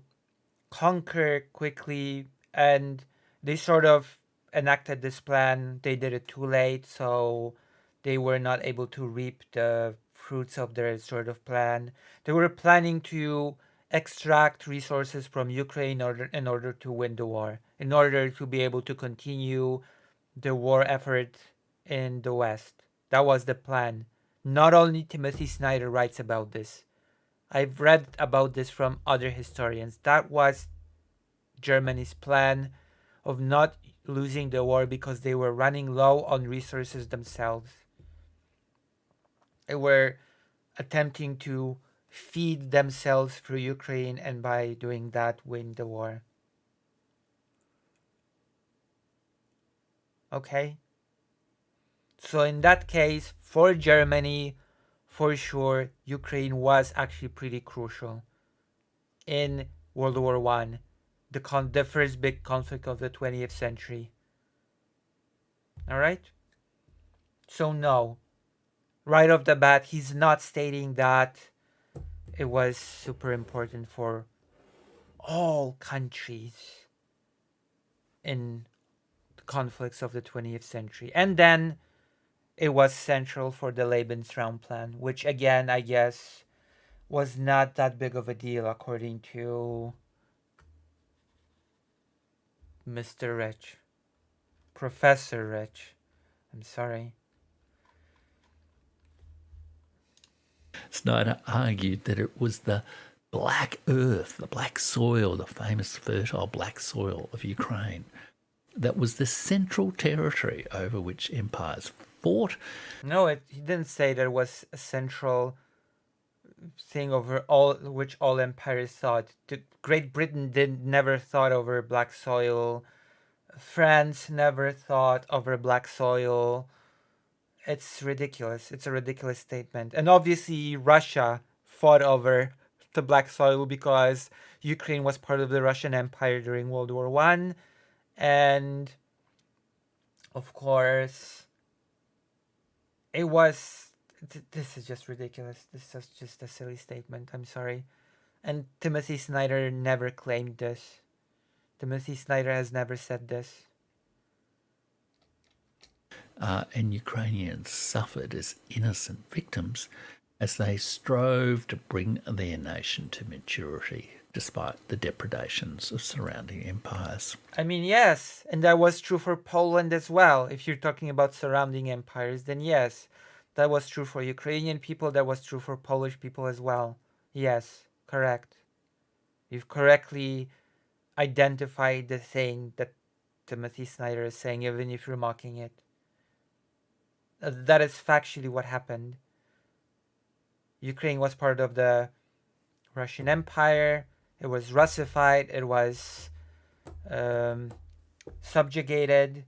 conquer quickly, and they sort of enacted this plan. They did it too late, so they were not able to reap the fruits of their sort of plan. They were planning to extract resources from Ukraine in order to win the war, in order to be able to continue the war effort in the West. That was the plan. Not only Timothy Snyder writes about this. I've read about this from other historians. That was Germany's plan of not losing the war because they were running low on resources themselves. They were attempting to feed themselves through Ukraine, and by doing that, win the war. Okay? So in that case, for Germany, for sure, Ukraine was actually pretty crucial in World War I, the first big conflict of the 20th century. Alright? So no, right off the bat, he's not stating that it was super important for all countries in the conflicts of the 20th century. And then it was central for the Lebensraum plan, which again, I guess, was not that big of a deal according to Mr. Rich. Professor Rich. I'm sorry. Snyder argued that it was the black earth, the black soil, the famous fertile black soil of Ukraine, that was the central territory over which empires fought. No, he didn't say there was a central thing over all which all empires thought. Great Britain never thought over black soil. France never thought over black soil. It's ridiculous. It's a ridiculous statement. And obviously Russia fought over the black soil because Ukraine was part of the Russian Empire during World War I. And of course, it was... This is just ridiculous. This is just a silly statement. I'm sorry. And Timothy Snyder never claimed this. Timothy Snyder has never said this. And Ukrainians suffered as innocent victims as they strove to bring their nation to maturity despite the depredations of surrounding empires. I mean, yes, and that was true for Poland as well. If you're talking about surrounding empires, then yes, That was true for Ukrainian people. That was true for Polish people as well. Yes, correct. You've correctly identified the thing that Timothy Snyder is saying, even if you're mocking it. That is factually what happened. Ukraine was part of the Russian Empire. It was Russified. It was subjugated.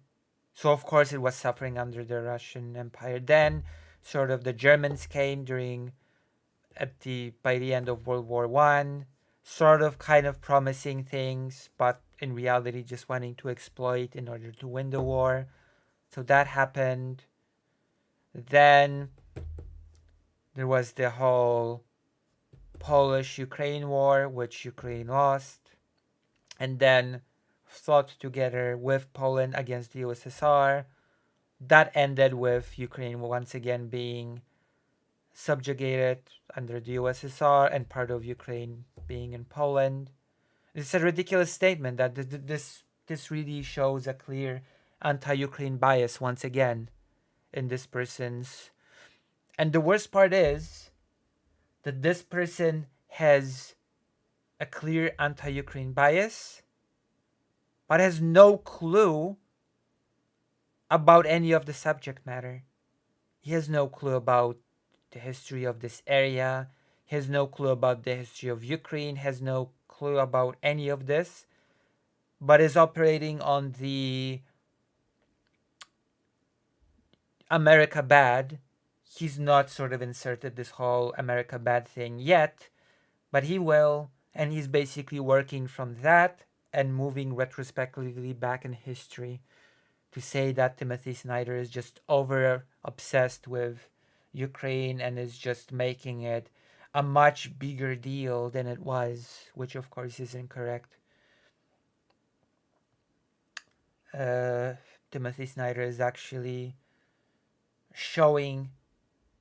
So of course it was suffering under the Russian Empire. Then sort of the Germans came by the end of World War One, sort of kind of promising things, but in reality just wanting to exploit in order to win the war. So that happened. Then there was the whole Polish-Ukraine war, which Ukraine lost, and then fought together with Poland against the USSR. That ended with Ukraine once again being subjugated under the USSR and part of Ukraine being in Poland. It's a ridiculous statement that this really shows a clear anti-Ukraine bias once again in this person's. And the worst part is that this person has a clear anti-Ukraine bias, but has no clue about any of the subject matter. He has no clue about the history of this area. He has no clue about the history of Ukraine. Has no clue about any of this, but is operating on the America bad. He's not sort of inserted this whole America bad thing yet, but he will, and he's basically working from that and moving retrospectively back in history to say that Timothy Snyder is just over obsessed with Ukraine and is just making it a much bigger deal than it was, which of course is incorrect. Timothy Snyder is actually showing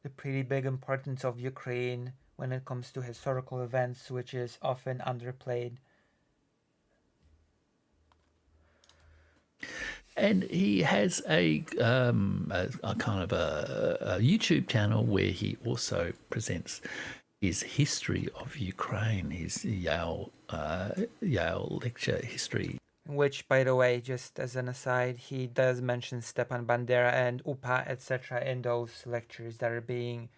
the pretty big importance of Ukraine when it comes to historical events, which is often underplayed. And he has a kind of a YouTube channel where he also presents his history of Ukraine, his Yale lecture history. Which, by the way, just as an aside, he does mention Stepan Bandera and UPA, etc. in those lectures that are being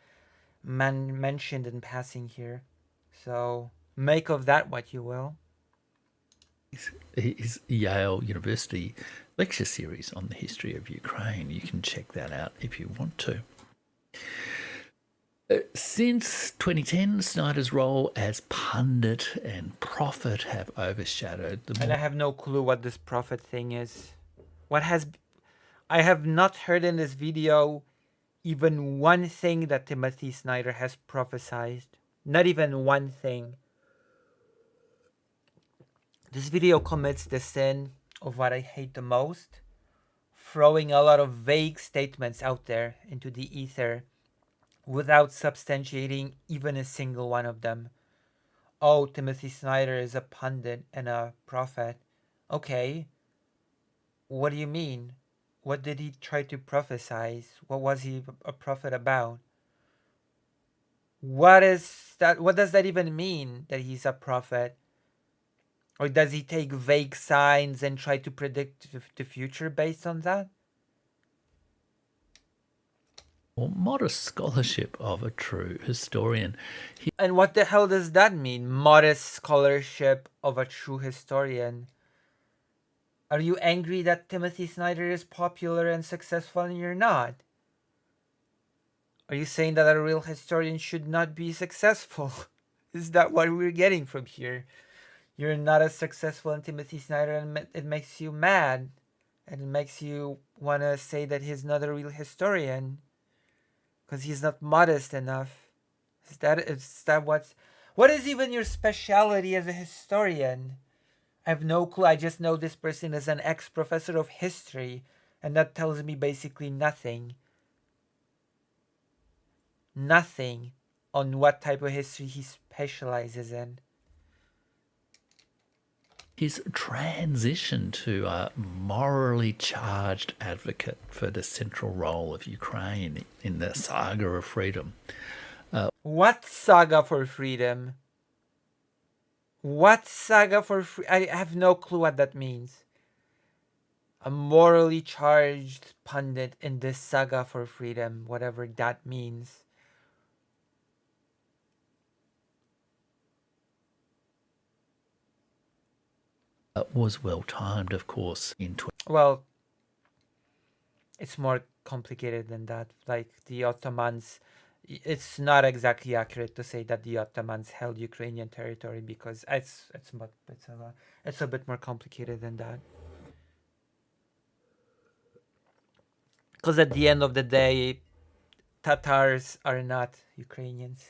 mentioned in passing here. So make of that what you will. His Yale University lecture series on the history of Ukraine. You can check that out if you want to. Since 2010, Snyder's role as pundit and prophet have overshadowed the. And I have no clue what this prophet thing is. I have not heard in this video even one thing that Timothy Snyder has prophesied. Not even one thing. This video commits the sin of what I hate the most, throwing a lot of vague statements out there into the ether without substantiating even a single one of them. Oh, Timothy Snyder is a pundit and a prophet. Okay. What do you mean? What did he try to prophesize? What was he a prophet about? What is that? What does that even mean, that he's a prophet? Or does he take vague signs and try to predict the future based on that? Or modest scholarship of a true historian. And what the hell does that mean? Modest scholarship of a true historian. Are you angry that Timothy Snyder is popular and successful and you're not? Are you saying that a real historian should not be successful? Is that what we're getting from here? You're not as successful as Timothy Snyder and it makes you mad. And it makes you want to say that he's not a real historian. Because he's not modest enough. Is that what is even your specialty as a historian? I have no clue. I just know this person is an ex-professor of history, and that tells me basically nothing. Nothing on what type of history he specializes in. his transition to a morally charged advocate for the central role of Ukraine in the saga of freedom. What saga for freedom? What saga for free? I have no clue what that means. A morally charged pundit in this saga for freedom, whatever that means. Was well timed, of course, Well, it's more complicated than that. Like the Ottomans, it's not exactly accurate to say that the Ottomans held Ukrainian territory because it's a bit more complicated than that. Because at the end of the day, Tatars are not Ukrainians.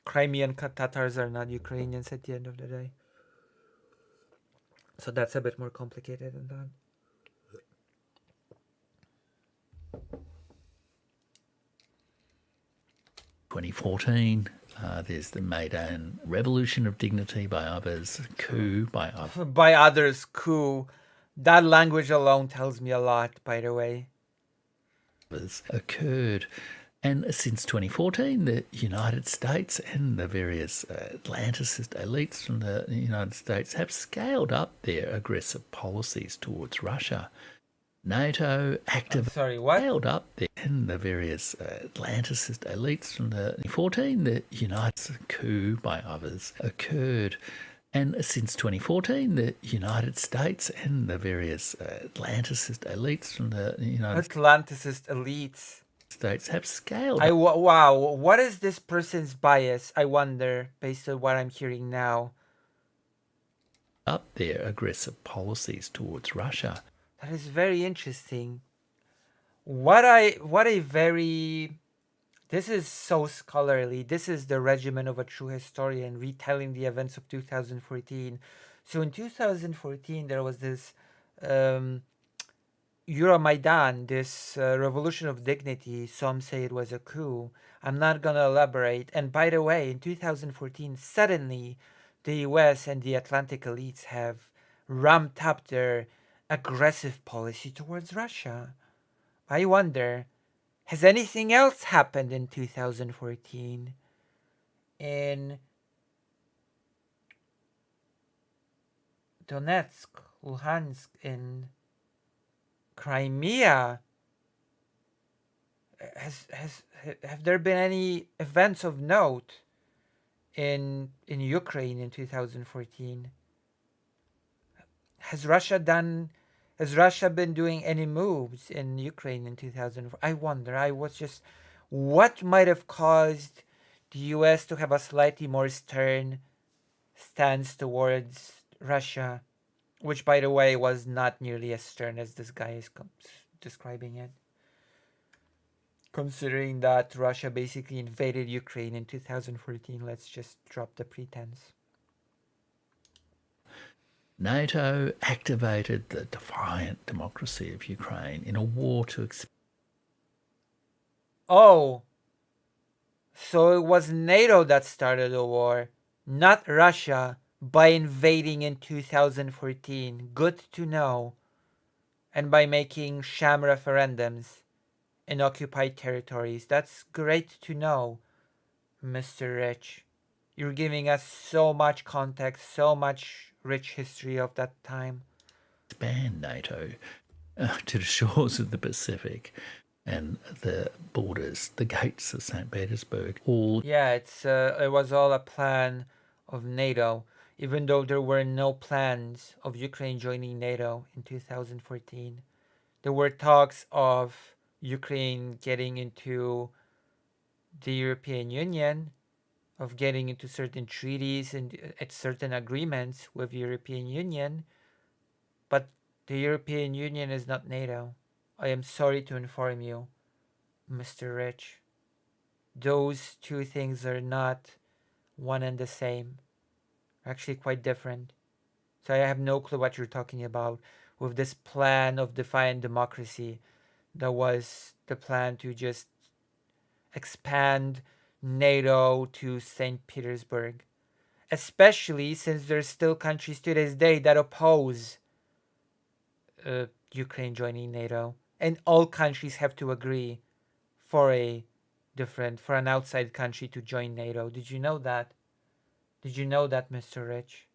Crimean Tatars are not Ukrainians at the end of the day. So that's a bit more complicated than that. In 2014, there's the Maidan Revolution of Dignity by others, coup by others. By others, coup. That language alone tells me a lot, by the way. Occurred. And since 2014, the United States and the various Atlanticist elites from the United States have scaled up their aggressive policies towards Russia. NATO scaled up and the various Atlanticist elites from the 2014, the United coup by others occurred. And since 2014, the United States and the various Atlanticist elites from the United States have scaled. Wow, what is this person's bias? I wonder, based on what I'm hearing now. Up their aggressive policies towards Russia. That is very interesting. This is so scholarly. This is the regimen of a true historian retelling the events of 2014. So in 2014, there was this Euromaidan, this revolution of dignity. Some say it was a coup. I'm not going to elaborate. And by the way, in 2014, suddenly the US and the Atlantic elites have ramped up their aggressive policy towards Russia. I wonder, has anything else happened in 2014? In Donetsk, Luhansk, in Crimea, have there been any events of note in Ukraine in 2014? Has Russia been doing any moves in Ukraine in 2004? I wonder. What might have caused the US to have a slightly more stern stance towards Russia, which, by the way, was not nearly as stern as this guy is describing it. Considering that Russia basically invaded Ukraine in 2014, let's just drop the pretense. NATO activated the defiant democracy of Ukraine in a war to... Oh, so it was NATO that started the war, not Russia, by invading in 2014. Good to know. And by making sham referendums in occupied territories. That's great to know, Mr. Rich. You're giving us so much context, so much rich history of that time. Expand NATO to the shores of the Pacific and the borders, the gates of St. Petersburg. It was all a plan of NATO, even though there were no plans of Ukraine joining NATO in 2014. There were talks of Ukraine getting into the European Union, of getting into certain treaties and certain agreements with the European Union, but the European Union is not NATO. I am sorry to inform you, Mr. Rich. Those two things are not one and the same. They're actually quite different. So I have no clue what you're talking about with this plan of defiant democracy. That was the plan to just expand NATO to St. Petersburg. especially since there's still countries to this day that oppose Ukraine joining NATO, and all countries have to agree for for an outside country to join NATO. Did you know that? Did you know that, Mr. Rich?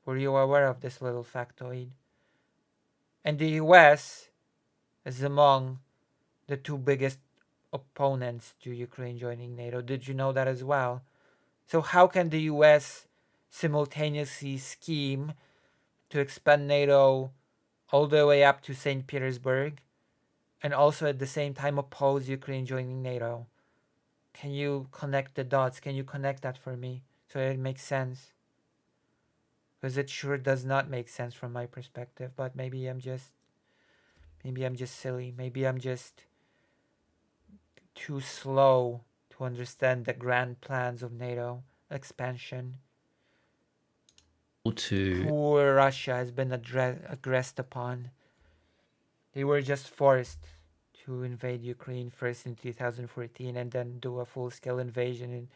Were you aware of this little factoid? And the US is among the two biggest opponents to Ukraine joining NATO. Did you know that as well? So how can the US simultaneously scheme to expand NATO all the way up to St. Petersburg and also at the same time oppose Ukraine joining NATO? Can you connect the dots? Can you connect that for me so it makes sense? Because it sure does not make sense from my perspective, but maybe I'm just silly. Maybe I'm just too slow to understand the grand plans of NATO expansion. Poor Russia has been aggressed upon. They were just forced to invade Ukraine first in 2014 and then do a full-scale invasion in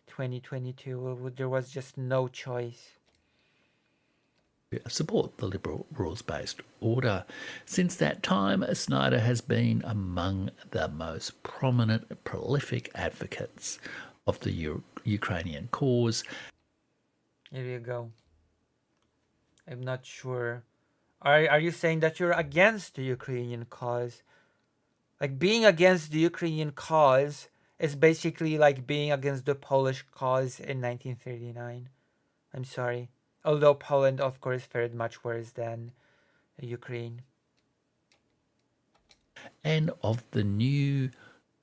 2022. There was just no choice. Support the liberal rules-based order. Since that time, Snyder has been among the most prominent, prolific advocates of the Ukrainian cause. Here you go. I'm not sure. Are you saying that you're against the Ukrainian cause? Like being against the Ukrainian cause is basically like being against the Polish cause in 1939. I'm sorry. Although Poland, of course, fared much worse than Ukraine. And of the new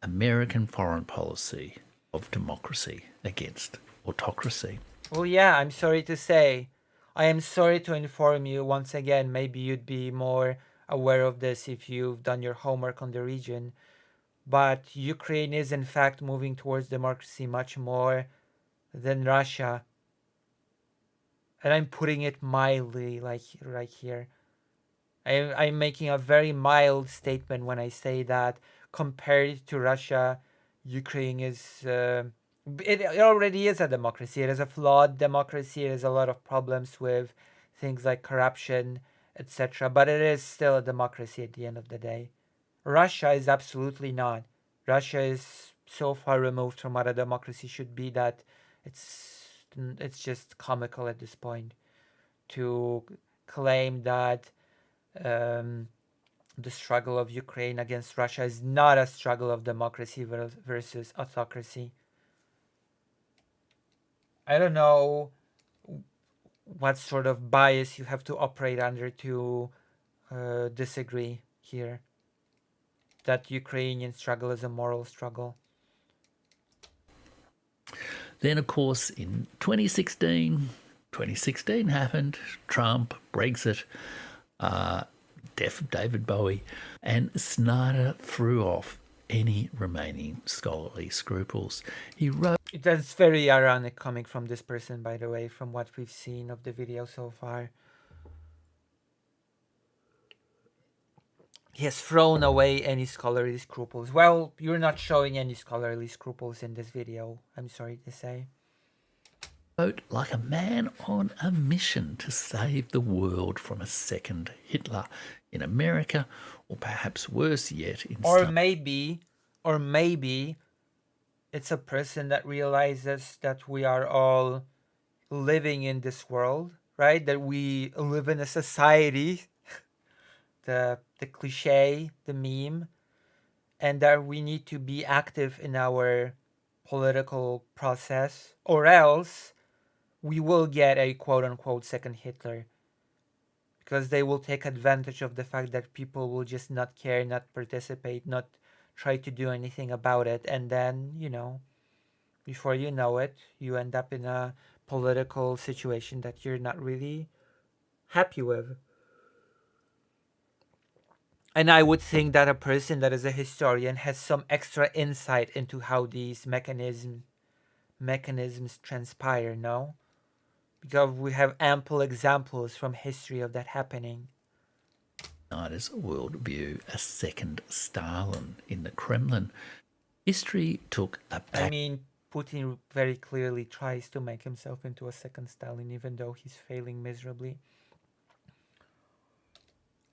American foreign policy of democracy against autocracy. Well, yeah, I'm sorry to say. I am sorry to inform you once again. Maybe you'd be more aware of this if you've done your homework on the region. But Ukraine is in fact moving towards democracy much more than Russia. And I'm putting it mildly, like right here. I'm making a very mild statement when I say that compared to Russia, Ukraine is it already is a democracy. It is a flawed democracy. It has a lot of problems with things like corruption, etc. But it is still a democracy at the end of the day. Russia is absolutely not. Russia is so far removed from what a democracy should be that it's just comical at this point to claim that the struggle of Ukraine against Russia is not a struggle of democracy versus autocracy. I don't know what sort of bias you have to operate under to disagree here. That Ukrainian struggle is a moral struggle. Then, of course, in 2016 happened. Trump, Brexit, death of David Bowie, and Snyder threw off any remaining scholarly scruples. He wrote... That's very ironic coming from this person, by the way, from what we've seen of the video so far. He has thrown away any scholarly scruples. Well, you're not showing any scholarly scruples in this video, I'm sorry to say. Like a man on a mission to save the world from a second Hitler in America, or perhaps worse yet, in or maybe it's a person that realizes that we are all living in this world, right? That we live in a society, the cliche, the meme, and that we need to be active in our political process, or else we will get a quote-unquote second Hitler, because they will take advantage of the fact that people will just not care, not participate, not try to do anything about it, and then, before you know it, you end up in a political situation that you're not really happy with. And I would think that a person that is a historian has some extra insight into how these mechanisms transpire, no? Because we have ample examples from history of that happening. Snyder's worldview, a second Stalin in the Kremlin. History took a back... I mean, Putin very clearly tries to make himself into a second Stalin, even though he's failing miserably.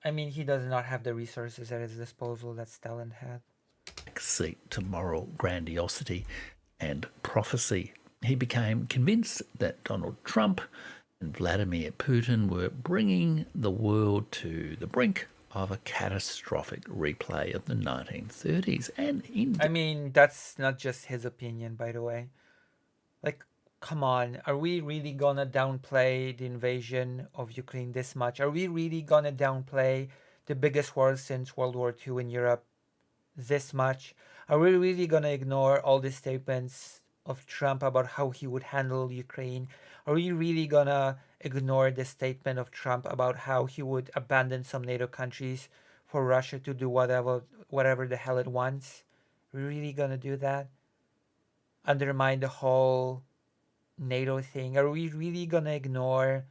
I mean, he does not have the resources at his disposal that Stalin had. Seat to moral grandiosity and prophecy. He became convinced that Donald Trump and Vladimir Putin were bringing the world to the brink of a catastrophic replay of the 1930s. And I mean, that's not just his opinion, by the way. Like, come on, are we really gonna downplay the invasion of Ukraine this much? Are we really gonna downplay the biggest war since World War II in Europe this much? Are we really gonna ignore all the statements of Trump about how he would handle Ukraine? Are we really gonna ignore the statement of Trump about how he would abandon some NATO countries for Russia to do whatever the hell it wants? Are we really gonna do that? Undermine the whole NATO thing? Are we really gonna ignore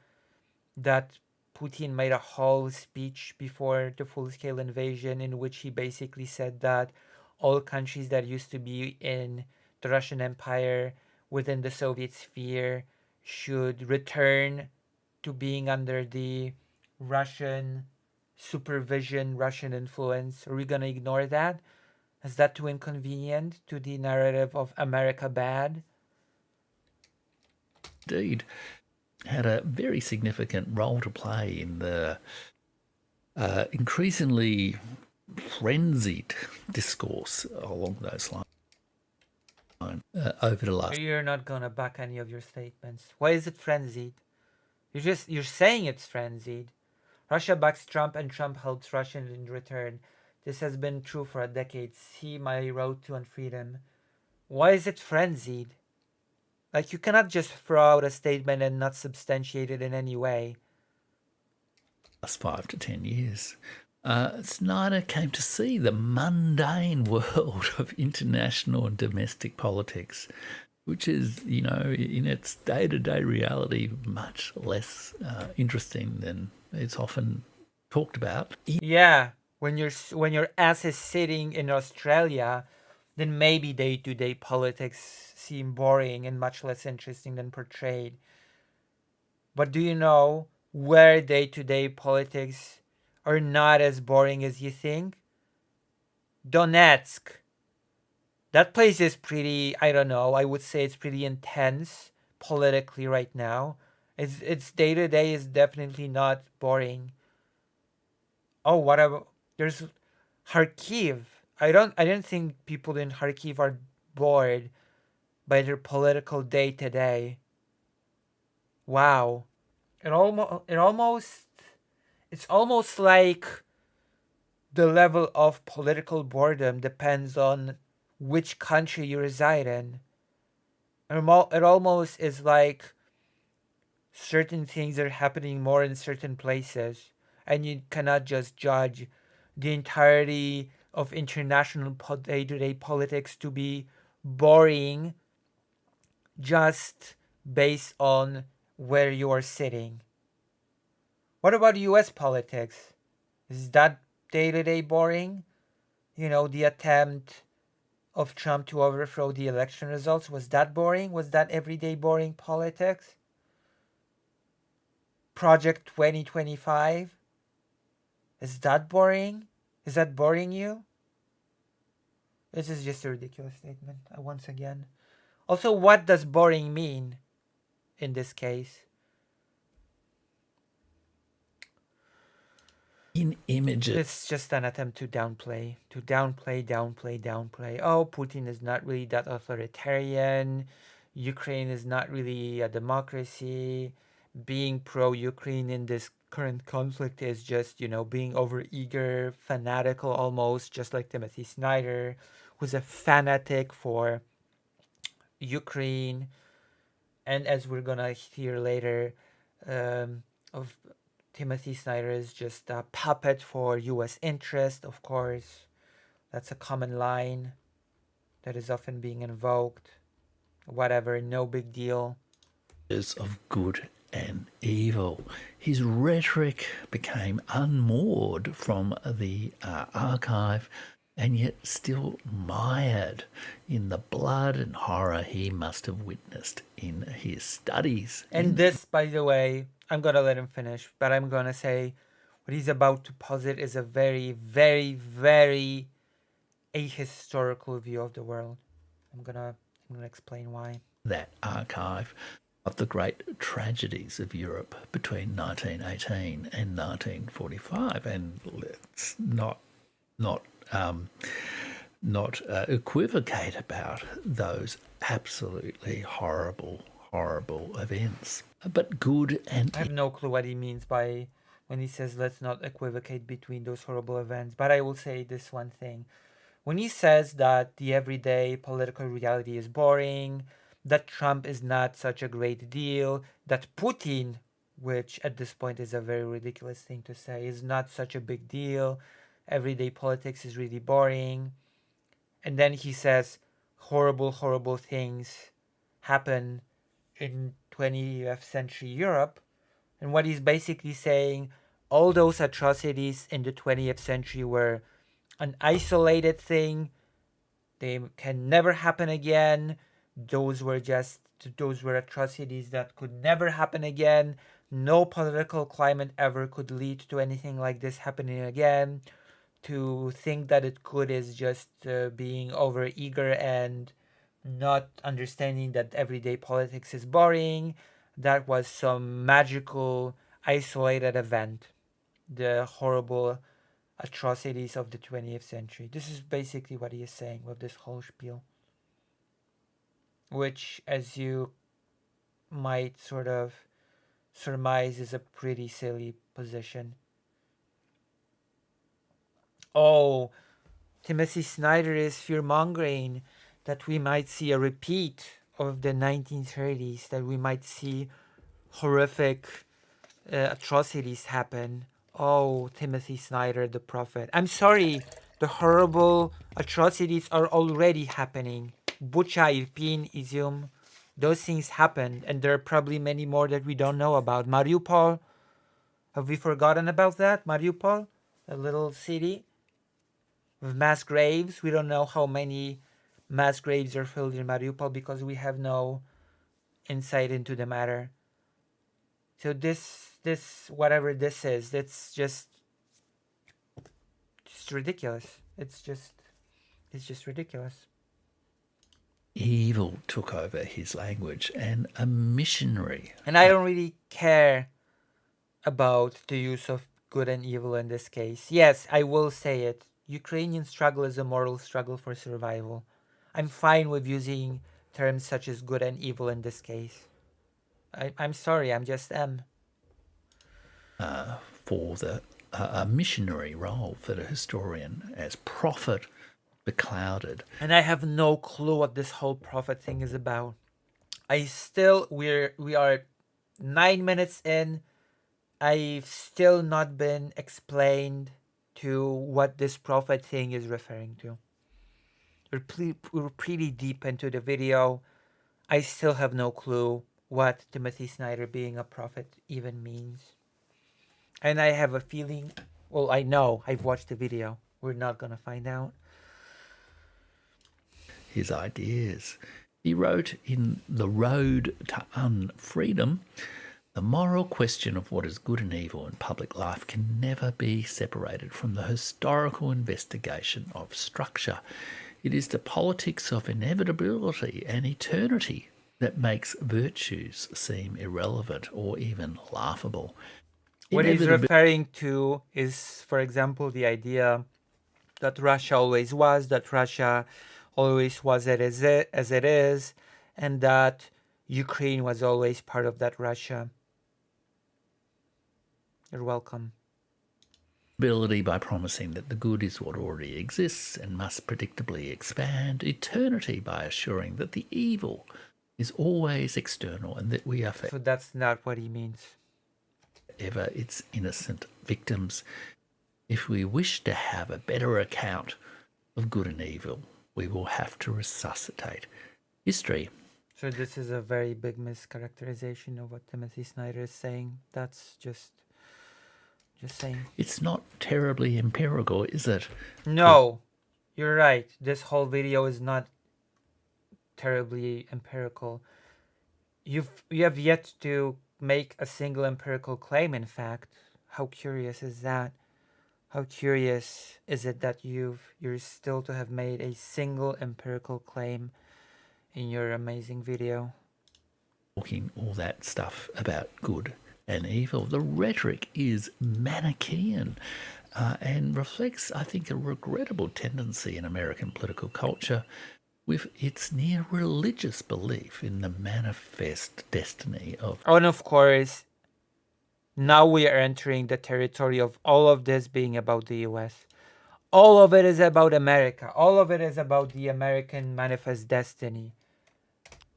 that Putin made a whole speech before the full-scale invasion in which he basically said that all countries that used to be in the Russian Empire within the Soviet sphere should return to being under the Russian supervision, Russian influence? Are we gonna ignore that? Is that too inconvenient to the narrative of America bad? indeed had a very significant role to play in the increasingly frenzied discourse along those lines over the last. You're not gonna back any of your statements. Why is it frenzied? You're saying it's frenzied. Russia backs Trump and Trump helps Russia in return. This has been true for a decade. See my road to unfreedom. Why is it frenzied? Like, you cannot just throw out a statement and not substantiate it in any way. Last 5 to 10 years, Snyder came to see the mundane world of international and domestic politics, which is, you know, in its day-to-day reality, much less interesting than it's often talked about. Yeah, when your ass is sitting in Australia, then maybe day-to-day politics seem boring and much less interesting than portrayed. But do you know where day-to-day politics are not as boring as you think? Donetsk. That place is pretty, I don't know, I would say it's pretty intense politically right now. Its day-to-day is definitely not boring. Oh, whatever. There's Kharkiv. I don't think people in Kharkiv are bored by their political day-to-day. Wow. It's almost like the level of political boredom depends on which country you reside in. It almost is like certain things are happening more in certain places, and you cannot just judge the entirety of international day-to-day politics to be boring just based on where you are sitting. What about US politics? Is that day-to-day boring? You know, the attempt of Trump to overthrow the election results, was that boring? Was that everyday boring politics? Project 2025? Is that boring? Is that boring you? This is just a ridiculous statement, once again. Also, what does boring mean in this case? In images. It's just an attempt to downplay. Oh, Putin is not really that authoritarian. Ukraine is not really a democracy. Being pro-Ukraine in this current conflict is just, you know, being overeager, fanatical almost, just like Timothy Snyder, who's a fanatic for Ukraine. And as we're gonna hear later, of Timothy Snyder is just a puppet for U.S. interest, of course. That's a common line that is often being invoked. Whatever, no big deal. Of good and evil. His rhetoric became unmoored from the archive and yet still mired in the blood and horror he must have witnessed in his studies. And this, by the way, I'm gonna let him finish, but I'm gonna say what he's about to posit is a very, very, very ahistorical view of the world. I'm gonna explain why. That archive of the great tragedies of Europe between 1918 and 1945, and let's not equivocate about those absolutely horrible events. But good and I have no clue what he means by when he says let's not equivocate between those horrible events. But I will say this one thing. When he says that the everyday political reality is boring, that Trump is not such a great deal, that Putin, which at this point is a very ridiculous thing to say, is not such a big deal, everyday politics is really boring, and then he says horrible, horrible things happen in 20th century Europe, and what he's basically saying, all those atrocities in the 20th century were an isolated thing. They can never happen again. Those were atrocities that could never happen again. No political climate ever could lead to anything like this happening again. To think that it could is just being over eager and not understanding that everyday politics is boring. That was some magical, isolated event. The horrible atrocities of the 20th century. This is basically what he is saying with this whole spiel. Which, as you might sort of surmise, is a pretty silly position. Oh, Timothy Snyder is fear-mongering that we might see a repeat of the 1930s, that we might see horrific atrocities happen. Oh, Timothy Snyder, the prophet. I'm sorry, the horrible atrocities are already happening. Bucha, Irpin, Izium, those things happened, and there are probably many more that we don't know about. Mariupol, have we forgotten about that? Mariupol, a little city with mass graves. We don't know how many mass graves are filled in Mariupol because we have no insight into the matter. So this whatever this is, it's just ridiculous. It's just ridiculous. evil took over his language, and a missionary. And I don't really care about the use of good and evil in this case. Yes, I will say it. Ukrainian struggle is a moral struggle for survival. I'm fine with using terms such as good and evil in this case. I'm sorry, I'm just For a missionary role for the historian as prophet beclouded. And I have no clue what this whole prophet thing is about. We are 9 minutes in. I've still not been explained to what this prophet thing is referring to. We're pretty deep into the video. I still have no clue what Timothy Snyder being a prophet even means. And I have a feeling, well, I know, I've watched the video. We're not going to find out. His ideas. He wrote in The Road to Unfreedom, the moral question of what is good and evil in public life can never be separated from the historical investigation of structure. It is the politics of inevitability and eternity that makes virtues seem irrelevant or even laughable. What he's referring to is, for example, the idea that Russia always was, that Russia always was as it is, and that Ukraine was always part of that Russia. You're welcome. Ability by promising that the good is what already exists and must predictably expand. Eternity by assuring that the evil is always external and that we are So that's not what he means. Ever its innocent victims. If we wish to have a better account of good and evil, we will have to resuscitate history. So this is a very big mischaracterization of what Timothy Snyder is saying. That's just saying. It's not terribly empirical, is it? No, You're right. This whole video is not terribly empirical. You have yet to make a single empirical claim, in fact. How curious is that? How curious is it that you're still to have made a single empirical claim in your amazing video? Talking all that stuff about good and evil. The rhetoric is Manichaean and reflects, I think, a regrettable tendency in American political culture with its near religious belief in the manifest destiny of. Oh, and of course, now we are entering the territory of all of this being about the US. All of it is about America. All of it is about the American manifest destiny.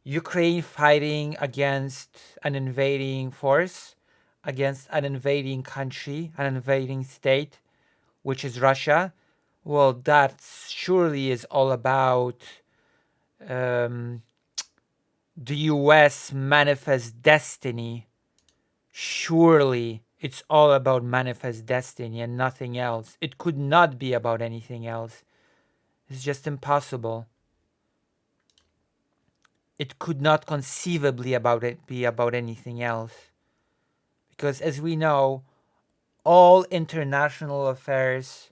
Ukraine fighting against an invading force, against an invading country, an invading state, which is Russia. Well, that surely is all about the US manifest destiny. Surely it's all about manifest destiny and nothing else. It could not be about anything else. It's just impossible. It could not conceivably be about anything else. Because as we know, all international affairs,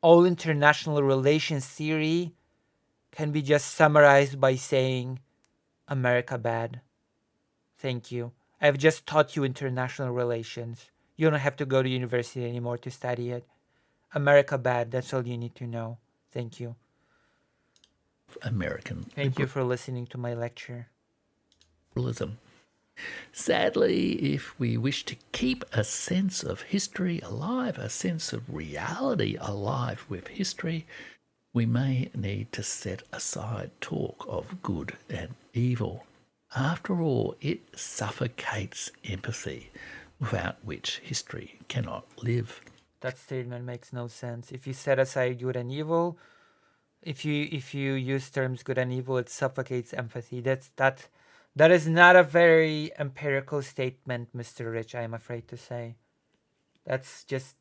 all international relations theory can be just summarized by saying America bad. Thank you. I've just taught you international relations. You don't have to go to university anymore to study it. America bad, that's all you need to know. Thank you. American Thank you for listening to my lecture. liberalism. Sadly, if we wish to keep a sense of history alive, a sense of reality alive with history, we may need to set aside talk of good and evil. After all, it suffocates empathy, without which history cannot live. That statement makes no sense. If you set aside good and evil, if you use terms good and evil, it suffocates empathy. That is not a very empirical statement, Mr. Rich, I'm afraid to say. That's just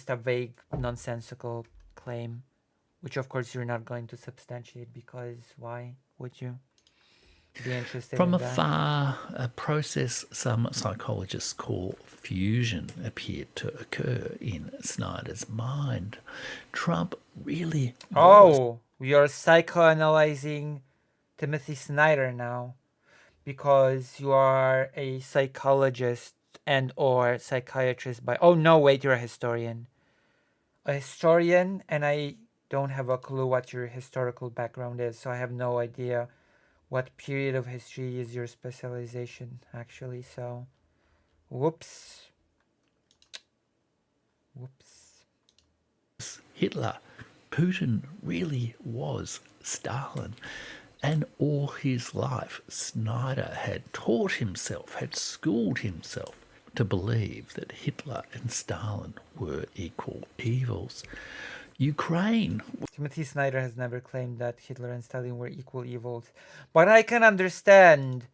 a vague, nonsensical claim, which of course you're not going to substantiate, because why would you be interested From in that? afar, a process some psychologists call fusion appeared to occur in Snyder's mind. Trump really was. Oh, we are psychoanalyzing Timothy Snyder now, because you are a psychologist and or psychiatrist by... Oh no, wait, you're a historian. A historian, and I don't have a clue what your historical background is, so I have no idea what period of history is your specialization, actually, so... Whoops. Hitler. Putin really was Stalin. And all his life, Snyder had taught himself, had schooled himself to believe that Hitler and Stalin were equal evils. Ukraine. Timothy Snyder has never claimed that Hitler and Stalin were equal evils. But I can understand,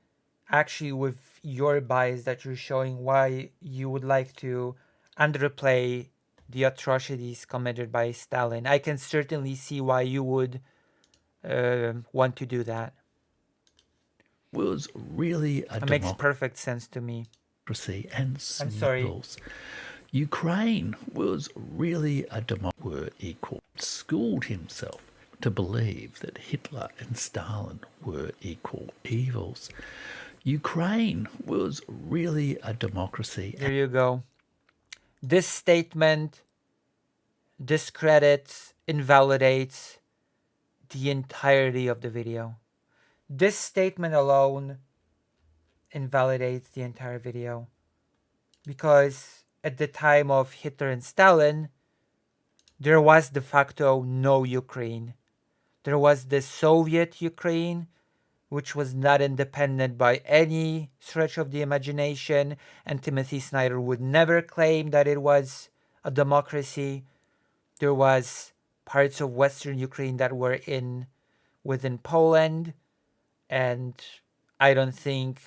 actually, with your bias that you're showing, why you would like to underplay the atrocities committed by Stalin. I can certainly see why you would want to do that. Was really a It makes perfect sense to me. democracy and I'm sorry. symbols. Ukraine was really a democracy, were equal. Schooled himself to believe that Hitler and Stalin were equal evils. Ukraine was really a democracy. There you go. This statement discredits, invalidates the entirety of the video. This statement alone invalidates the entire video, because at the time of Hitler and Stalin, there was de facto no Ukraine. There was the Soviet Ukraine, which was not independent by any stretch of the imagination, and Timothy Snyder would never claim that it was a democracy. There was parts of Western Ukraine that were within Poland, and I don't think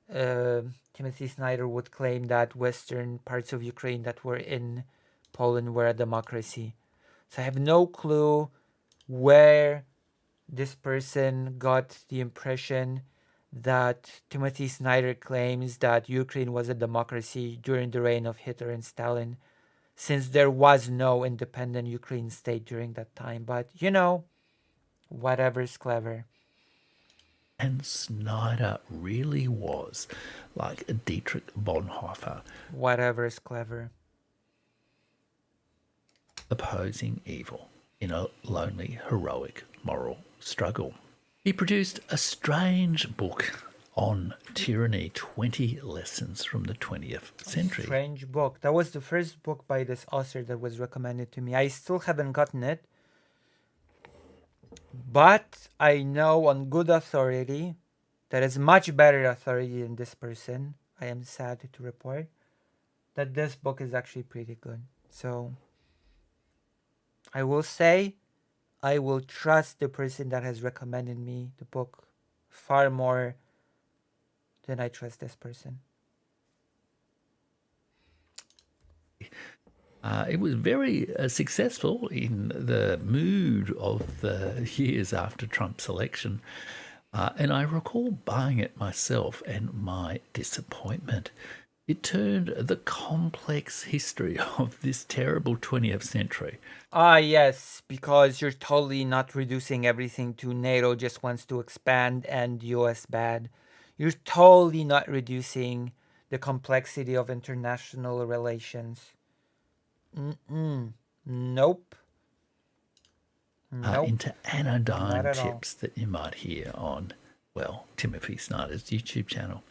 Timothy Snyder would claim that Western parts of Ukraine that were in Poland were a democracy. So I have no clue where this person got the impression that Timothy Snyder claims that Ukraine was a democracy during the reign of Hitler and Stalin, since there was no independent Ukraine state during that time. But, you know, whatever's clever. And Snyder really was like a Dietrich Bonhoeffer, Whatever's clever. opposing evil in a lonely, heroic moral struggle. He produced a strange book on tyranny, 20 lessons from the 20th century. Strange book. That was the first book by this author that was recommended to me. I still haven't gotten it. But I know on good authority, that is much better authority than this person, I am sad to report, that this book is actually pretty good. So I will say I will trust the person that has recommended me the book far more than I trust this person. It was very successful in the mood of the years after Trump's election. And I recall buying it myself and my disappointment. It turned the complex history of this terrible 20th century. Ah, yes, because you're totally not reducing everything to NATO just wants to expand and US bad. You're totally not reducing the complexity of international relations. Nope. Nope. Into Not anodyne at all. tips that you might hear on, well, Timothy Snyder's YouTube channel.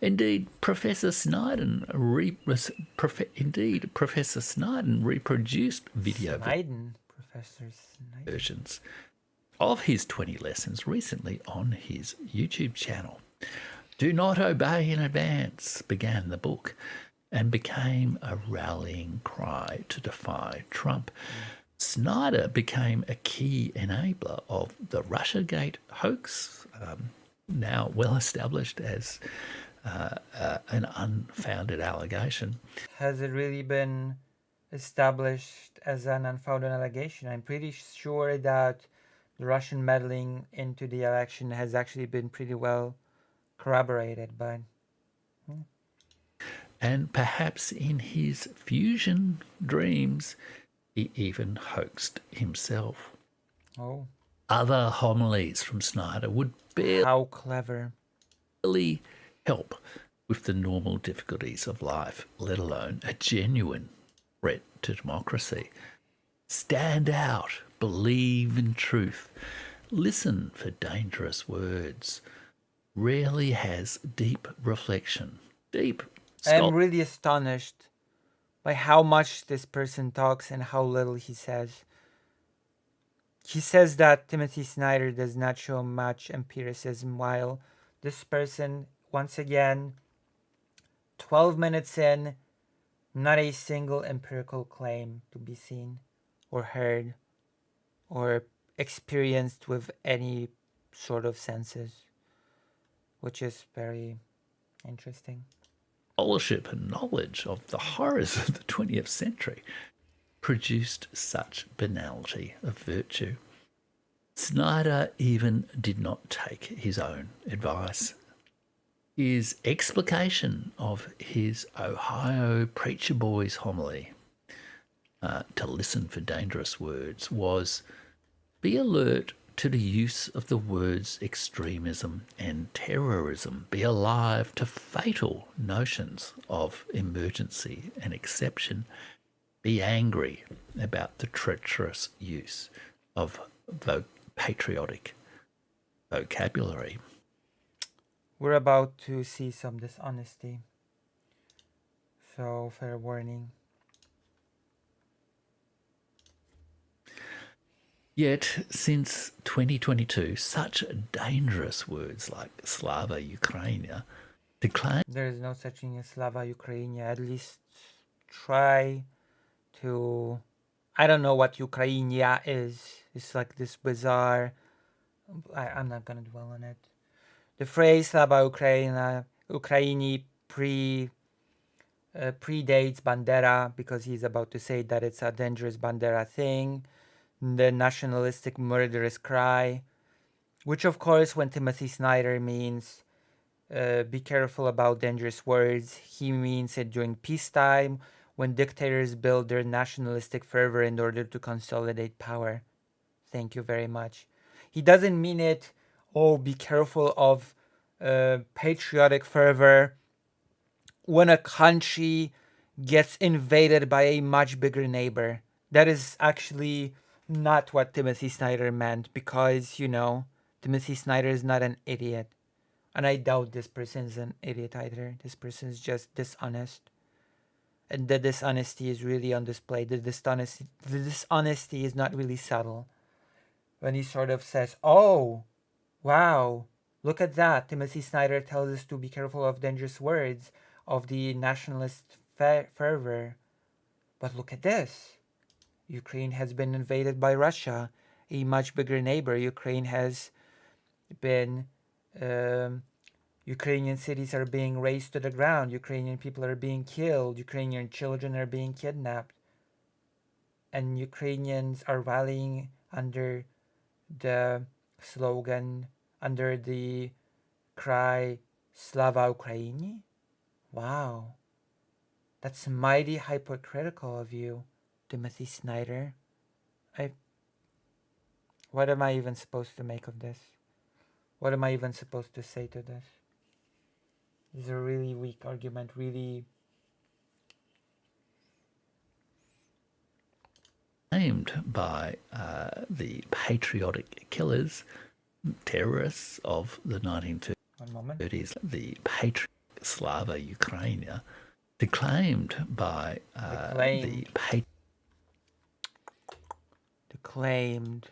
Indeed, Professor Snowden reproduced video Snowden, Professor Snowden. versions of his 20 lessons recently on his YouTube channel. Do not obey in advance began the book and became a rallying cry to defy Trump. Snyder became a key enabler of the Russiagate hoax, now well established as an unfounded allegation. Has it really been established as an unfounded allegation? I'm pretty sure that the Russian meddling into the election has actually been pretty well corroborated, but And perhaps in his fusion dreams, he even hoaxed himself. oh, Other homilies from Snyder would how clever. barely help with the normal difficulties of life, let alone a genuine threat to democracy. Stand out, believe in truth, listen for dangerous words. Rarely has deep reflection, deep I'm really astonished by how much this person talks and how little he says. He says that Timothy Snyder does not show much empiricism, while this person, once again, 12 minutes in, not a single empirical claim to be seen or heard or experienced with any sort of senses, which is very interesting. scholarship and knowledge of the horrors of the 20th century produced such banality of virtue. Snyder even did not take his own advice. His explication of his Ohio preacher boy's homily to listen for dangerous words was, be alert to the use of the words extremism and terrorism. Be alive to fatal notions of emergency and exception. Be angry about the treacherous use of patriotic vocabulary. We're about to see some dishonesty, so fair warning. Yet, since 2022, such dangerous words like Slava Ukraina decline. There is no such thing as Slava Ukraina. At least try to. I don't know what Ukraina is. It's like this bizarre. I'm not gonna dwell on it. The phrase Slava Ukraina, Ukraini predates Bandera because he's about to say that it's a dangerous Bandera thing, the nationalistic murderous cry, which of course when Timothy Snyder means be careful about dangerous words, he means it during peacetime when dictators build their nationalistic fervor in order to consolidate power. Thank you very much. He doesn't mean it, oh, be careful of patriotic fervor when a country gets invaded by a much bigger neighbor. That is actually not what Timothy Snyder meant because, Timothy Snyder is not an idiot. And I doubt this person is an idiot either. This person is just dishonest. And the dishonesty is really on display. The dishonesty is not really subtle. When he sort of says, oh, wow, look at that. Timothy Snyder tells us to be careful of dangerous words, of the nationalist fervor. But look at this. Ukraine has been invaded by Russia, a much bigger neighbor. Ukraine has been... Ukrainian cities are being razed to the ground. Ukrainian people are being killed. Ukrainian children are being kidnapped. And Ukrainians are rallying under the slogan, under the cry, Slava Ukraini? Wow. That's mighty hypocritical of you, Timothy Snyder. What am I even supposed to make of this? What am I even supposed to say to this? This is a really weak argument, really. Named by the patriotic killers, terrorists of the 1930s. 1 moment. The patriot Slava Ukraina, declaimed by Declaimed.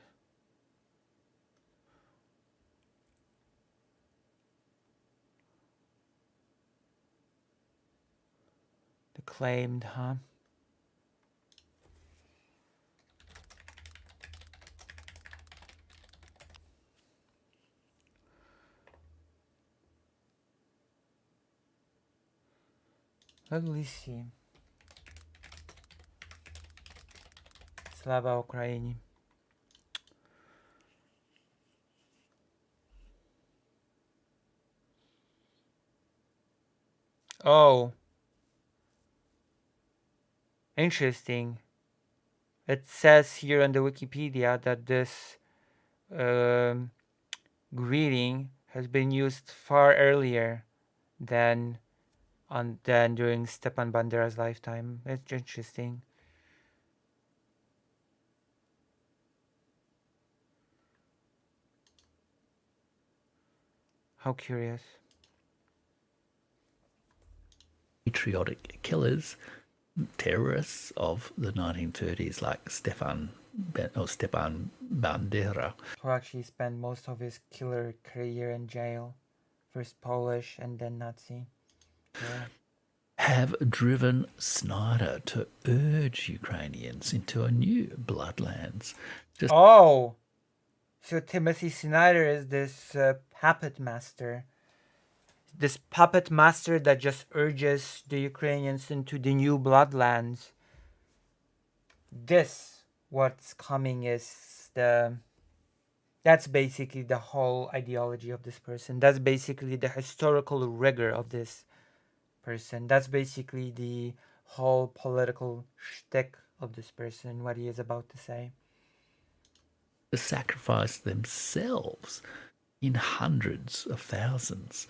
Declaimed, huh? Let me see. Slava Ukraini. Oh. Interesting. It says here on the Wikipedia that this greeting has been used far earlier than during Stepan Bandera's lifetime. It's interesting. How curious. Patriotic killers, terrorists of the 1930s like Stepan Bandera, who actually spent most of his killer career in jail. First Polish and then Nazi. Yeah. have driven Snyder to urge Ukrainians into a new bloodlands. So Timothy Snyder is this puppet master. This puppet master that just urges the Ukrainians into the new bloodlands. What's coming is that's basically the whole ideology of this person. That's basically the historical rigor of this person. That's basically the whole political shtick of this person, what he is about to say. To sacrifice themselves in hundreds of thousands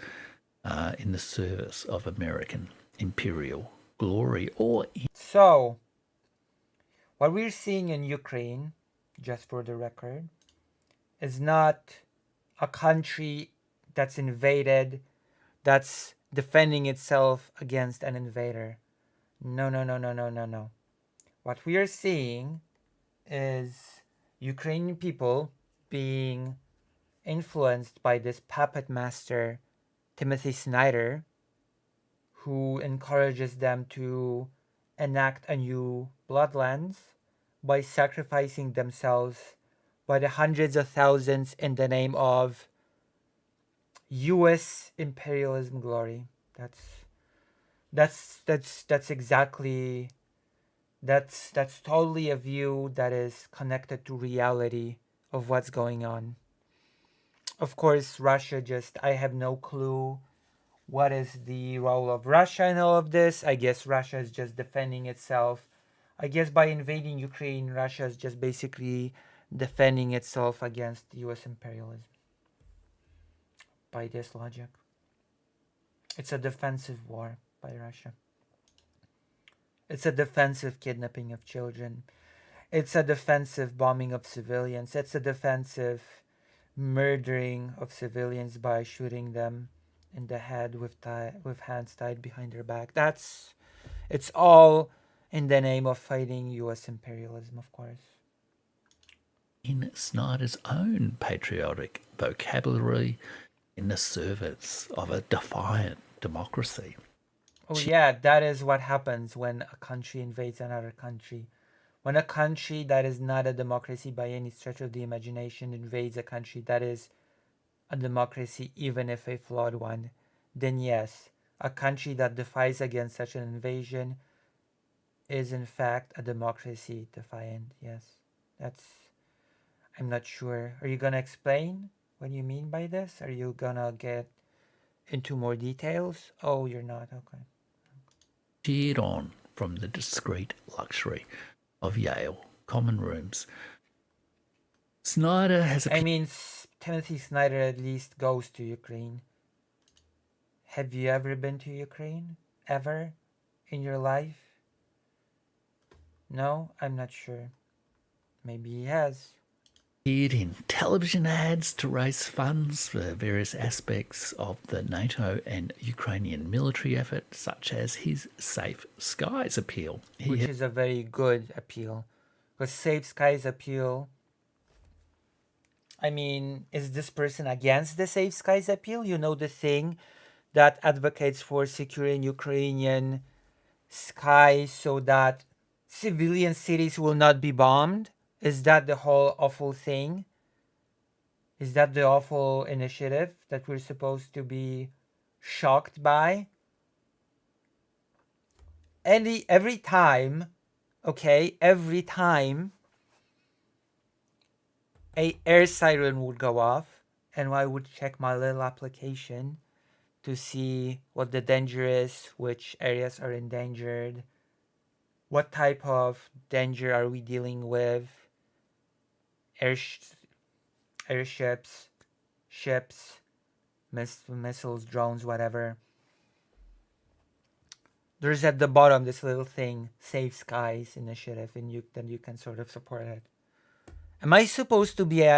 in the service of American imperial glory. So, what we're seeing in Ukraine, just for the record, is not a country that's invaded, that's defending itself against an invader. No. What we are seeing is Ukrainian people being influenced by this puppet master, Timothy Snyder, who encourages them to enact a new bloodlands by sacrificing themselves by the hundreds of thousands in the name of U.S. imperialism glory. That's exactly that's totally a view that is connected to reality of what's going on. Of course, Russia just I have no clue what is the role of Russia in all of this. I guess Russia is just defending itself. I guess by invading Ukraine, Russia is just basically defending itself against US imperialism. By this logic, it's a defensive war by Russia. It's a defensive kidnapping of children. It's a defensive bombing of civilians. It's a defensive murdering of civilians by shooting them in the head with hands tied behind their back. It's all in the name of fighting US imperialism, of course. In Snyder's own patriotic vocabulary in the service of a defiant democracy. Oh yeah, that is what happens when a country invades another country. When a country that is not a democracy by any stretch of the imagination invades a country that is a democracy, even if a flawed one, then yes, a country that defies against such an invasion is in fact a democracy defiant. Yes, that's. I'm not sure. Are you gonna explain what you mean by this? Are you gonna get into more details? Oh, you're not. Okay. Cheered on from the discreet luxury of Yale common rooms. Snyder has I mean, Timothy Snyder at least goes to Ukraine. Have you ever been to Ukraine? Ever? In your life? No? I'm not sure. Maybe he has. appeared in television ads to raise funds for various aspects of the NATO and Ukrainian military effort, such as his Safe Skies appeal. Which is a very good appeal. Because Safe Skies appeal, I mean, is this person against the Safe Skies appeal? You know, the thing that advocates for securing Ukrainian skies so that civilian cities will not be bombed? Is that the whole awful thing? Is that the awful initiative that we're supposed to be shocked by? Every time, okay, every time a air siren would go off, and I would check my little application to see what the danger is, which areas are endangered, what type of danger are we dealing with, airships, ships, missiles, drones, whatever. There's at the bottom this little thing, Safe Skies Initiative, and then you can sort of support it. Am I supposed to be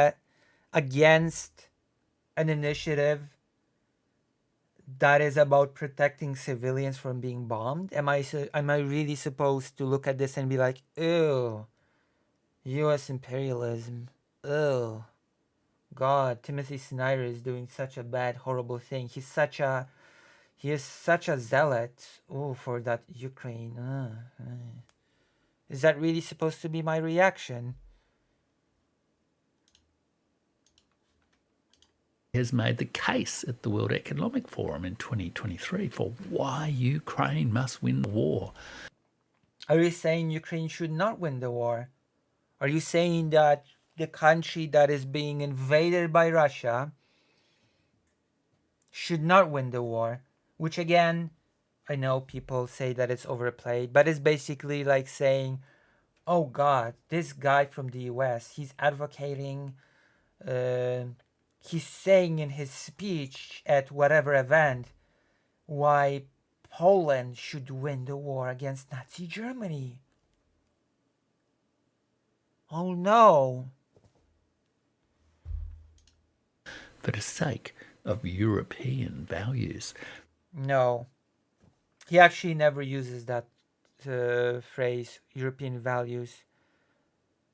against an initiative that is about protecting civilians from being bombed? Am I really supposed to look at this and be like, ew, U.S. imperialism, ew, God, Timothy Snyder is doing such a bad, horrible thing. He is such a zealot. Oh, for that Ukraine. Is that really supposed to be my reaction? Has made the case at the World Economic Forum in 2023 for why Ukraine must win the war. Are you saying Ukraine should not win the war? Are you saying that the country that is being invaded by Russia should not win the war? Which again, I know people say that it's overplayed, but it's basically like saying, oh God, this guy from the US, he's advocating, he's saying in his speech at whatever event why Poland should win the war against Nazi Germany. Oh no. For the sake of European values. No. He actually never uses that phrase, European values.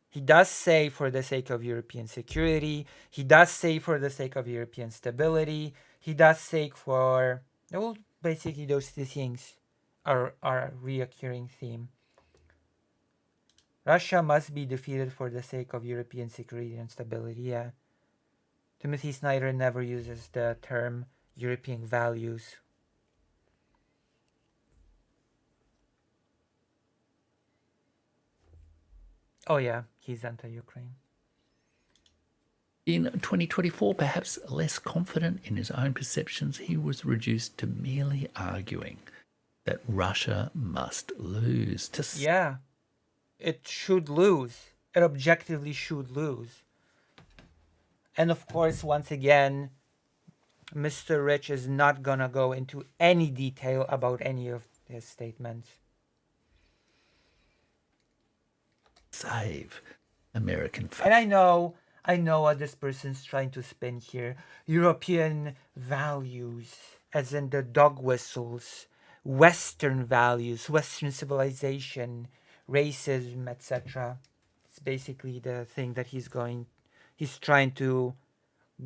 He does say for the sake of European security. He does say for the sake of European stability. He does say for, well, basically those two things are a reoccurring theme. Russia must be defeated for the sake of European security and stability, yeah. Timothy Snyder never uses the term European values. Oh yeah, he's anti-Ukraine. In 2024, perhaps less confident in his own perceptions, he was reduced to merely arguing that Russia must lose. Yeah, it should lose. It objectively should lose. And of course, once again, Mr. Rich is not gonna go into any detail about any of his statements. Save American And I know what this person's trying to spin here. European values, as in the dog whistles, Western values, Western civilization, racism, etc. It's basically the thing that he's trying to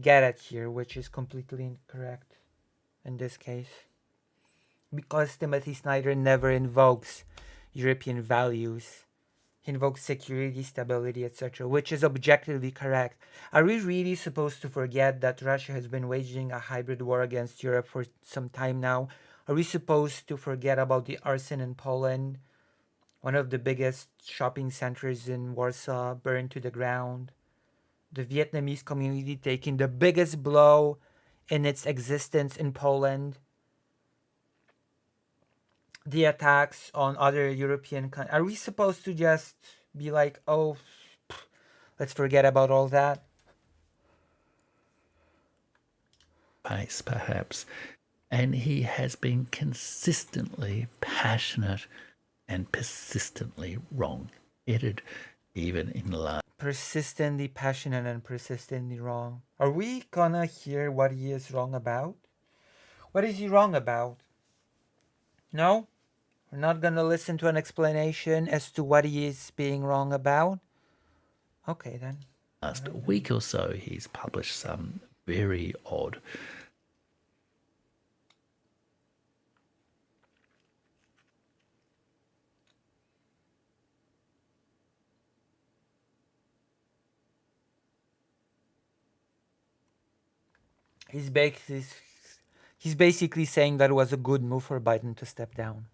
get at here, which is completely incorrect in this case. Because Timothy Snyder never invokes European values. He invokes security, stability, etc., which is objectively correct. Are we really supposed to forget that Russia has been waging a hybrid war against Europe for some time now? Are we supposed to forget about the arson in Poland? One of the biggest shopping centers in Warsaw burned to the ground. The Vietnamese community taking the biggest blow in its existence in Poland. The attacks on other European countries. Are we supposed to just be like, oh, let's forget about all that? Pace, perhaps. And he has been consistently passionate and persistently wrong-headed, even in life. Persistently passionate and persistently wrong. Are we gonna hear what he is wrong about? What is he wrong about? No? We're not gonna listen to an explanation as to what he is being wrong about? Okay then. Last week or so, he's published some very odd He's basically saying that it was a good move for Biden to step down.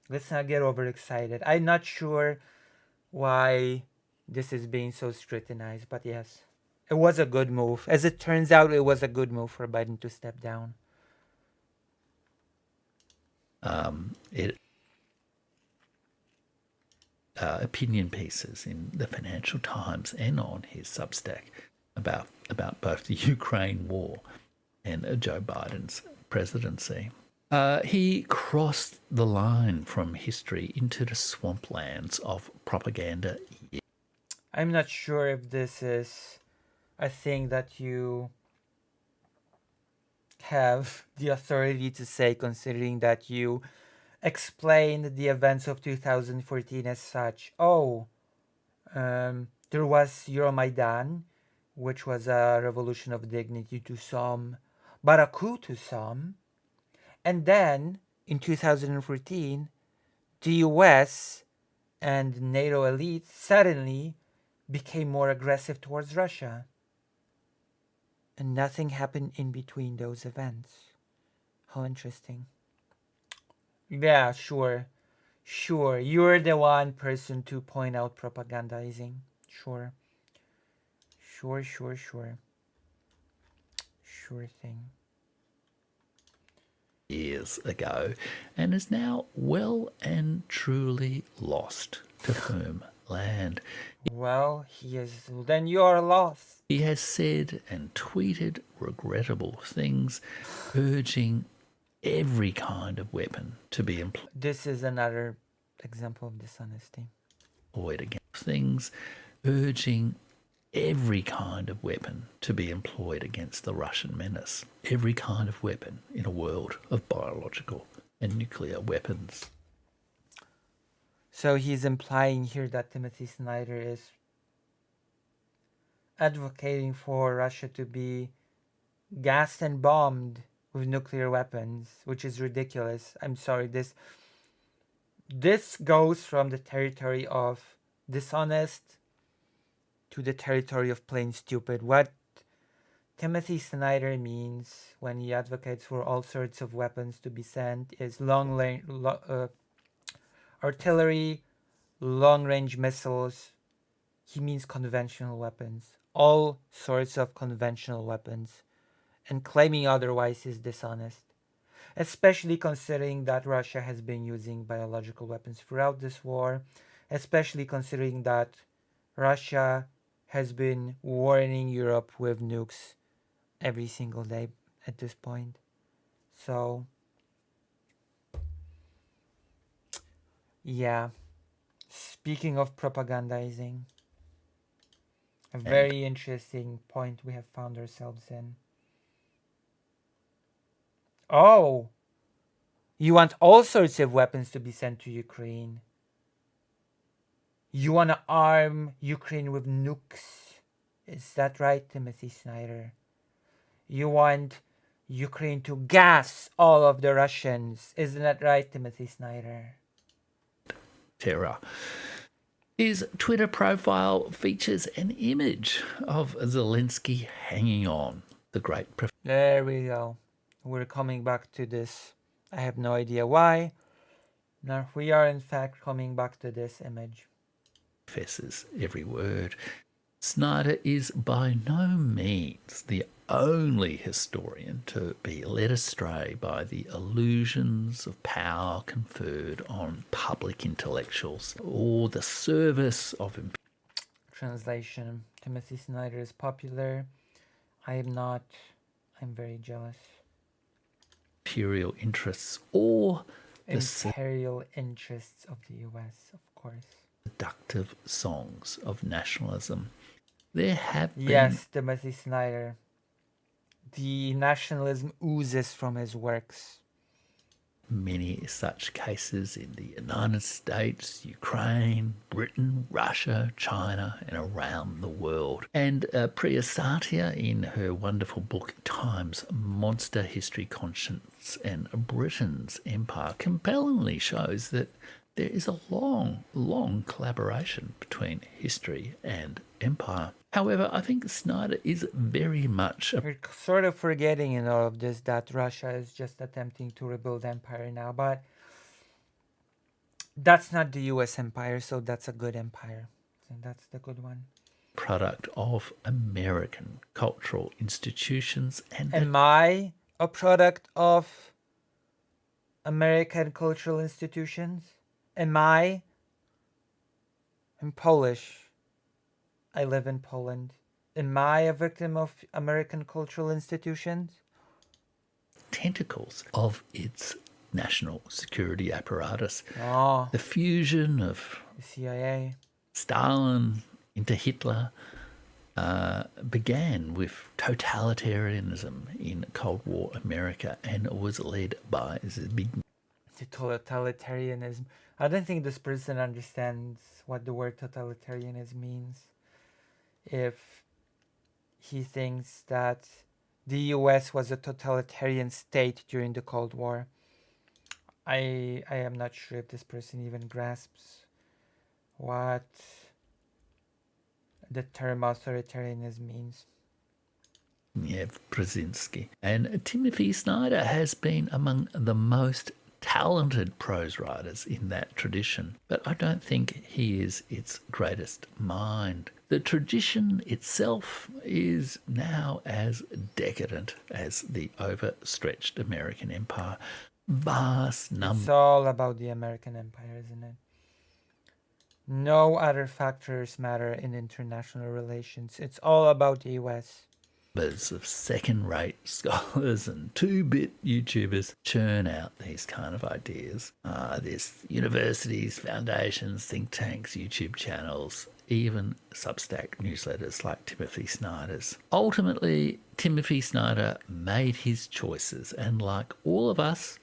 Let's not get overexcited. I'm not sure why this is being so scrutinized, but yes, it was a good move. As it turns out, it was a good move for Biden to step down. Opinion pieces in the Financial Times and on his Substack about both the Ukraine war and Joe Biden's presidency. He crossed the line from history into the swamplands of propaganda. I'm not sure if this is a thing that you have the authority to say, considering that you explained the events of 2014 as such. There was Euromaidan, which was a revolution of dignity to some, but a coup to some. And then, in 2014, the US and NATO elite suddenly became more aggressive towards Russia. And nothing happened in between those events. How interesting. Yeah, sure. Sure. You're the one person to point out propagandizing. Sure. Sure. Sure thing. Years ago, and is now well and truly lost to firm land. Well, then you're lost. He has said and tweeted regrettable things, urging every kind of weapon to be employed. This is another example of dishonesty. Against things, urging every kind of weapon to be employed against the Russian menace. Every kind of weapon in a world of biological and nuclear weapons. So he's implying here that Timothy Snyder is advocating for Russia to be gassed and bombed with nuclear weapons, which is ridiculous. I'm sorry, this goes from the territory of dishonest to the territory of plain stupid. What Timothy Snyder means when he advocates for all sorts of weapons to be sent is long range artillery, long-range missiles. He means conventional weapons. All sorts of conventional weapons. And claiming otherwise is dishonest. Especially considering that Russia has been using biological weapons throughout this war. Especially considering that Russia has been warning Europe with nukes every single day at this point. So, yeah. Speaking of propagandizing, a very interesting point we have found ourselves in. Oh, you want all sorts of weapons to be sent to Ukraine. You want to arm Ukraine with nukes. Is that right, Timothy Snyder? You want Ukraine to gas all of the Russians. Isn't that right, Timothy Snyder? Terror. His Twitter profile features an image of Zelensky hanging on, the great There we go. We're coming back to this. I have no idea why. Now we are in fact coming back to this image. Professor's every word. Snyder is by no means the only historian to be led astray by the illusions of power conferred on public intellectuals or the service of Translation. Timothy Snyder is popular. I am not. I'm very jealous. Imperial interests or the imperial interests of the US, of course. Seductive songs of nationalism. There have been... Yes, Timothy Snyder. The nationalism oozes from his works. Many such cases in the United States, Ukraine, Britain, Russia, China, and around the world. And Priya Satia, in her wonderful book Time's Monster History, Conscience and Britain's Empire, compellingly shows that there is a long, long collaboration between history and empire. However, I think Snyder is very much... We're sort of forgetting in all of this that Russia is just attempting to rebuild empire now, but that's not the US empire, so that's a good empire. So that's the good one. Product of American cultural institutions and... Am I a product of American cultural institutions? Am I? I'm Polish. I live in Poland. Am I a victim of American cultural institutions? Tentacles of its national security apparatus. Oh, The fusion of the CIA. Stalin into Hitler began with totalitarianism in Cold War America and was led by Zbigniew. The totalitarianism. I don't think this person understands what the word totalitarianism means. If he thinks that the US was a totalitarian state during the Cold War, I am not sure if this person even grasps what the term authoritarianism means. Brzezinski. And Timothy Snyder has been among the most talented prose writers in that tradition, but I don't think he is its greatest mind. The tradition itself is now as decadent as the overstretched American empire. Vast number... It's all about the American empire, isn't it? No other factors matter in international relations. It's all about the US. Of second-rate scholars and two-bit YouTubers churn out these kind of ideas. There's universities, foundations, think tanks, YouTube channels, even Substack newsletters like Timothy Snyder's. Ultimately, Timothy Snyder made his choices, and like all of us,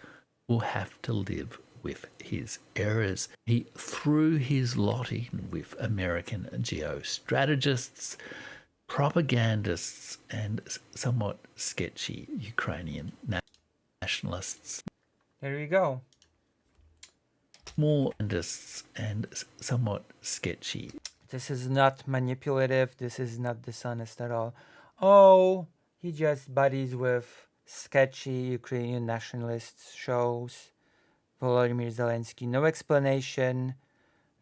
will have to live with his errors. He threw his lot in with American geostrategists, propagandists, and somewhat sketchy Ukrainian nationalists. There you go. More propagandists and somewhat sketchy. This is not manipulative. This is not dishonest at all. Oh, he just buddies with sketchy Ukrainian nationalists, shows Volodymyr Zelensky. No explanation,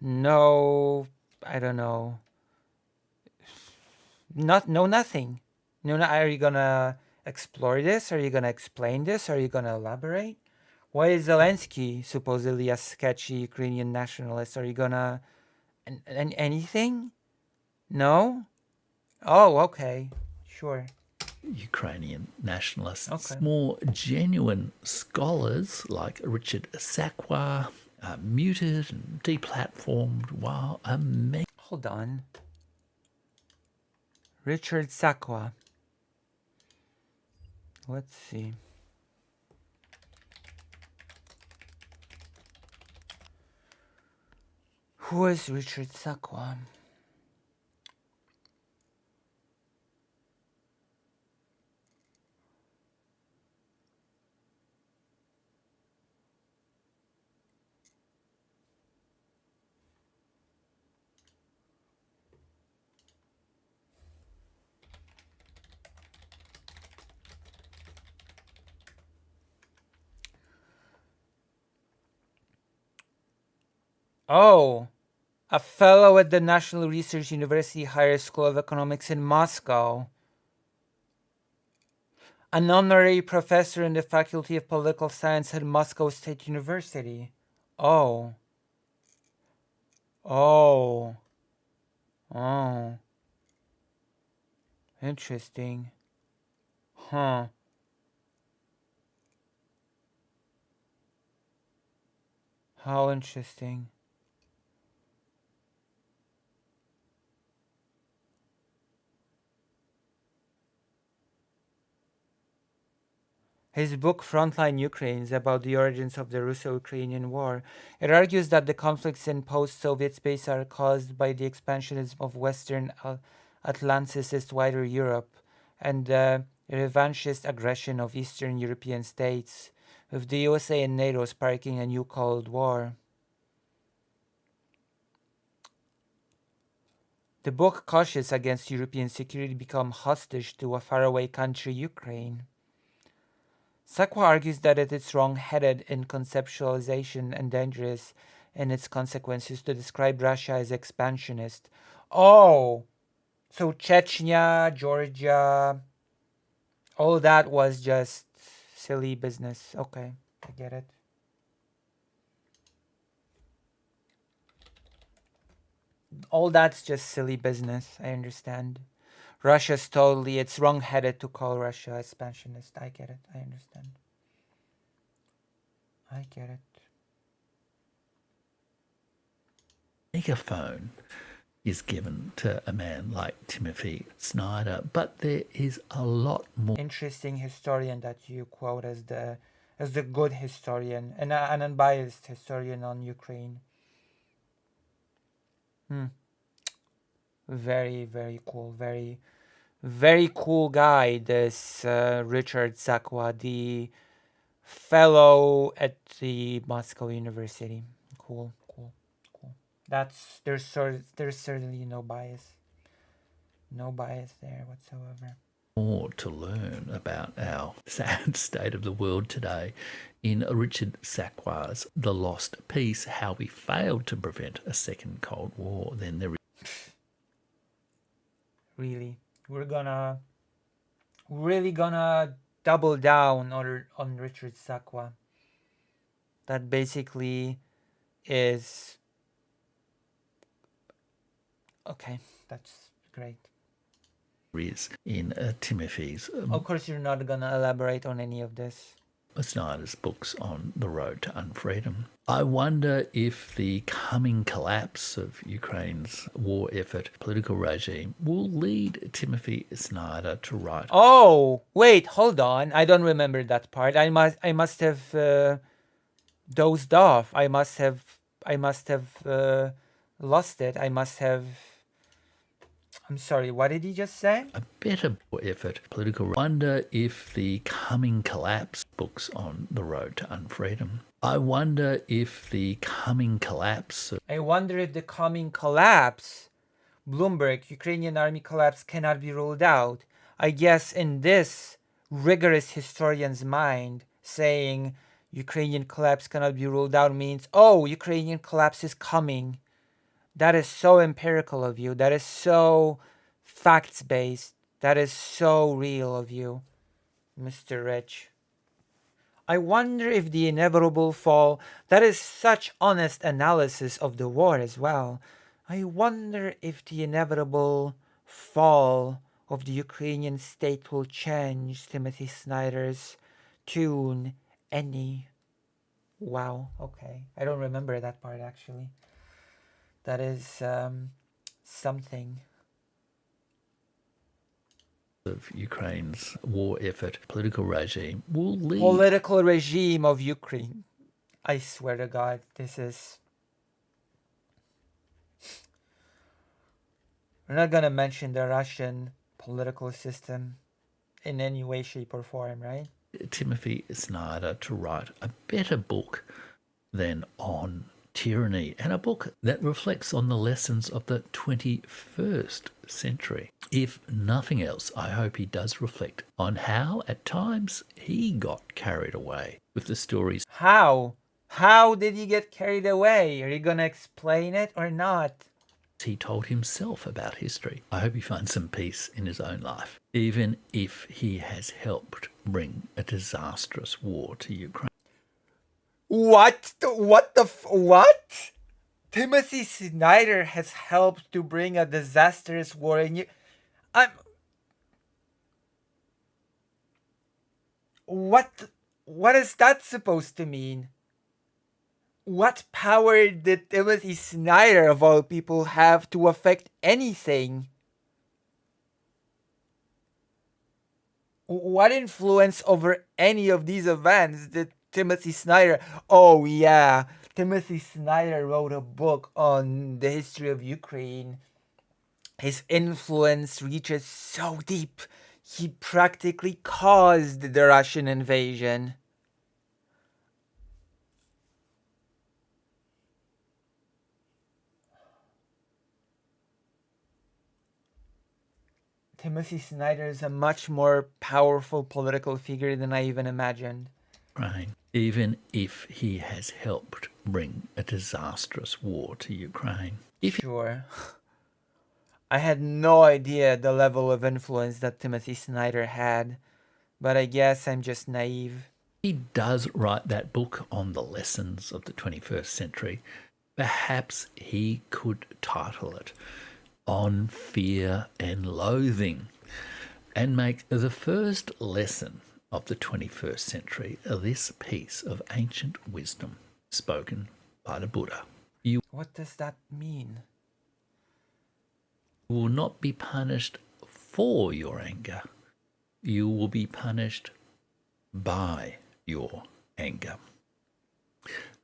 No, I don't know. Nothing. Are you gonna explore this? Are you gonna explain this? Are you gonna elaborate? Why is Zelensky supposedly a sketchy Ukrainian nationalist? Are you gonna anything? No? Oh, okay. Sure. Ukrainian nationalists. Okay. More genuine scholars like Richard Sakwa are muted and deplatformed, while Hold on. Richard Sakwa. Let's see. Who is Richard Sakwa? Oh, a fellow at the National Research University Higher School of Economics in Moscow. An honorary professor in the Faculty of Political Science at Moscow State University. Oh. Oh. Oh. Interesting. Huh. How interesting. His book Frontline Ukraine is about the origins of the Russo-Ukrainian War. It argues that the conflicts in post-Soviet space are caused by the expansionism of Western Atlanticist wider Europe and the revanchist aggression of Eastern European states, with the USA and NATO sparking a new Cold War. The book cautions against European security become hostage to a faraway country, Ukraine. Sakwa argues that it is wrong-headed in conceptualization and dangerous in its consequences to describe Russia as expansionist. Oh, so Chechnya, Georgia, all that was just silly business. Okay, I get it. All that's just silly business. I understand. Russia's totally, it's wrong-headed to call Russia expansionist. I get it. I understand. I get it. megaphone is given to a man like Timothy Snyder, but there is a lot more. Interesting historian that you quote as the good historian and an unbiased historian on Ukraine. Very, very cool. Very, very cool guy, this Richard Sakwa, the fellow at the Moscow University. Cool. There's certainly no bias. No bias there whatsoever. More to learn about our sad state of the world today in Richard Sakwa's The Lost Peace, How We Failed to Prevent a Second Cold War. Then there is really, we're really gonna double down on Richard Sakwa. That basically is okay. That's great. is in Timothy's Of course, you're not gonna elaborate on any of this. Snyder's books on the road to unfreedom. I wonder if the coming collapse of Ukraine's war effort, political regime, will lead Timothy Snyder to write. Oh, wait, hold on. I don't remember that part. I must have dozed off. I must have lost it. I'm sorry, what did he just say? A better effort, political. Wonder if the coming collapse, books on the road to unfreedom. I wonder if the coming collapse. Bloomberg, Ukrainian army collapse cannot be ruled out. I guess in this rigorous historian's mind, saying Ukrainian collapse cannot be ruled out means, oh, Ukrainian collapse is coming. That is so empirical of you. That is so facts-based. That is so real of you, Mr. Rich. I wonder if the inevitable fall, that is such honest analysis of the war as well. I wonder if the inevitable fall of the Ukrainian state will change Timothy Snyder's tune any. Wow, okay. I don't remember that part actually. That is something. Of Ukraine's war effort, political regime will lead. Political regime of Ukraine. I swear to God, this is. We're not gonna mention the Russian political system in any way, shape, or form, right? Timothy Snyder to write a better book than on tyranny, and a book that reflects on the lessons of the 21st century. If nothing else, I hope he does reflect on how at times he got carried away with the stories. How? How did he get carried away? Are you gonna explain it or not? He told himself about history. I hope he finds some peace in his own life, even if he has helped bring a disastrous war to Ukraine. What? What? Timothy Snyder has helped to bring a disastrous war in you. What is that supposed to mean? What power did Timothy Snyder, of all people, have to affect anything? What influence over any of these events did Timothy Snyder? Oh yeah, Timothy Snyder wrote a book on the history of Ukraine. His influence reaches so deep, he practically caused the Russian invasion. Timothy Snyder is a much more powerful political figure than I even imagined. Right. Even if he has helped bring a disastrous war to Ukraine. Sure. I had no idea the level of influence that Timothy Snyder had, but I guess I'm just naive. He does write that book on the lessons of the 21st century. Perhaps he could title it On Fear and Loathing and make the first lesson of the 21st century this piece of ancient wisdom spoken by the Buddha. You What does that mean? will not be punished for your anger. You will be punished by your anger.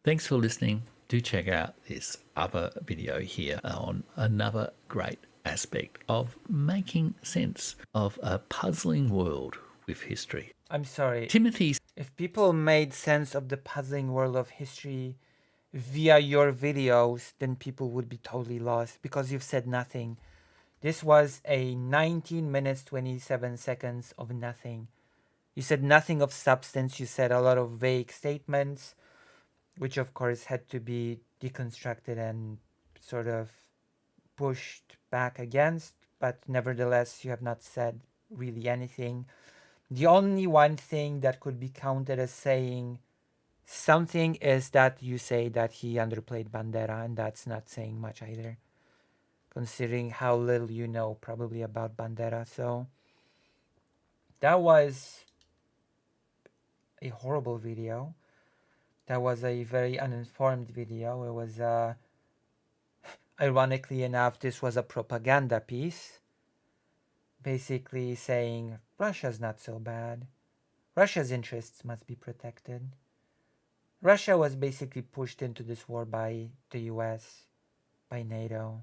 Thanks for listening. Do check out this other video here on another great aspect of making sense of a puzzling world with history. I'm sorry. Timothy, If people made sense of the puzzling world of history via your videos, then people would be totally lost because you've said nothing. This was a 19 minutes 27 seconds of nothing. You said nothing of substance. You said a lot of vague statements, which of course had to be deconstructed and sort of pushed back against, but nevertheless you have not said really anything. The only one thing that could be counted as saying something is that you say that he underplayed Bandera, and that's not saying much either, considering how little you know probably about Bandera. So that was a horrible video. That was a very uninformed video. It was ironically enough, this was a propaganda piece, basically saying Russia's not so bad. Russia's interests must be protected. Russia was basically pushed into this war by the US, by NATO,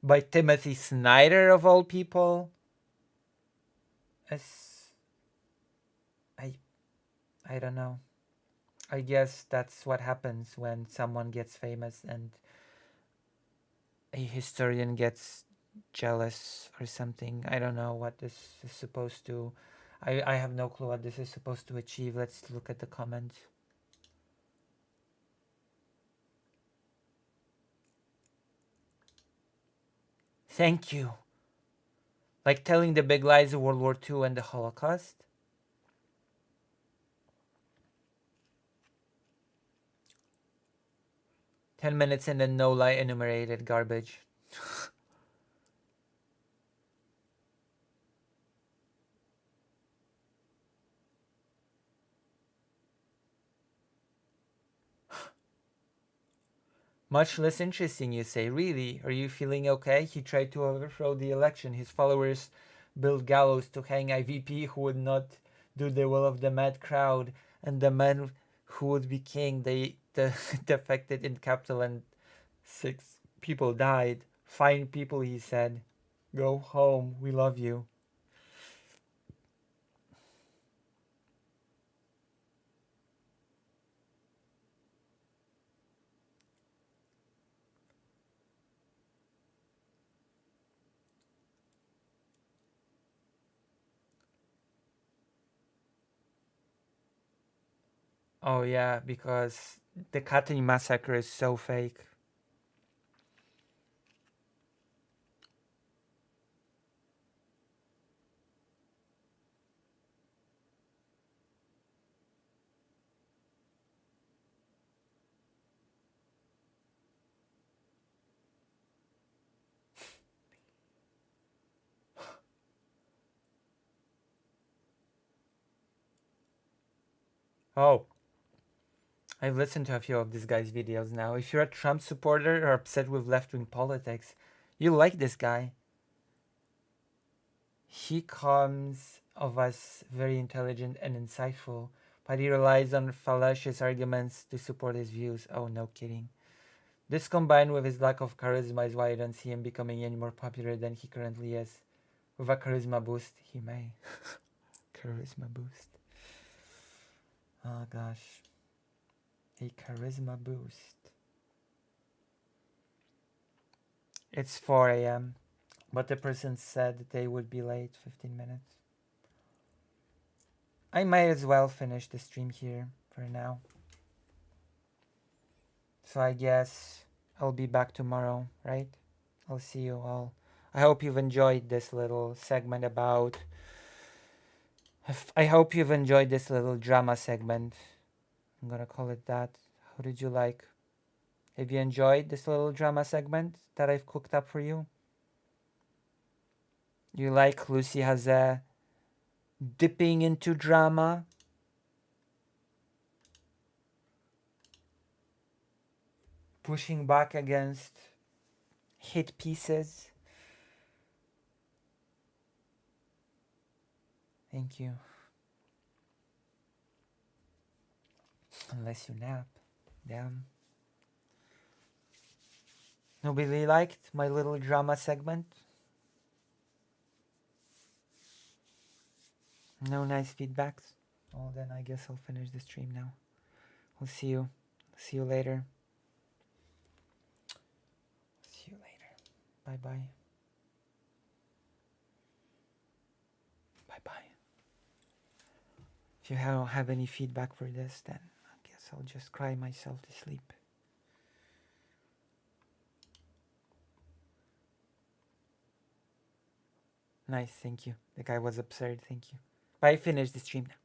by Timothy Snyder of all people. I don't know. I guess that's what happens when someone gets famous and a historian gets jealous or something. I don't know what this is supposed to. I have no clue what this is supposed to achieve. Let's look at the comments. Thank you. Like telling the big lies of World War II and the Holocaust. "10 minutes and then no lie enumerated garbage." Much less interesting, you say. Really? Are you feeling okay? He tried to overthrow the election. His followers built gallows to hang a VP who would not do the will of the mad crowd, and the man who would be king. They defected in capital, and 6 people died. Fine people, he said. Go home. We love you. Oh yeah, because the Katyn massacre is so fake. Oh, I've listened to a few of this guy's videos now. If you're a Trump supporter or upset with left-wing politics, you like this guy. He comes of us very intelligent and insightful, but he relies on fallacious arguments to support his views. Oh, no kidding. This combined with his lack of charisma is why I don't see him becoming any more popular than he currently is. With a charisma boost, he may. Charisma boost. Oh gosh. A charisma boost. It's 4 a.m. But the person said that they would be late 15 minutes. I might as well finish the stream here for now. So I guess I'll be back tomorrow, right? I'll see you all. I hope you've enjoyed this little segment about. I hope you've enjoyed this little drama segment. I'm gonna call it that. How did you like? Have you enjoyed this little drama segment that I've cooked up for you? You like Lucy has a dipping into drama? Pushing back against hit pieces? Thank you. Unless you nap. Damn. Nobody liked my little drama segment? No nice feedbacks? Well, then I guess I'll finish the stream now. We'll see you. See you later. See you later. Bye bye. Bye bye. If you don't have any feedback for this, then I guess I'll just cry myself to sleep. Nice, thank you. The guy was absurd, thank you. But I finished the stream now.